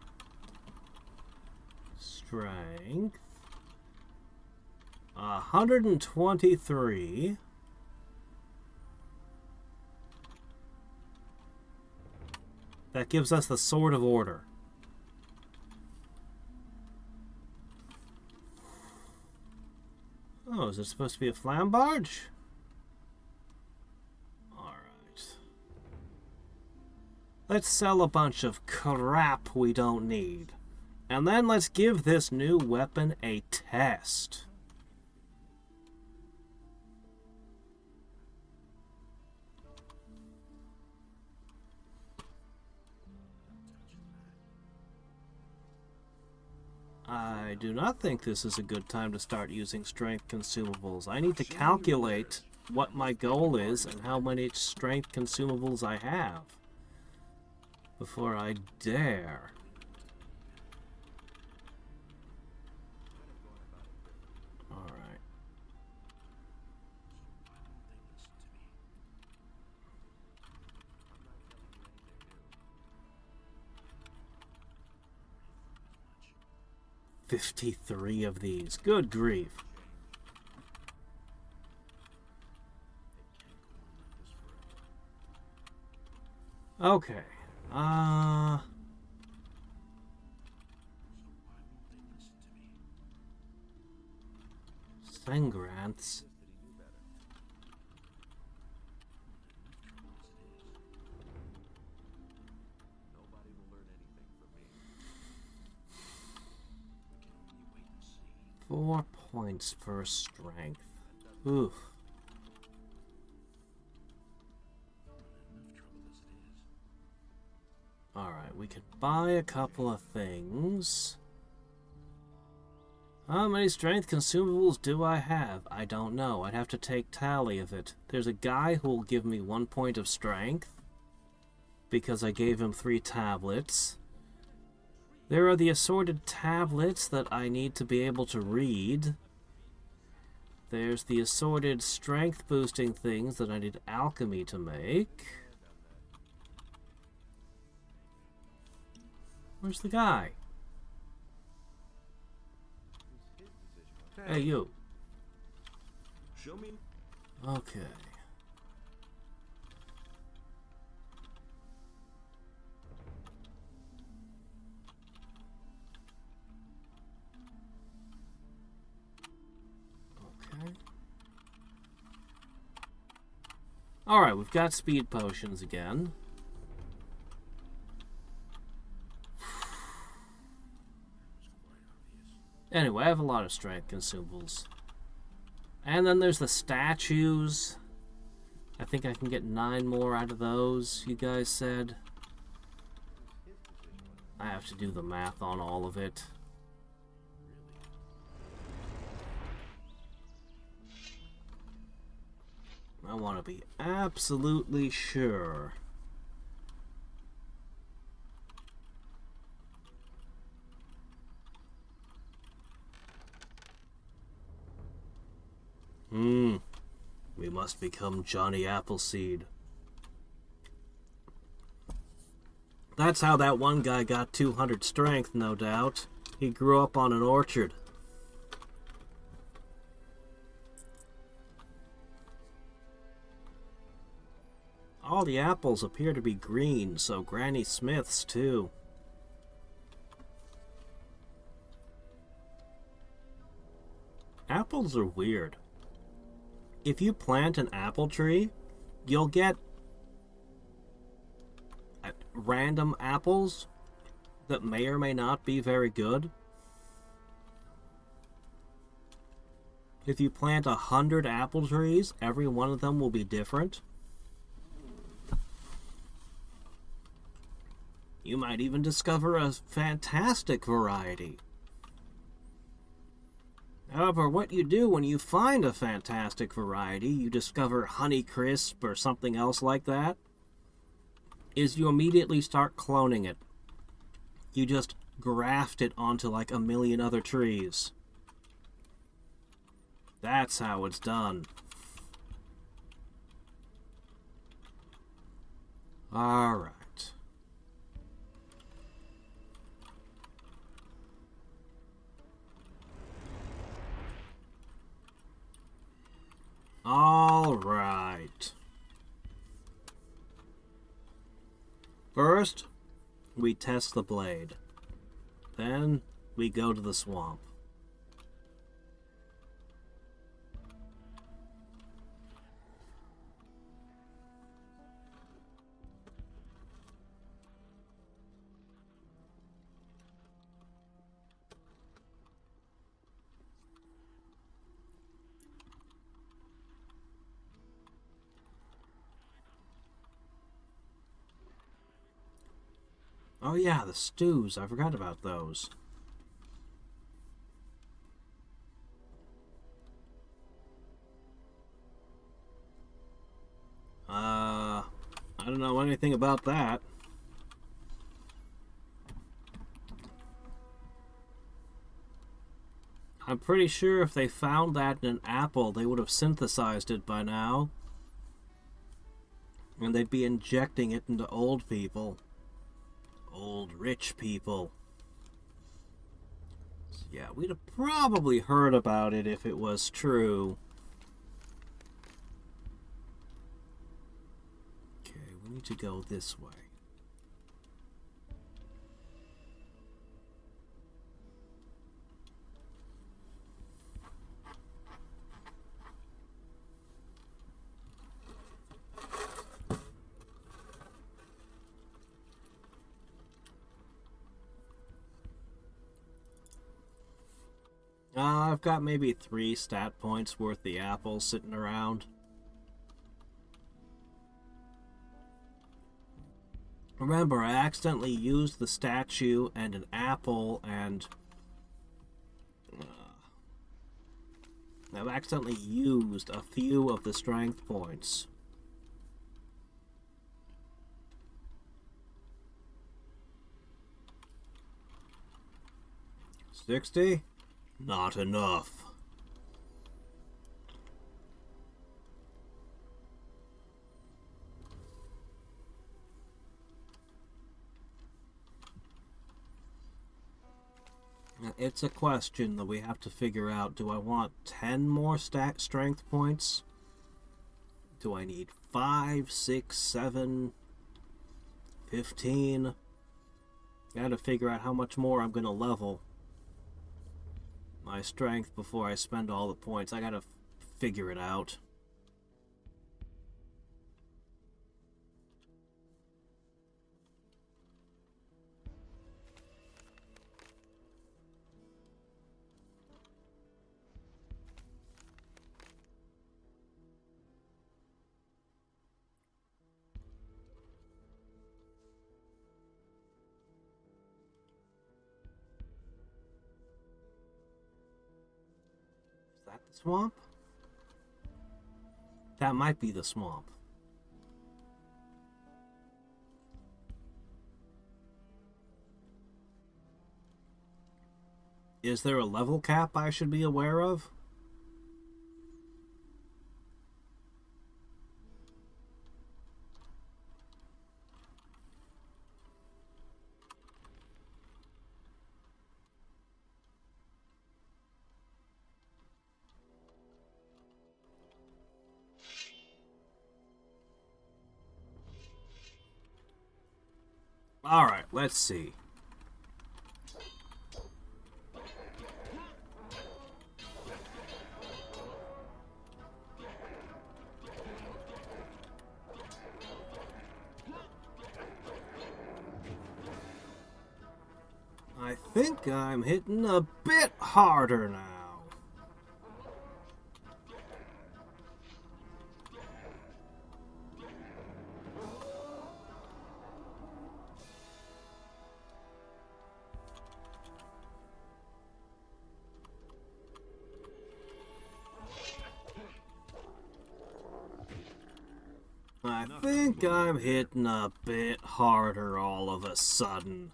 Strength. 123. That gives us the Sword of Order. Oh, is it supposed to be a flambarge? Alright. Let's sell a bunch of crap we don't need. And then let's give this new weapon a test. I do not think this is a good time to start using strength consumables. I need to calculate what my goal is and how many strength consumables I have before I dare. Alright. Why won't they listen to me? 53 of these. Good grief. Okay. So why won't they listen to me? Sangrants. That he knew better. Nobody will learn anything from me. We can only wait and see. 4 points for strength. Oof. Enough trouble as it is. Alright, we could buy a couple of things. How many strength consumables do I have? I don't know. I'd have to take tally of it. There's a guy who will give me 1 point of strength because I gave him 3 tablets. There are the assorted tablets that I need to be able to read. There's the assorted strength boosting things that I need alchemy to make. Where's the guy? Hey, you. Show me. Okay. Okay. Alright, we've got speed potions again. Anyway, I have a lot of strength consumables. And then there's the statues. I think I can get 9 more out of those, you guys said. I have to do the math on all of it. I want to be absolutely sure. We must become Johnny Appleseed. That's how that one guy got 200 strength, no doubt. He grew up on an orchard. All the apples appear to be green, so Granny Smith's too. Apples are weird. If you plant an apple tree, you'll get random apples that may or may not be very good. If you plant 100 apple trees, every one of them will be different. You might even discover a fantastic variety. However, what you do when you find a fantastic variety, you discover Honeycrisp or something else like that, is you immediately start cloning it. You just graft it onto like a million other trees. That's how it's done. Alright. Alright. First, we test the blade. Then, we go to the swamp. Oh yeah, the stews. I forgot about those. I don't know anything about that. I'm pretty sure if they found that in an apple, they would have synthesized it by now. And they'd be injecting it into old people. Old rich people. So yeah, we'd have probably heard about it if it was true. Okay, we need to go this way. I've got maybe 3 stat points worth the apples sitting around. Remember, I accidentally used the statue and an apple, and I've accidentally used a few of the strength points. $60? Not enough. It's a question that we have to figure out. Do I want 10 more strength points? Do I need 5, 6, 7, 15? I gotta figure out how much more I'm gonna level my strength before I spend all the points. I gotta figure it out. Is that the swamp? That might be the swamp. Is there a level cap I should be aware of? Alright, let's see. I think I'm hitting a bit harder now. I think I'm hitting a bit harder all of a sudden.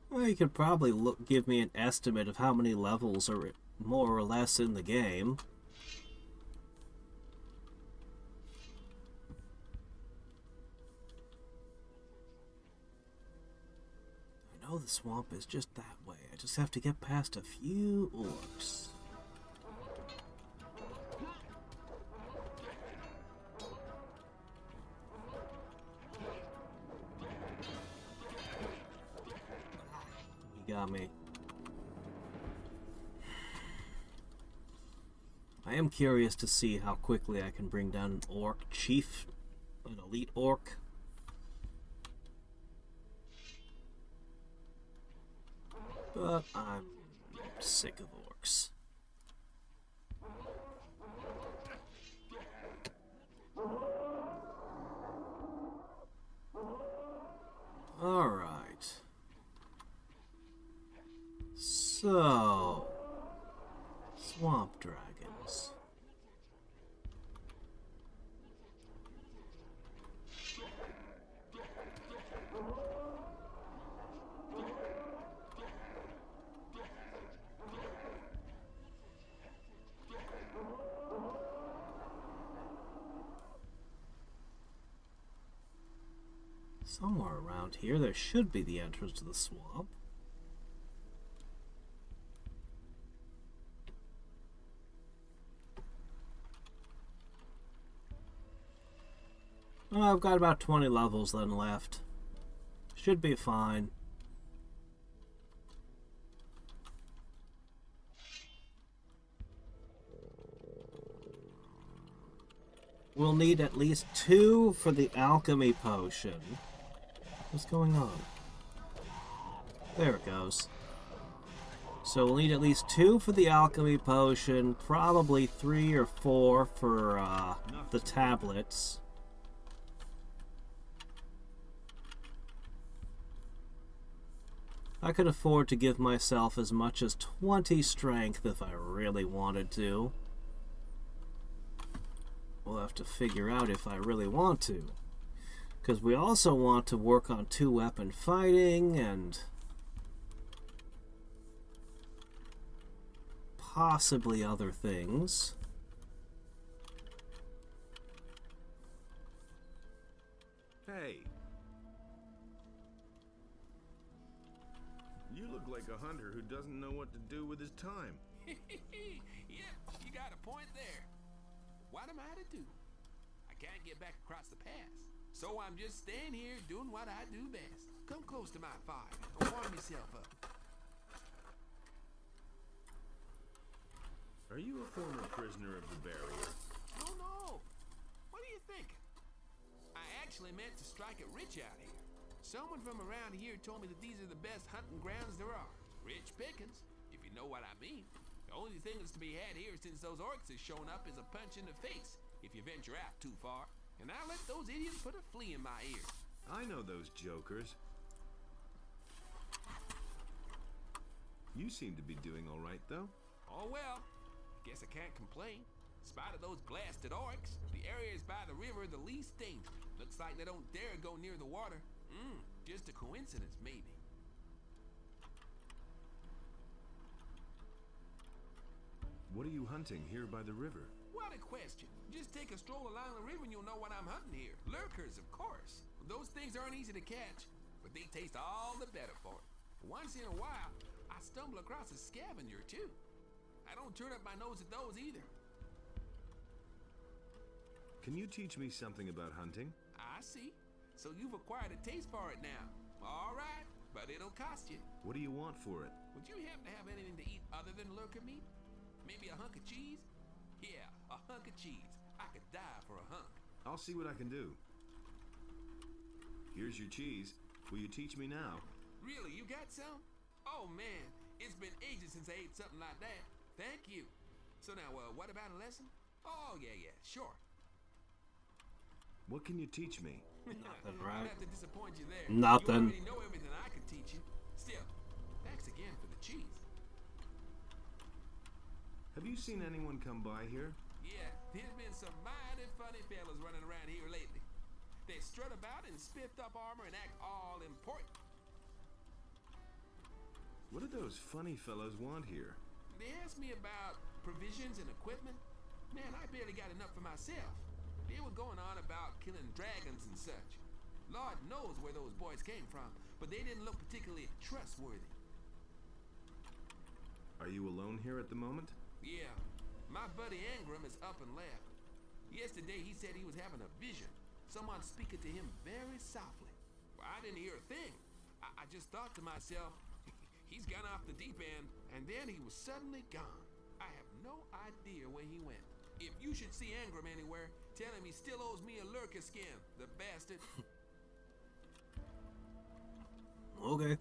Well, you could probably give me an estimate of how many levels are more or less in the game. I know the swamp is just that way. I just have to get past a few orcs. You got me. I am curious to see how quickly I can bring down an orc chief, an elite orc. But I'm sick of orcs. Alright. So, swamp dragons. Somewhere around here, there should be the entrance to the swamp. Oh, I've got about 20 levels then left. Should be fine. We'll need at least 2 for the alchemy potion. What's going on? There it goes. So we'll need at least 2 for the alchemy potion, probably 3 or 4 for the tablets. I could afford to give myself as much as 20 strength if I really wanted to. We'll have to figure out if I really want to. Because we also want to work on 2-weapon fighting and possibly other things. Hey. You look like a hunter who doesn't know what to do with his time. Yeah, you got a point there. What am I to do? I can't get back across the pass. So I'm just staying here doing what I do best. Come close to my fire and warm yourself up. Are you a former prisoner of the barrier? Oh no! What do you think? I actually meant to strike it rich out here. Someone from around here told me that these are the best hunting grounds there are. Rich pickings, if you know what I mean. The only thing that's to be had here since those orcs have shown up is a punch in the face, if you venture out too far. And I'll let those idiots put a flea in my ear. I know those jokers. You seem to be doing all right, though. Oh well, guess I can't complain. In spite of those blasted orcs, the areas by the river are the least dangerous. Looks like they don't dare go near the water. Just a coincidence, maybe. What are you hunting here by the river? What a question. Just take a stroll along the river and you'll know what I'm hunting here. Lurkers, of course. Those things aren't easy to catch. but they taste all the better for it. Once in a while, I stumble across a scavenger, too. I don't turn up my nose at those either. Can you teach me something about hunting? I see. So you've acquired a taste for it now. All right, but it'll cost you. What do you want for it? Would you happen to have anything to eat other than lurker meat? Maybe a hunk of cheese? Yeah, a hunk of cheese. I could die for a hunk. I'll see what I can do. Here's your cheese. Will you teach me now? Really, you got some? Oh man, it's been ages since I ate something like that. Thank you. So now, what about a lesson? Oh yeah, sure. What can you teach me? Nothing, I'll right? have to disappoint you there. Nothing. You already know everything I could teach you. Still, thanks again for the cheese. Have you seen anyone come by here? Yeah, there's been some mighty funny fellas running around here lately. They strut about in spiffed up armor and act all important. What do those funny fellows want here? They asked me about provisions and equipment. Man, I barely got enough for myself. They were going on about killing dragons and such. Lord knows where those boys came from, but they didn't look particularly trustworthy. Are you alone here at the moment? Yeah, my buddy Ingram is up and left. Yesterday he said he was having a vision. Someone speaking to him very softly. Well, I didn't hear a thing. I just thought to myself, he's gone off the deep end, and then he was suddenly gone. I have no idea where he went. If you should see Ingram anywhere, tell him he still owes me a lurker skin, the bastard. Okay.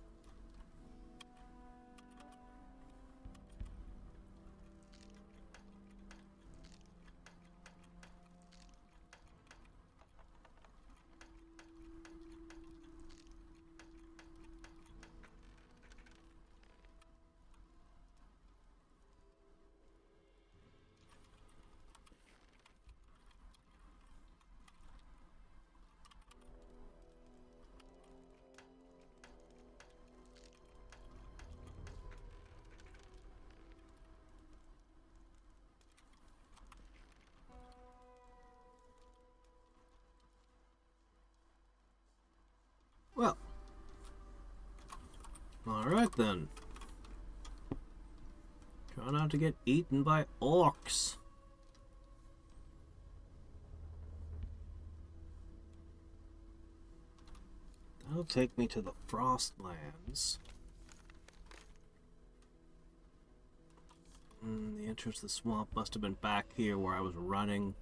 Well, alright then. Try not to get eaten by orcs. That'll take me to the Frostlands. The entrance to the swamp must have been back here where I was running.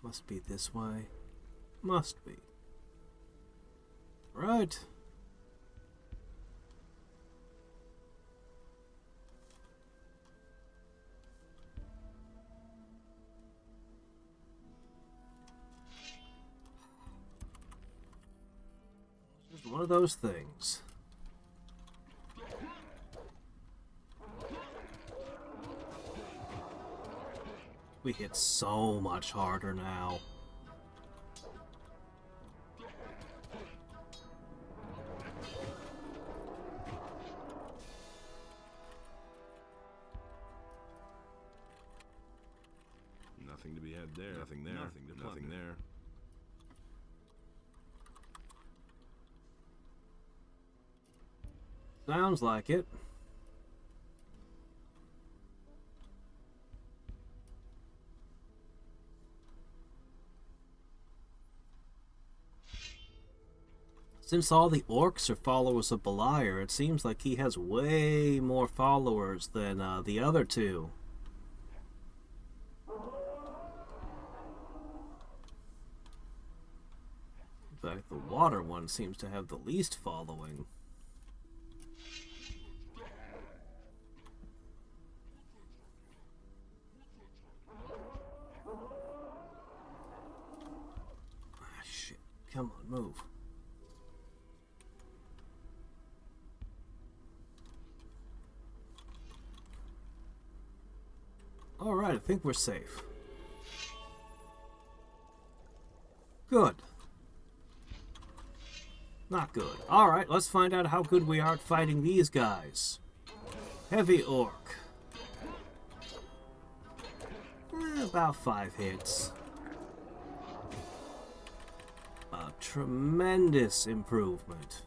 Must be this way. Must be. Right. Just one of those things. We hit so much harder now. Nothing to be had there. Nothing there. Nothing there. Sounds like it. Since all the orcs are followers of Beliar, it seems like he has way more followers than the other two. In fact, the water one seems to have the least following. Ah, shit. Come on, move. Alright, I think we're safe. Good. Not good. Alright, let's find out how good we are at fighting these guys. Heavy orc. About 5 hits. A tremendous improvement.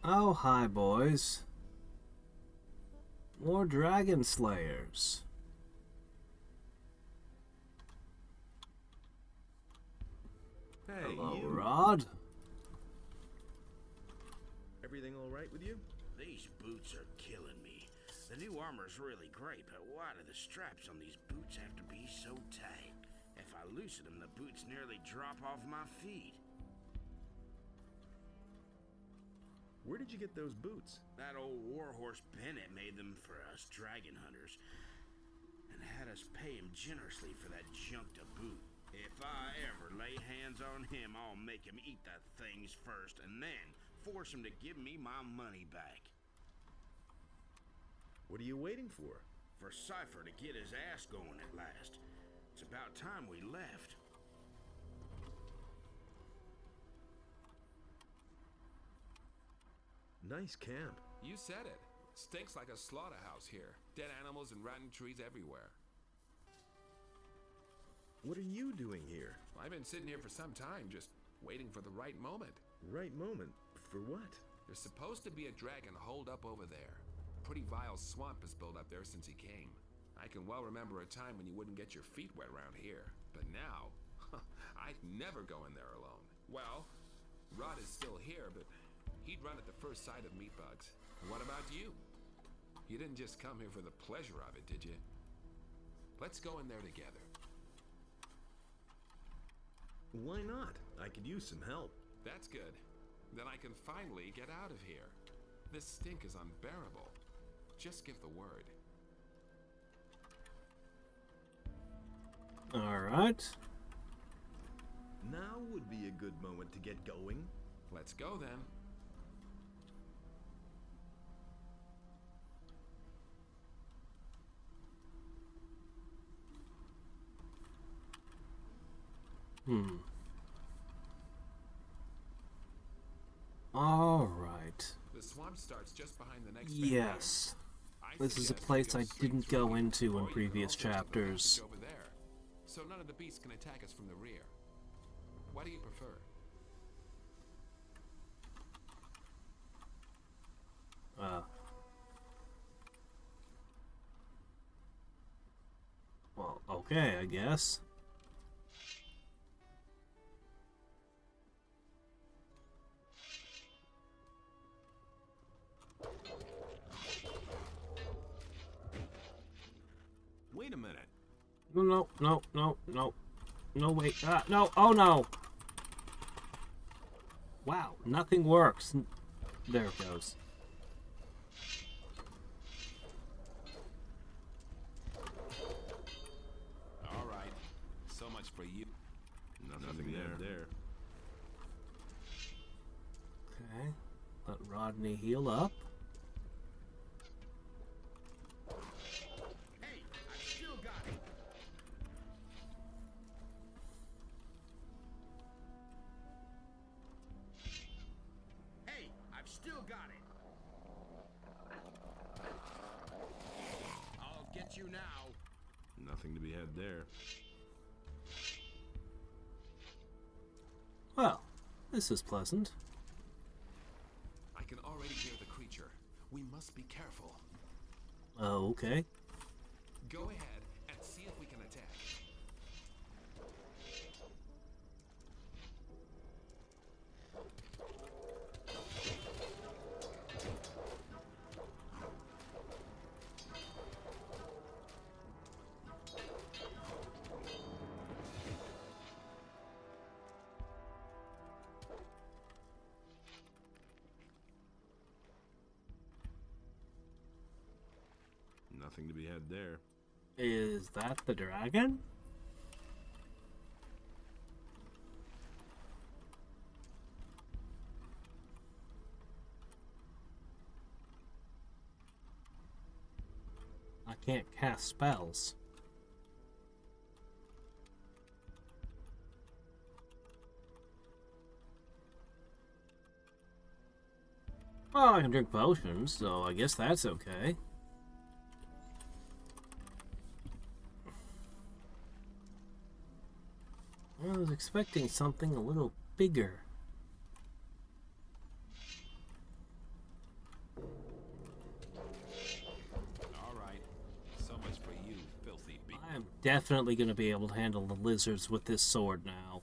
Oh, hi, boys. More dragon slayers. Hey, Hello, you. Rod. Everything all right with you? These boots are killing me. The new armor's really great, but why do the straps on these boots have to be so tight? If I loosen them, the boots nearly drop off my feet. Where did you get those boots? That old warhorse Bennett made them for us dragon hunters, and had us pay him generously for that junk to boot. If I ever lay hands on him, I'll make him eat the things first, and then force him to give me my money back. What are you waiting for? For Cypher to get his ass going at last. It's about time we left. Nice camp. You said it. Stinks like a slaughterhouse here. Dead animals and rotten trees everywhere. What are you doing here? I've been sitting here for some time, just waiting for the right moment. Right moment? For what? There's supposed to be a dragon holed up over there. Pretty vile swamp has built up there since he came. I can well remember a time when you wouldn't get your feet wet around here. But now, I'd never go in there alone. Well, Rod is still here, but he'd run at the first sight of meat bugs. What about you? You didn't just come here for the pleasure of it, did you? Let's go in there together. Why not? I could use some help. That's good. Then I can finally get out of here. This stink is unbearable. Just give the word. Alright. Now would be a good moment to get going. Let's go then. Alright. The swamp starts just behind the next Yes. I This is a suggest we place go I straight didn't through go here, into in or you can previous also take the chapters. passage over there, so none of the beasts can attack us from the rear. What do you prefer? Well, okay, I guess. Wait a minute. No, no, no, no. No, wait. No. Oh, no. Wow, nothing works. There it goes. All right. So much for you. Nothing there. Okay. Let Rodney heal up. Hey, I've still got it. Hey, I've still got it. I'll get you now. Nothing to be had there. Well, this is pleasant. I can already hear the creature. We must be careful. Oh, okay. Go ahead and see if we can attack. Nothing to be had there. Is that the dragon? I can't cast spells. Well, I can drink potions, so I guess that's okay. I was expecting something a little bigger. All right. So much for you, filthy beast. I am definitely going to be able to handle the lizards with this sword now.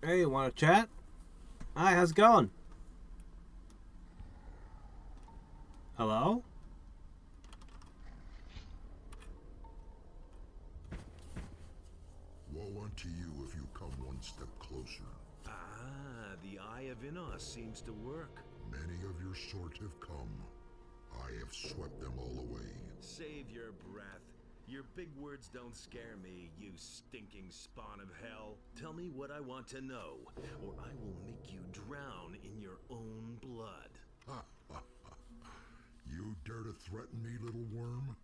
Hey, want to chat? Hi, how's it going? Hello? Woe unto you if you come one step closer. Ah, the Eye of Innos seems to work. Many of your sort have come. I have swept them all away. Save your breath. Your big words don't scare me, you stinking spawn of hell. Tell me what I want to know, or I will make you drown in your own blood. You dare to threaten me, little worm?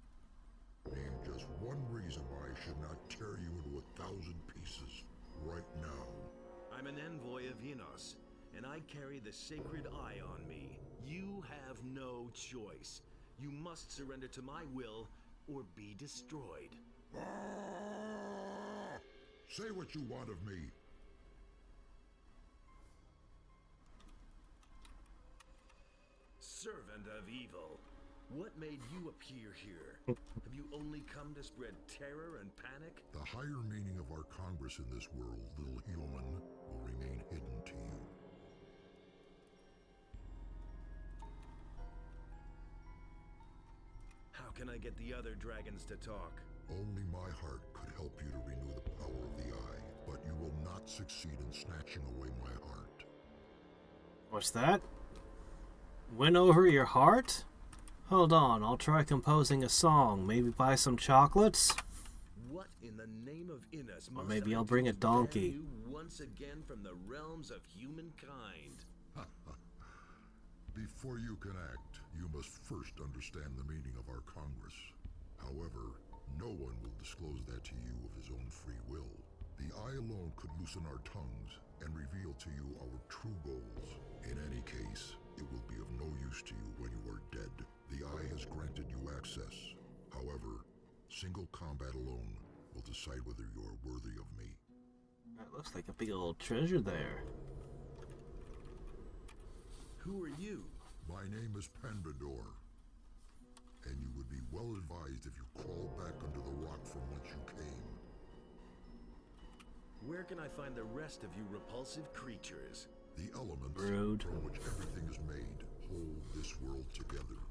Name just one reason why I should not tear you into 1,000 pieces right now. I'm an envoy of Innos, and I carry the sacred eye on me. You have no choice. You must surrender to my will, or be destroyed. Say what you want of me. Servant of evil, what made you appear here? Have you only come to spread terror and panic? The higher meaning of our Congress in this world, little human, will remain hidden to you. How can I get the other dragons to talk? Only my heart could help you to renew the power of the eye, but you will not succeed in snatching away my heart. What's that? Win over your heart? Hold on, I'll try composing a song. Maybe buy some chocolates? What in the name of Innos must maybe I I'll bring do a to donkey. ban you once again from the realms of humankind? Before you can act, you must first understand the meaning of our Congress. However, no one will disclose that to you of his own free will. The eye alone could loosen our tongues and reveal to you our true goals. In any case, it will be of no use to you when you are dead. The eye has granted you access. However, single combat alone will decide whether you are worthy of me. That looks like a big old treasure there. Who are you? My name is Pendador, and you would be well advised if you crawl back under the rock from whence you came. Where can I find the rest of you repulsive creatures? The elements Rude. from which everything is made hold this world together.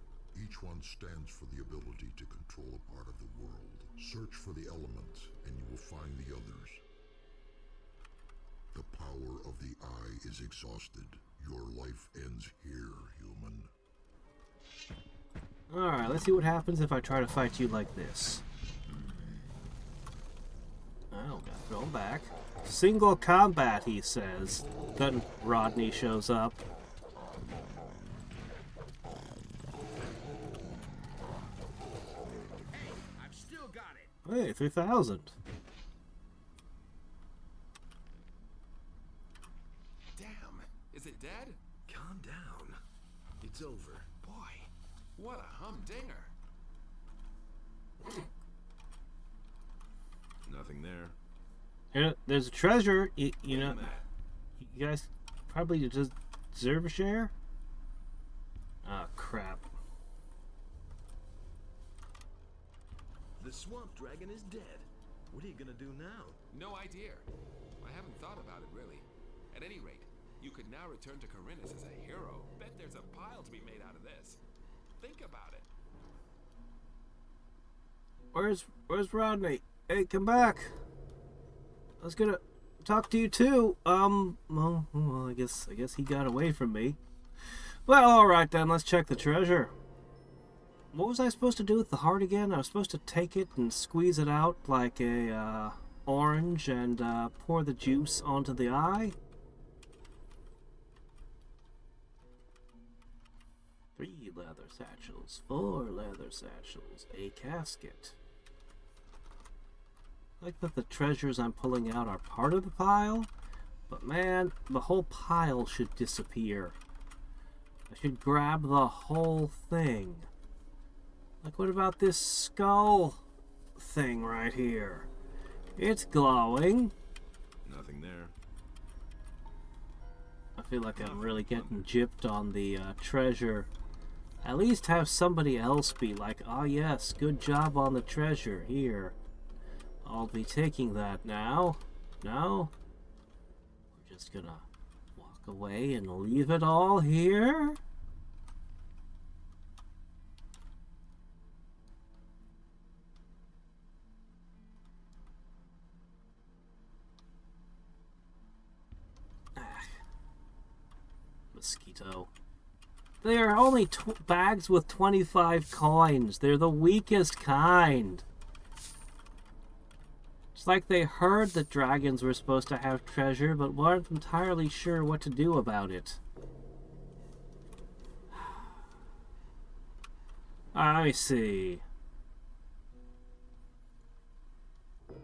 Each one stands for the ability to control a part of the world. Search for the elements, and you will find the others. The power of the eye is exhausted. Your life ends here, human. Alright, let's see what happens if I try to fight you like this. Oh, got thrown back. Single combat, he says. Then Rodney shows up. I've still got it. Hey, 3,000. Damn. Is it dead? Calm down. It's over. Boy, what a humdinger. Nothing there. Here, there's a treasure. You know, Damn that. you guys probably just deserve a share. Ah, crap. The swamp dragon is dead. What are you gonna do now? No idea. I haven't thought about it, really. At any rate, you could now return to Corinthus as a hero. Bet there's a pile to be made out of this. Think about it. Where's Rodney? Hey, come back. I was gonna talk to you too. Well, I guess he got away from me. Well, all right then. Let's check the treasure. What was I supposed to do with the heart again? I was supposed to take it and squeeze it out like a orange and pour the juice onto the eye. 3 leather satchels, 4 leather satchels, a casket. Like that the treasures I'm pulling out are part of the pile, but man, the whole pile should disappear. I should grab the whole thing. Like, what about this skull thing right here? It's glowing. Nothing there. I feel like I'm really getting gypped on the treasure. At least have somebody else be like, oh yes, good job on the treasure. Here, I'll be taking that now. No? We're just gonna walk away and leave it all here? Mosquito. They are only bags with 25 coins. They're the weakest kind. It's like they heard that dragons were supposed to have treasure, but weren't entirely sure what to do about it. I see.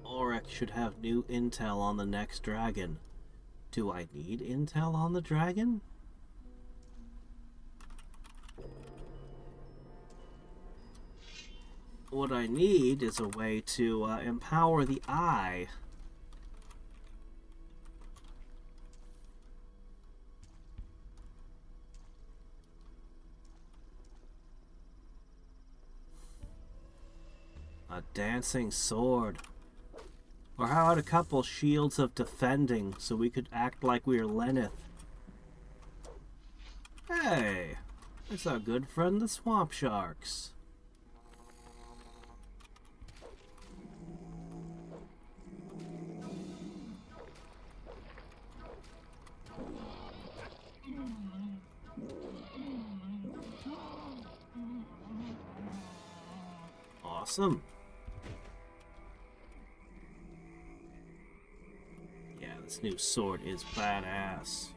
Oryx should have new intel on the next dragon. Do I need intel on the dragon? What I need is a way to empower the eye. A dancing sword. Or how about a couple shields of defending so we could act like we were Lenneth? Hey, it's our good friend the swamp sharks. Awesome. Yeah, this new sword is badass.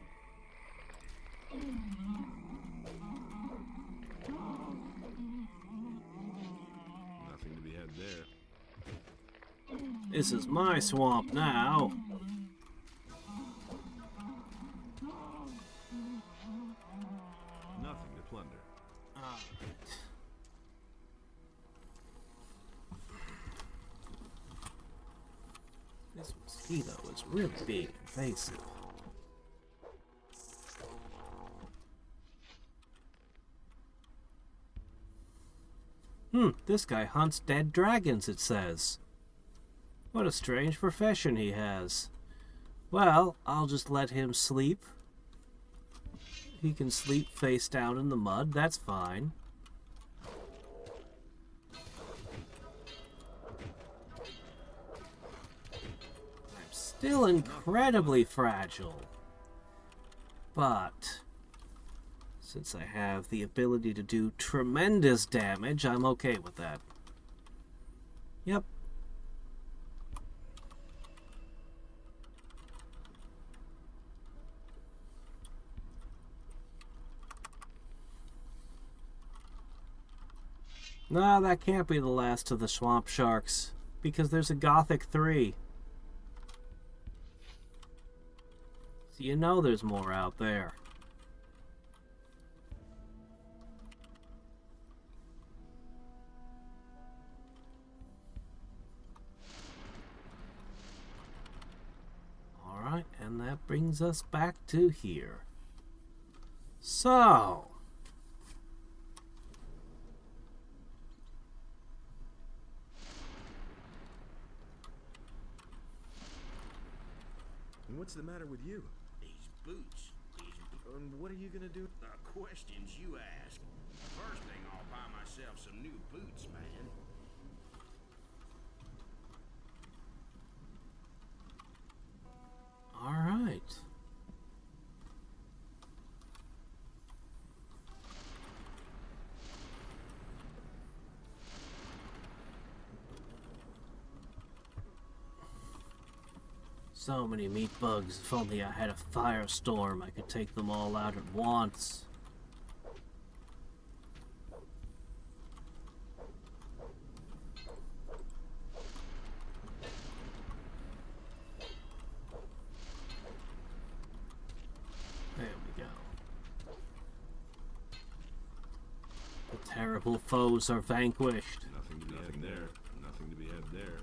Nothing to be had there. This is my swamp now. Nothing to plunder. Alright. This mosquito is really being invasive. This guy hunts dead dragons, it says. What a strange profession he has. Well, I'll just let him sleep. He can sleep face down in the mud, that's fine. I'm still incredibly fragile. But since I have the ability to do tremendous damage, I'm okay with that. Yep. No, that can't be the last of the swamp sharks, because there's a Gothic 3. So you know there's more out there. Alright, and that brings us back to here. So... What's the matter with you? These boots. What are you gonna do? The questions you ask. First thing, I'll buy myself some new boots, man. Alright. So many meat bugs. If only I had a firestorm, I could take them all out at once. Terrible foes are vanquished. Nothing to be had there. Nothing to be had there.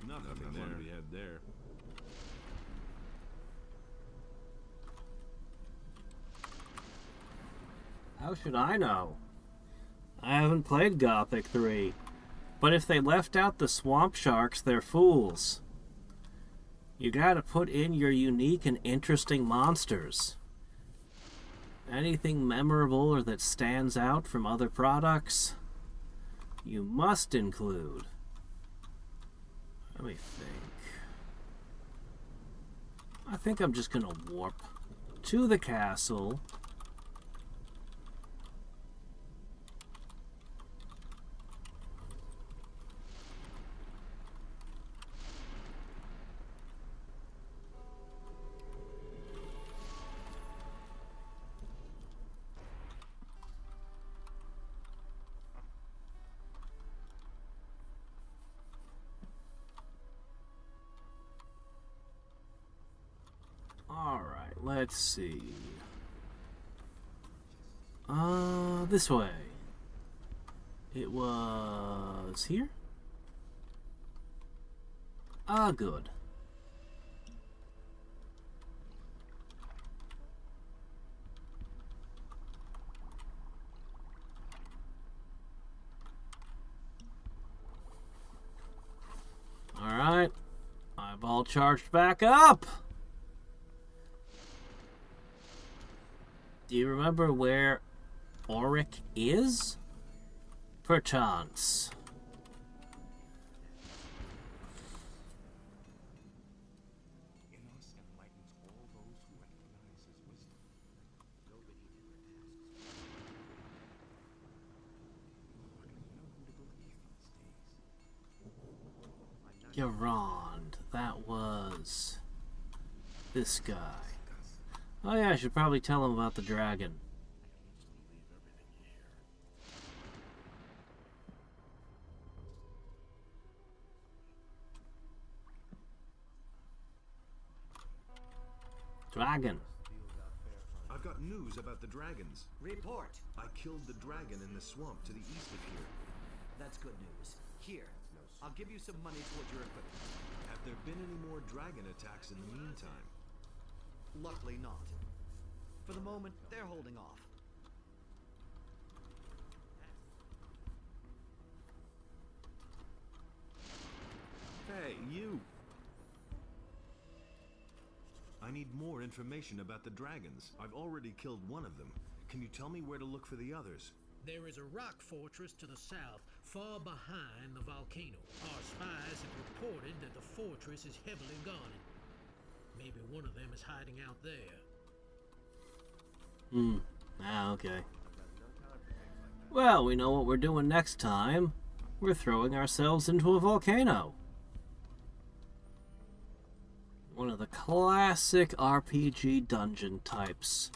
Nothing to be had there. How should I know? I haven't played Gothic 3. But if they left out the swamp sharks, they're fools. You gotta put in your unique and interesting monsters. Anything memorable or that stands out from other products, you must include. Let me think. I think I'm just gonna warp to the castle. Alright, let's see. This way. It was here? Good. Alright. I've all charged back up! Do you remember where Hadriex is? Perchance. In us enlightens all those who recognize his wisdom. Nobody never asks. Garand. That was this guy. Oh yeah, I should probably tell him about the dragon. Dragon. I've got news about the dragons. Report. I killed the dragon in the swamp to the east of here. That's good news. Here, I'll give you some money towards your equipment. Have there been any more dragon attacks in the meantime? Luckily not. For the moment, they're holding off. Hey, you! I need more information about the dragons. I've already killed one of them. Can you tell me where to look for the others? There is a rock fortress to the south, far behind the volcano. Our spies have reported that the fortress is heavily guarded. Maybe one of them is hiding out there. Okay. Well, we know what we're doing next time. We're throwing ourselves into a volcano. One of the classic RPG dungeon types.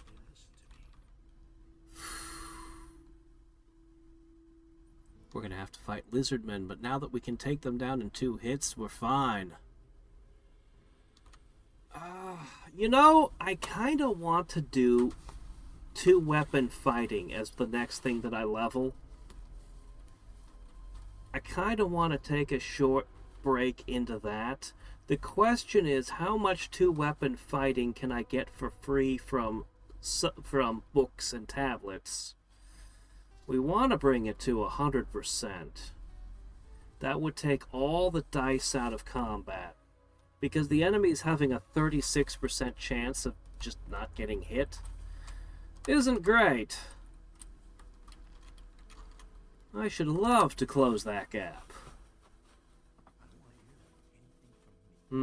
We're gonna have to fight lizardmen, but now that we can take them down in 2 hits, we're fine. You know, I kind of want to do 2-weapon fighting as the next thing that I level. I kind of want to take a short break into that. The question is, how much 2-weapon fighting can I get for free from books and tablets? We want to bring it to 100%. That would take all the dice out of combat. Because the enemy's having a 36% chance of just not getting hit. Isn't great. I should love to close that gap. Why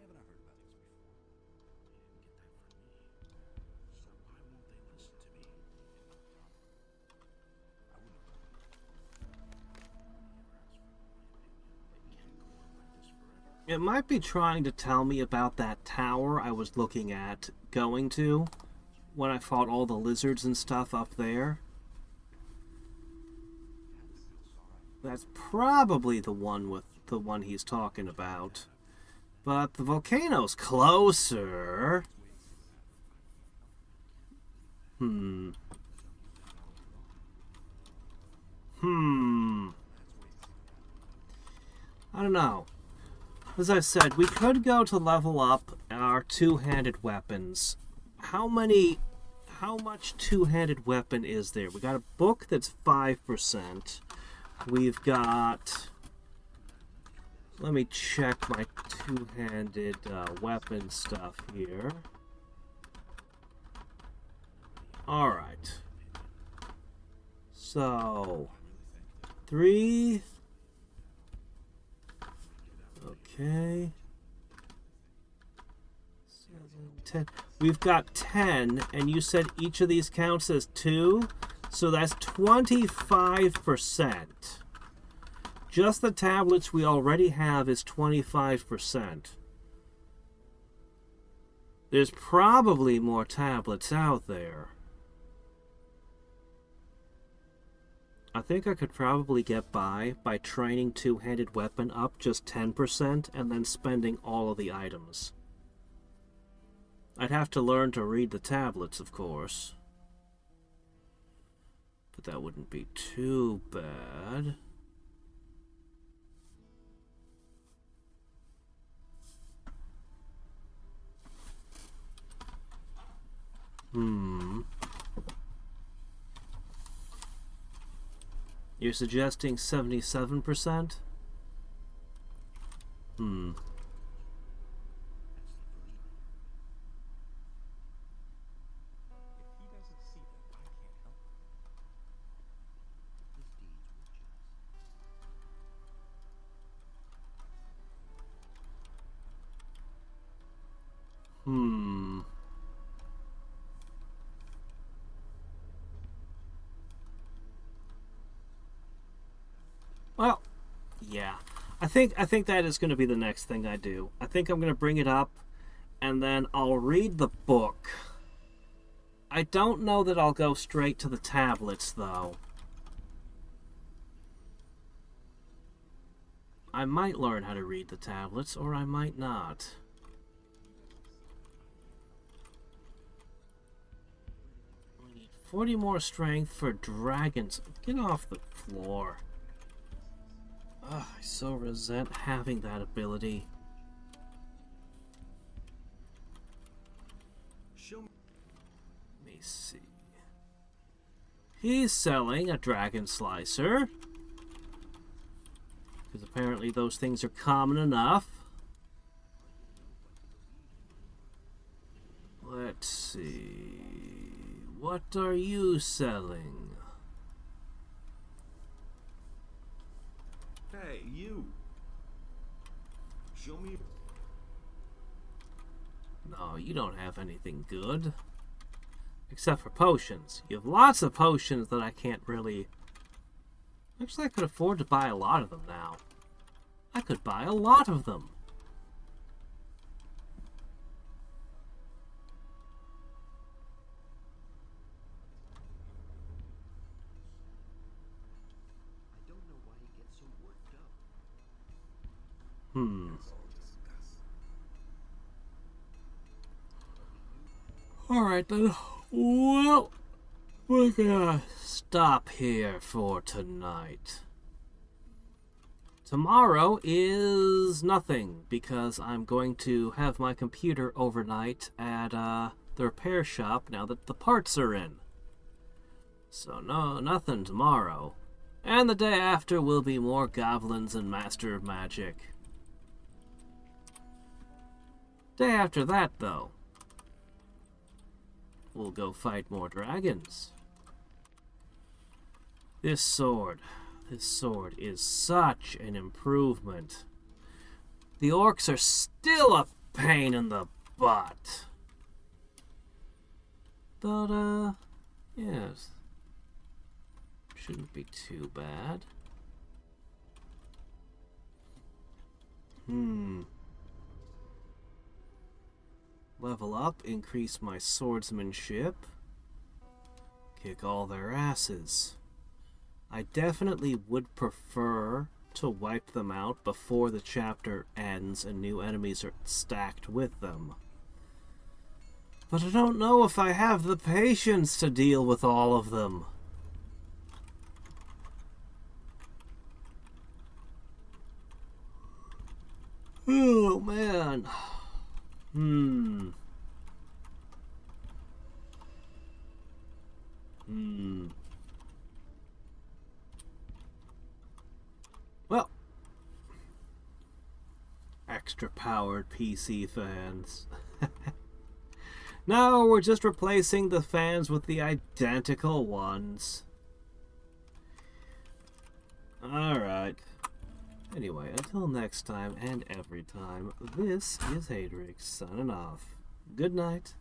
haven't I heard about this before? It might be trying to tell me about that tower I was looking at going to when I fought all the lizards and stuff up there. that's probably the one he's talking about. But the volcano's closer. I don't know. As I said, we could go to level up our two-handed weapons. How much two-handed weapon is there? We got a book that's 5%. We've got... Let me check my two-handed weapon stuff here. Alright. So... 3... Okay. 7, 10. We've got 10, and you said each of these counts as 2, so that's 25%. Just the tablets we already have is 25%. There's probably more tablets out there. I think I could probably get by training two-handed weapon up just 10% and then spending all of the items. I'd have to learn to read the tablets, of course. But that wouldn't be too bad. You're suggesting 77%? Well, yeah. I think that is going to be the next thing I do. I think I'm going to bring it up, and then I'll read the book. I don't know that I'll go straight to the tablets, though. I might learn how to read the tablets, or I might not. We need 40 more strength for dragons. Get off the floor. Ugh, I so resent having that ability. Show me. Let me see. He's selling a dragon slicer. Because apparently those things are common enough. Let's see. What are you selling? Hey, you. Show me. No, you don't have anything good. Except for potions. You have lots of potions that I can't really... Actually, I could afford to buy a lot of them now. I could buy a lot of them. Alright then. Well, we're gonna stop here for tonight. Tomorrow is nothing, because I'm going to have my computer overnight at the repair shop now that the parts are in. So no, nothing tomorrow. And the day after will be more goblins and Master of Magic. Day after that, though, we'll go fight more dragons. This sword is such an improvement. The orcs are still a pain in the butt. But, yes. Shouldn't be too bad. Level up, increase my swordsmanship. Kick all their asses. I definitely would prefer to wipe them out before the chapter ends and new enemies are stacked with them. But I don't know if I have the patience to deal with all of them. Oh, man. Well, extra powered PC fans. No, we're just replacing the fans with the identical ones. Alright. Anyway, until next time and every time, this is Hadriex signing off. Good night.